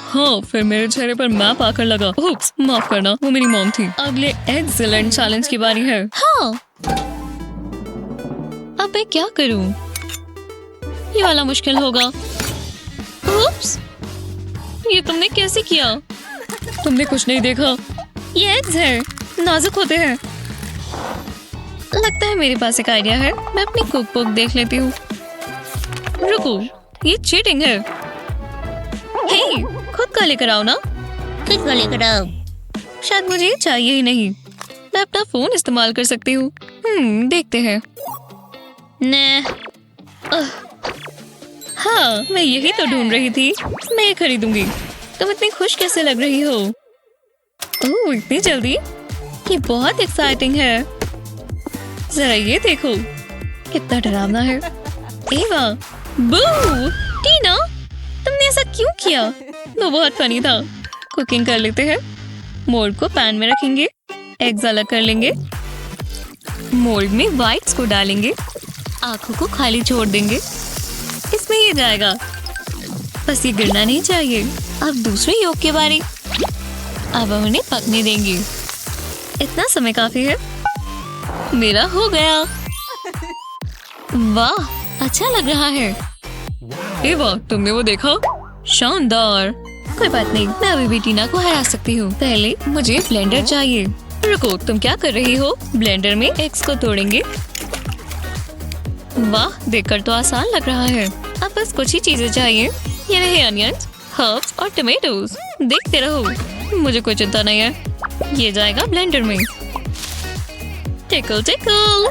हाँ, फिर मेरे चेहरे पर मैप आकर लगा। उप्स, माफ करना, वो मेरी मॉम थी। अगले एक्सीलेंट चैलेंज की बारी है। हाँ, अब मैं क्या करूं? ये वाला मुश्किल होगा। उप्स, ये तुमने कैसे किया? तुमने कुछ नहीं देखा। ये एग्स है, नाजुक होते हैं। लगता है मेरे पास एक आइडिया है। मैं अपनी कुक बुक देख लेती हूँ। रुको, ये चीटिंग है। हे, खुद का लेकर आओ ना। खुद को लेकर आओ। शायद मुझे ये चाहिए ही नहीं। मैं अपना फोन इस्तेमाल कर सकती हूँ। देखते हैं। हाँ, मैं यही तो ढूंढ रही थी। मैं ये खरीदूंगी। तुम इतनी खुश कैसे लग रही हो? ओह, इतनी जल्दी? ये बहुत एक्साइटिंग है। जरा ये देखो, कितना डरावना है। एवा, बू, टीना, तुमने ऐसा क्यों किया? वो बहुत फनी था। कुकिंग कर लेते हैं। मोल्ड को पैन में रखेंगे। एग्स अलग कर लेंगे। मोल्ड में व्हाइट्स को डालेंगे। आंखों को खाली छोड़ देंगे। इसमें ये जाएगा। बस ये गिरना नहीं चाहिए। अब दूसरे योग के बारे। अब हम उन्हें पकने देंगे। इतना समय काफी है। मेरा हो गया। वाह, अच्छा लग रहा है। एवा, तुमने वो देखा? शानदार। कोई बात नहीं, मैं अभी भी टीना को हरा सकती हूँ। पहले मुझे ब्लेंडर चाहिए। रुको, तुम क्या कर रही हो? ब्लेंडर में एग्स को तोड़ेंगे। वाह, देखकर तो आसान लग रहा है। अब बस कुछ ही चीजें चाहिए। ये रहे अनियंस, हर्ब्स और टमेटोज। देखते रहो, मुझे कोई चिंता नहीं है। ये जाएगा ब्लेंडर में। टिकल टिकल,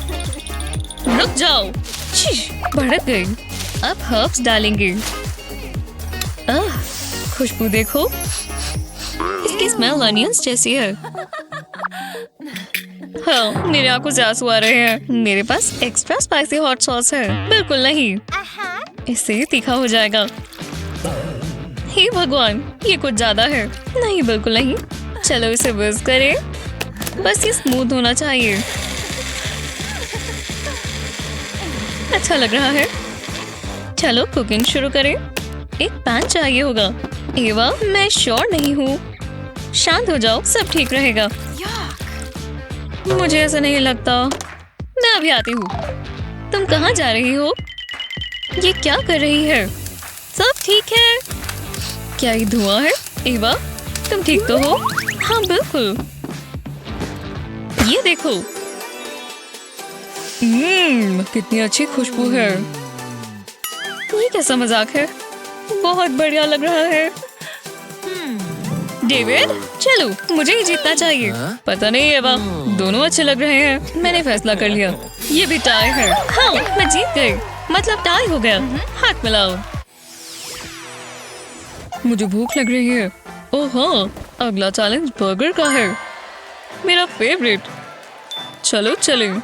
रुक जाओ। भड़क गई। अब हर्ब्स डालेंगे। खुशबू देखो, इसकी स्मेल अनियंस जैसी है। हाँ, मेरे आंखों से आंसू आ रहे हैं। मेरे पास एक्स्ट्रा स्पाइसी हॉट सॉस है। बिल्कुल नहीं, इससे तीखा हो जाएगा। हे भगवान, ये कुछ ज्यादा है। नहीं, बिल्कुल नहीं। चलो इसे विस्क करें। बस ये स्मूथ होना चाहिए। अच्छा लग रहा है। चलो कुकिंग शुरू करें। एक पैन चाहिए होगा। एवा, मैं श्योर नहीं हूँ। शांत हो जाओ, सब ठीक रहेगा। मुझे ऐसा नहीं लगता। मैं अभी आती हूँ। तुम कहाँ जा रही हो? ये क्या कर रही है? सब ठीक है? क्या ये धुआं है? एवा, तुम ठीक तो हो? हाँ, बिल्कुल। ये देखो, कितनी अच्छी खुशबू है। ये कैसा मजाक है? बहुत बढ़िया लग रहा है। डेविड, चलो, मुझे ही जीतना चाहिए। पता नहीं एवा, दोनों अच्छे लग रहे हैं। मैंने फैसला कर लिया। ये भी टाई है। हाँ, मैं जीत गई। मतलब टाई हो गया। हाथ मिलाओ। मुझे भूख लग रही है। ओह हाँ, अगला चैलेंज बर्गर का है, मेरा फेवरेट। चलो चलें।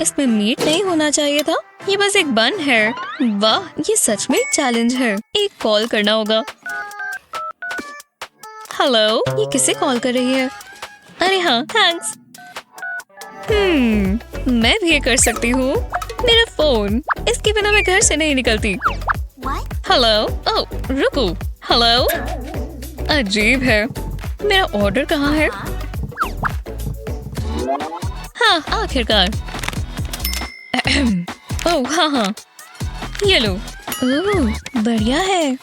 इसमें मीट नहीं होना चाहिए था। ये बस एक बन है। वाह, ये सच में एक चैलेंज है। एक कॉल करना होगा। हेलो, ये किसे कॉल कर रही है? अरे हाँ, थैंक्स। मैं भी ये कर सकती हूँ। मेरा फोन, इसके बिना मैं घर से नहीं निकलती। हेलो, ओह रुको। हेलो, अजीब है। मेरा ऑर्डर कहाँ है? आखिरकार। ओह हाँ, ये लो। ओह बढ़िया है।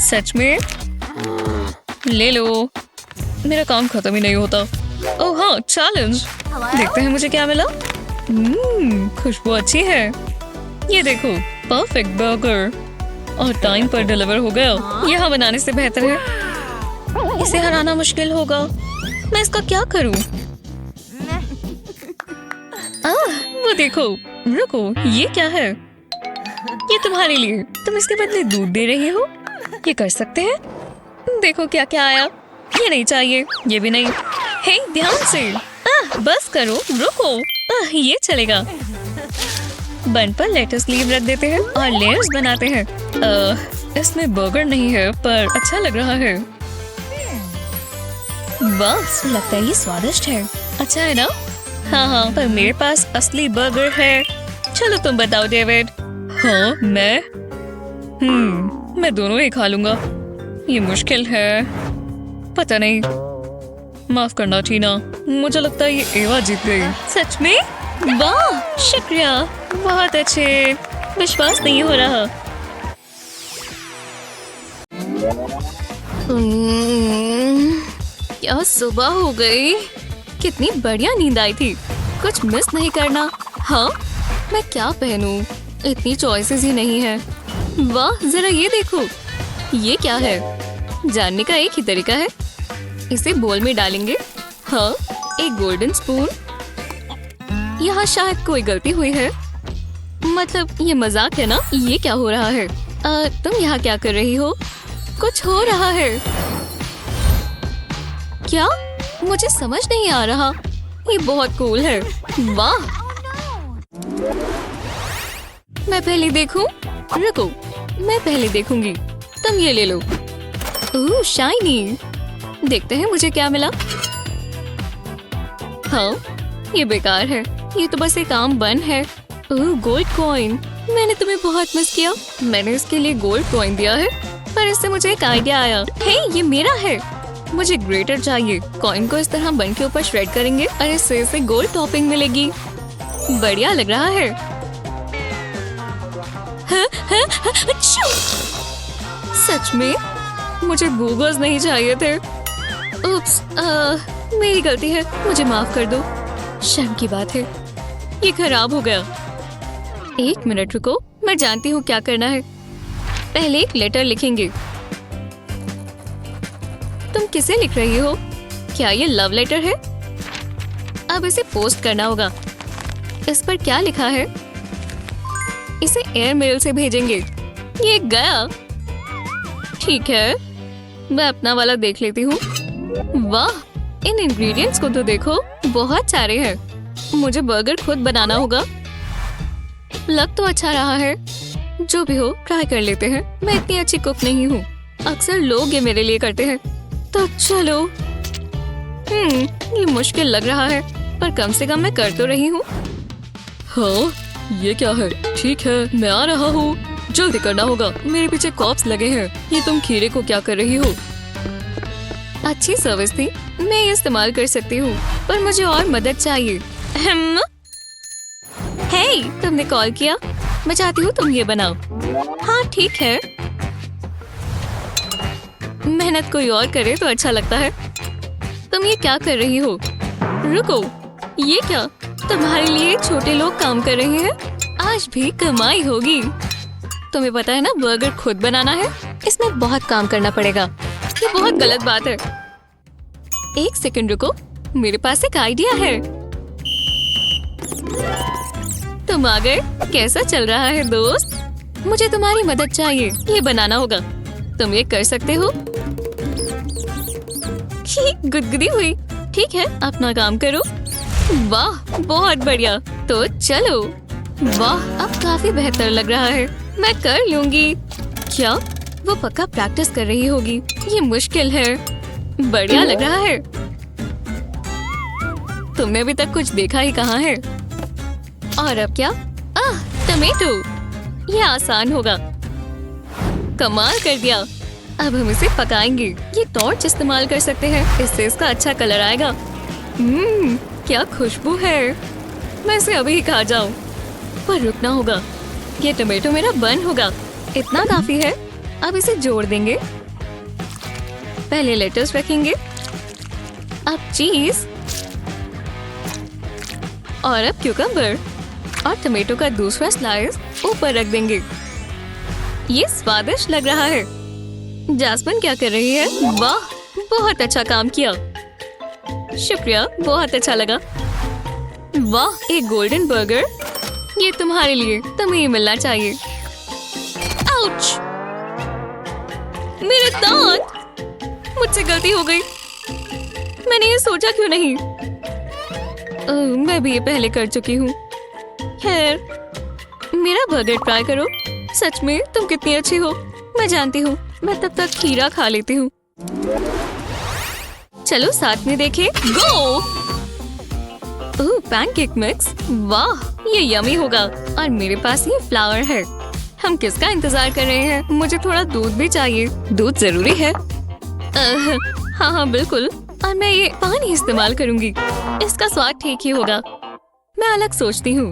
सच में? ले लो। मेरा काम खत्म ही नहीं होता। ओह हाँ, चैलेंज। देखते हैं मुझे क्या मिला। खुशबू अच्छी है। ये देखो, परफेक्ट बर्गर और टाइम पर डिलीवर हो गया। यहाँ बनाने से बेहतर है। इसे हराना मुश्किल होगा। मैं इसका क्या करूं? वो देखो। रुको, ये क्या है? ये तुम्हारे लिए। तुम इसके बदले दूध दे रही हो। ये कर सकते हैं। देखो क्या क्या आया। ये नहीं चाहिए, ये भी नहीं। हे, ध्यान से। बस करो, रुको। ये चलेगा। बन पर लेटस लीव रख देते हैं और लेयर्स बनाते हैं। इसमें बर्गर नहीं है पर अच्छा लग रहा है। बस लगता है ये स्वादिष्ट है। अच्छा है ना? हाँ, पर मेरे पास असली बर्गर है। चलो तुम बताओ डेविड। हाँ, मैं दोनों ही खा लूंगा। ये मुश्किल है। पता नहीं। माफ करना टीना, मुझे लगता है ये एवा जीत गई। सच में? वाह, शुक्रिया। बहुत अच्छे। विश्वास नहीं हो रहा। क्या सुबह हो गई। कितनी बढ़िया नींद आई थी। कुछ मिस नहीं करना। हाँ, मैं क्या पहनूं? इतनी चॉइसेस ही नहीं है। वाह, जरा ये देखो। ये क्या है? जानने का एक ही तरीका है। इसे बोल में डालेंगे। हाँ, एक गोल्डन स्पून। यहाँ शायद कोई गलती हुई है। मतलब ये मजाक है ना? ये क्या हो रहा है? तुम यहाँ क्या कर रही हो? कुछ हो रहा है क्या? मुझे समझ नहीं आ रहा। ये बहुत कूल है। वाह, मैं पहले देखूं? रुको, मैं पहले देखूंगी। तुम ये ले लो। ओह, शाइनी। देखते हैं मुझे क्या मिला। हाँ, ये बेकार है। ये तो बस एक आम बन है। ओह, गोल्ड कॉइन। मैंने तुम्हें बहुत मिस किया। मैंने इसके लिए गोल्ड कॉइन दिया है, पर इससे मुझे एक आइडिया आया। हे, ये मेरा है। मुझे ग्रेटर चाहिए। कॉइन को इस तरह बन के ऊपर श्रेड करेंगे और इससे इसे गोल्ड टॉपिंग मिलेगी। बढ़िया लग रहा है। सच में? मुझे बूगर्स नहीं चाहिए थे। उप्स, मेरी गलती है। मुझे माफ कर दो। शर्म की बात है। ये खराब हो गया। एक मिनट रुको, मैं जानती हूँ क्या करना है। पहले एक लेटर लिखेंगे। तुम किसे लिख रही हो? क्या ये लव लेटर है? अब इसे पोस्ट करना होगा। इस पर क्या लिखा है? इसे एयरमेल से भेजेंगे। ये गया। ठीक है, मैं अपना वाला देख लेती हूँ। वाह, इन इंग्रेडिएंट्स को तो देखो, बहुत सारे हैं। मुझे बर्गर खुद बनाना होगा। लग तो अच्छा रहा है। जो भी हो, ट्राई कर लेते हैं। मैं इतनी अच्छी कुक नहीं हूँ। अक्सर लोग ये मेरे लिए करते हैं। तो चलो। ये मुश्किल लग रहा है, पर कम से कम मैं कर तो रही हूँ। हाँ, ये क्या है? ठीक है, मैं आ रहा हूँ। जल्दी करना होगा, मेरे पीछे कॉप्स लगे हैं। ये तुम खीरे को क्या कर रही हो? अच्छी सर्विस थी, मैं ये इस्तेमाल कर सकती हूँ, पर मुझे और मदद चाहिए। हे, तुमने कॉल किया? मैं चाहती हूँ तुम ये बनाओ। हाँ, ठीक है। मेहनत कोई और करे तो अच्छा लगता है। तुम ये क्या कर रही हो? रुको, ये क्या? तुम्हारे लिए छोटे लोग काम कर रहे हैं। आज भी कमाई होगी। तुम्हें पता है ना, बर्गर खुद बनाना है, इसमें बहुत काम करना पड़ेगा। ये बहुत गलत बात है। एक सेकंड रुको, मेरे पास एक आइडिया है। तुम आ गए। कैसा चल रहा है दोस्त? मुझे तुम्हारी मदद चाहिए। ये बनाना होगा। तुम ये कर सकते हो? गुदगुदी हुई। ठीक है, अपना काम करो। वाह, बहुत बढ़िया। तो चलो। वाह, अब काफी बेहतर लग रहा है। मैं कर लूंगी। क्या? वो पक्का प्रैक्टिस कर रही होगी। ये मुश्किल है। बढ़िया लग रहा है। तुमने अभी तक कुछ देखा ही कहाँ है। और अब क्या? टमेटो। ये आसान होगा। कमाल कर दिया। अब हम इसे पकाएंगे। ये टॉर्च इस्तेमाल कर सकते हैं, इससे इसका अच्छा कलर आएगा। क्या खुशबू है। मैं इसे अभी ही खा जाऊं, पर रुकना होगा। ये टमाटो मेरा बन होगा। इतना काफी है। अब इसे जोड़ देंगे। पहले लेटस रखेंगे, अब चीज और अब क्यूकम्बर और टमाटो का दूसरा स्लाइस ऊपर रख देंगे। ये स्वादिष्ट लग रहा है। जैस्मिन क्या कर रही है? वाह, बहुत अच्छा काम किया। शुक्रिया, बहुत अच्छा लगा। वाह, एक गोल्डन बर्गर। ये तुम्हारे लिए, तुम्हें ये मिलना चाहिए। आउच! मेरे दांत! मुझसे गलती हो गई। मैंने ये सोचा क्यों नहीं? मैं भी ये पहले कर चुकी हूँ। खैर, मेरा बर्गर ट्राई करो। सच में तुम कितनी अच्छी हो। मैं जानती हूँ। मैं तब तक खीरा खा लेती हूँ। चलो साथ में देखें। गो! Pancake mix. वाह, ये यमी होगा। और मेरे पास ये फ्लावर है। हम किसका इंतजार कर रहे हैं? मुझे थोड़ा दूध भी चाहिए। दूध जरूरी है। हाँ हाँ बिल्कुल। और मैं ये पानी इस्तेमाल करूंगी। इसका स्वाद ठीक ही होगा। मैं अलग सोचती हूँ।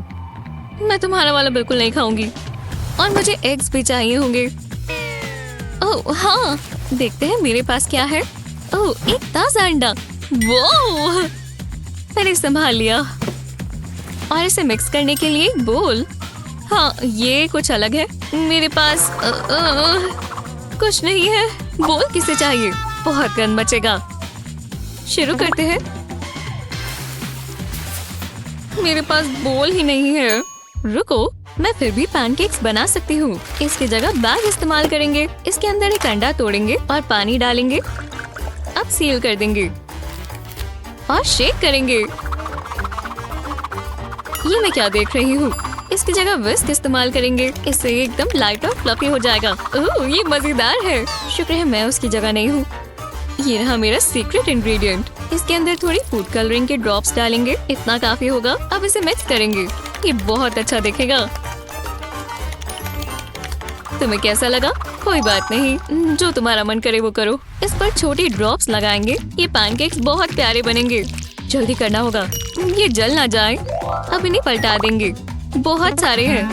मैं तुम्हारा वाला बिल्कुल नहीं खाऊंगी। और मुझे एग्स भी चाहिए होंगे। ओह हाँ, देखते हैं मेरे पास क्या है। ओह, एक ताजा अंडा। वो मैंने संभाल लिया। और इसे मिक्स करने के लिए एक बोल। हाँ, ये कुछ अलग है। मेरे पास कुछ नहीं है। बोल किसे चाहिए? बहुत गंद मचेगा। शुरू करते हैं। मेरे पास बोल ही नहीं है। रुको, मैं फिर भी पैनकेक्स बना सकती हूँ। इसकी जगह बैग इस्तेमाल करेंगे। इसके अंदर एक अंडा तोड़ेंगे और पानी डालेंगे। अब सील कर देंगे और शेक करेंगे। ये मैं क्या देख रही हूँ? इसकी जगह विस्क इस्तेमाल करेंगे। इससे एकदम लाइट और फ्लफी हो जाएगा। ओह, ये मजेदार है। शुक्र है मैं उसकी जगह नहीं हूँ। ये रहा मेरा सीक्रेट इंग्रेडिएंट। इसके अंदर थोड़ी फूड कलरिंग के ड्रॉप्स डालेंगे। इतना काफी होगा। अब इसे मिक्स करेंगे। ये बहुत अच्छा दिखेगा। तुम्हें कैसा लगा? कोई बात नहीं, जो तुम्हारा मन करे वो करो। इस पर छोटी ड्रॉप्स लगाएंगे। ये पैनकेक्स बहुत प्यारे बनेंगे। जल्दी करना होगा, ये जल ना जाए। अब इन्हें पलटा देंगे। बहुत सारे हैं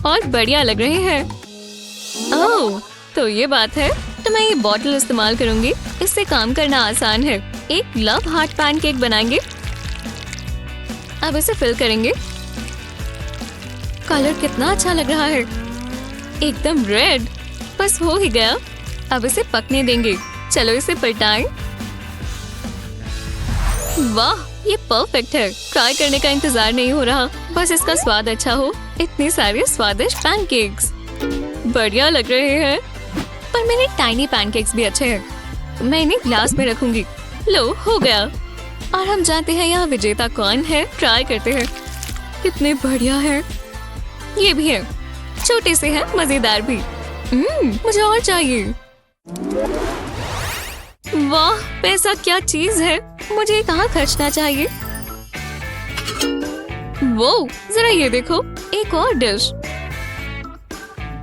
और बढ़िया लग रहे हैं। ओह, तो ये बात है। तो मैं ये बॉटल इस्तेमाल करूंगी। इससे काम करना आसान है। एक लव हार्ट पैनकेक बनाएंगे। अब इसे फिल करेंगे। कलर कितना अच्छा लग रहा है, एकदम रेड। बस हो ही गया। अब इसे पकने देंगे। चलो इसे पलटाएं। वाह, ये परफेक्ट है। ट्राई करने का इंतजार नहीं हो रहा। बस इसका स्वाद अच्छा हो। इतने सारे स्वादिष्ट पैनकेक्स बढ़िया लग रहे हैं। पर मेरे टाइनी पैनकेक्स भी अच्छे हैं। मैं इन्हें ग्लास में रखूंगी। लो, हो गया। और हम जानते हैं यहाँ विजेता कौन है। ट्राई करते हैं। कितने बढ़िया है। ये भी है, छोटे से हैं, मजेदार भी। मुझे और चाहिए। वाह, पैसा क्या चीज है। मुझे कहाँ खर्चना चाहिए। वो जरा ये देखो, एक और डिश।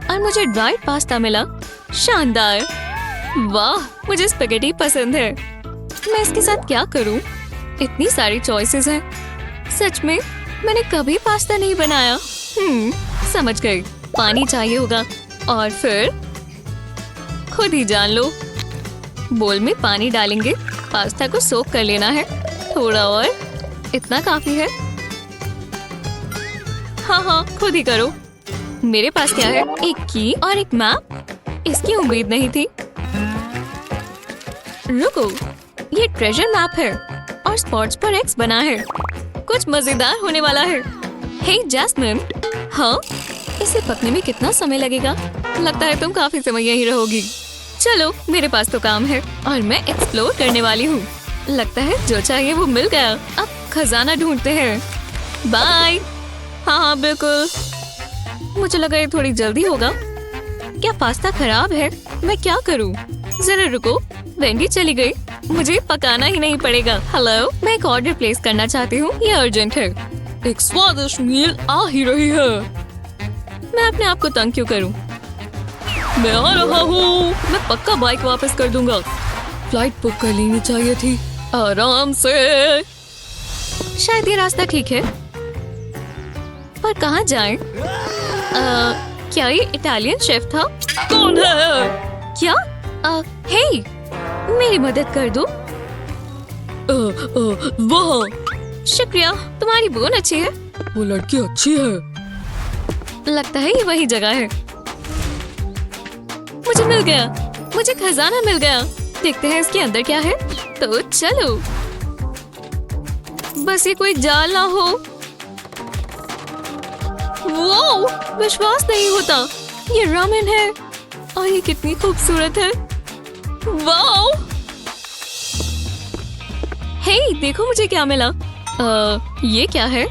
और मुझे ड्राइड पास्ता मिला। शानदार। वाह, मुझे स्पेगेटी पसंद है। मैं इसके साथ क्या करूं? इतनी सारी चॉइसेस हैं। सच में मैंने कभी पास्ता नहीं बनाया। समझ गई। पानी चाहिए होगा और फिर खुद ही जान लो। बोल में पानी डालेंगे। पास्ता को सोक कर लेना है। थोड़ा और, इतना काफी है। हाँ हाँ, खुद ही करो। मेरे पास क्या है? एक की और एक मैप। इसकी उम्मीद नहीं थी। रुको, ये ट्रेजर मैप है और स्पॉट्स पर एक्स बना है। कुछ मजेदार होने वाला है। हे जैस्मिन। हाँ, इसे पकने में कितना समय लगेगा? लगता है तुम काफी समय यहीं रहोगी। चलो, मेरे पास तो काम है और मैं एक्सप्लोर करने वाली हूँ। लगता है जो चाहिए वो मिल गया। अब खजाना ढूंढते हैं। बाय। हाँ हाँ बिल्कुल। मुझे लगा ये थोड़ी जल्दी होगा। क्या पास्ता खराब है? मैं क्या करूँ? जरा रुको, वेंडी चली गई। मुझे पकाना ही नहीं पड़ेगा। हेलो, मैं एक ऑर्डर प्लेस करना चाहती हूँ। ये अर्जेंट है। एक स्वादिष्ट मील आ ही रही है। मैं अपने आप को तंग क्यों करूँ? मैं आ रहा हूँ। मैं पक्का बाइक वापस कर दूंगा। फ्लाइट बुक कर लेनी चाहिए थी। आराम से। शायद ये रास्ता ठीक है, पर कहाँ जाएं? क्या ये इटालियन शेफ था? कौन है? क्या? हे, मेरी मदद कर दो। वो शुक्रिया, तुम्हारी बोन अच्छी है। वो लड़की अच्छी है। लगता है ये वही जगह है। मुझे मिल गया, मुझे खजाना मिल गया। देखते हैं इसके अंदर क्या है। तो चलो, बस ये कोई जाल ना हो। वो विश्वास नहीं होता, ये रामेन है और ये कितनी खूबसूरत है। वाओ! हे, देखो मुझे क्या मिला। ये क्या है?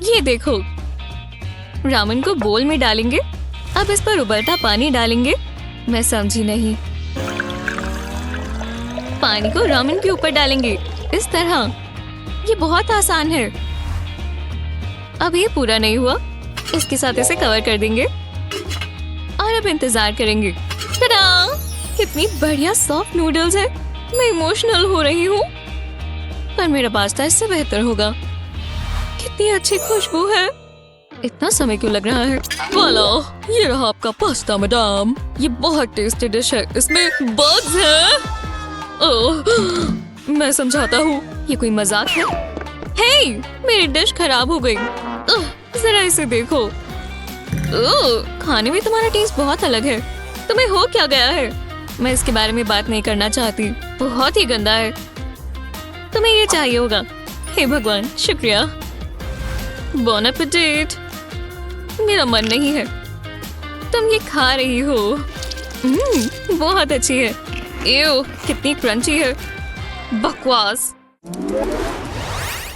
ये देखो, रामेन को बोल में डालेंगे। अब इस पर उबलता पानी डालेंगे। मैं समझी नहीं। पानी को रामेन के ऊपर डालेंगे इस तरह। ये बहुत आसान है। अब ये पूरा नहीं हुआ, इसके साथ इसे कवर कर देंगे और अब इंतजार करेंगे। टा-डा! कितनी बढ़िया सॉफ्ट नूडल्स है। मैं इमोशनल हो रही हूँ, पर मेरा पास्ता इससे बेहतर होगा। कितनी अच्छी खुशबू है। इतना समय क्यों लग रहा है? वाला, ये रहा आपका पास्ता मैडम। ये बहुत टेस्टी डिश है, इसमें बग्स हैं। ओह, मैं समझाता हूँ, ये कोई मजाक है? हे, मेरी डिश खराब हो गई। जरा इसे देखो। खाने में तुम्हारा टेस्ट बहुत अलग है। तुम्हें हो क्या गया है? मैं इसके बारे में बात नहीं करना चाहती। बहुत ही गंदा है। तुम्हें ये चाहिए होगा। हे भगवान, शुक्रिया। बॉन एपेटाइट। मेरा मन नहीं है। तुम ये खा रही हो। बहुत अच्छी है। एव, कितनी क्रंची है। बकवास।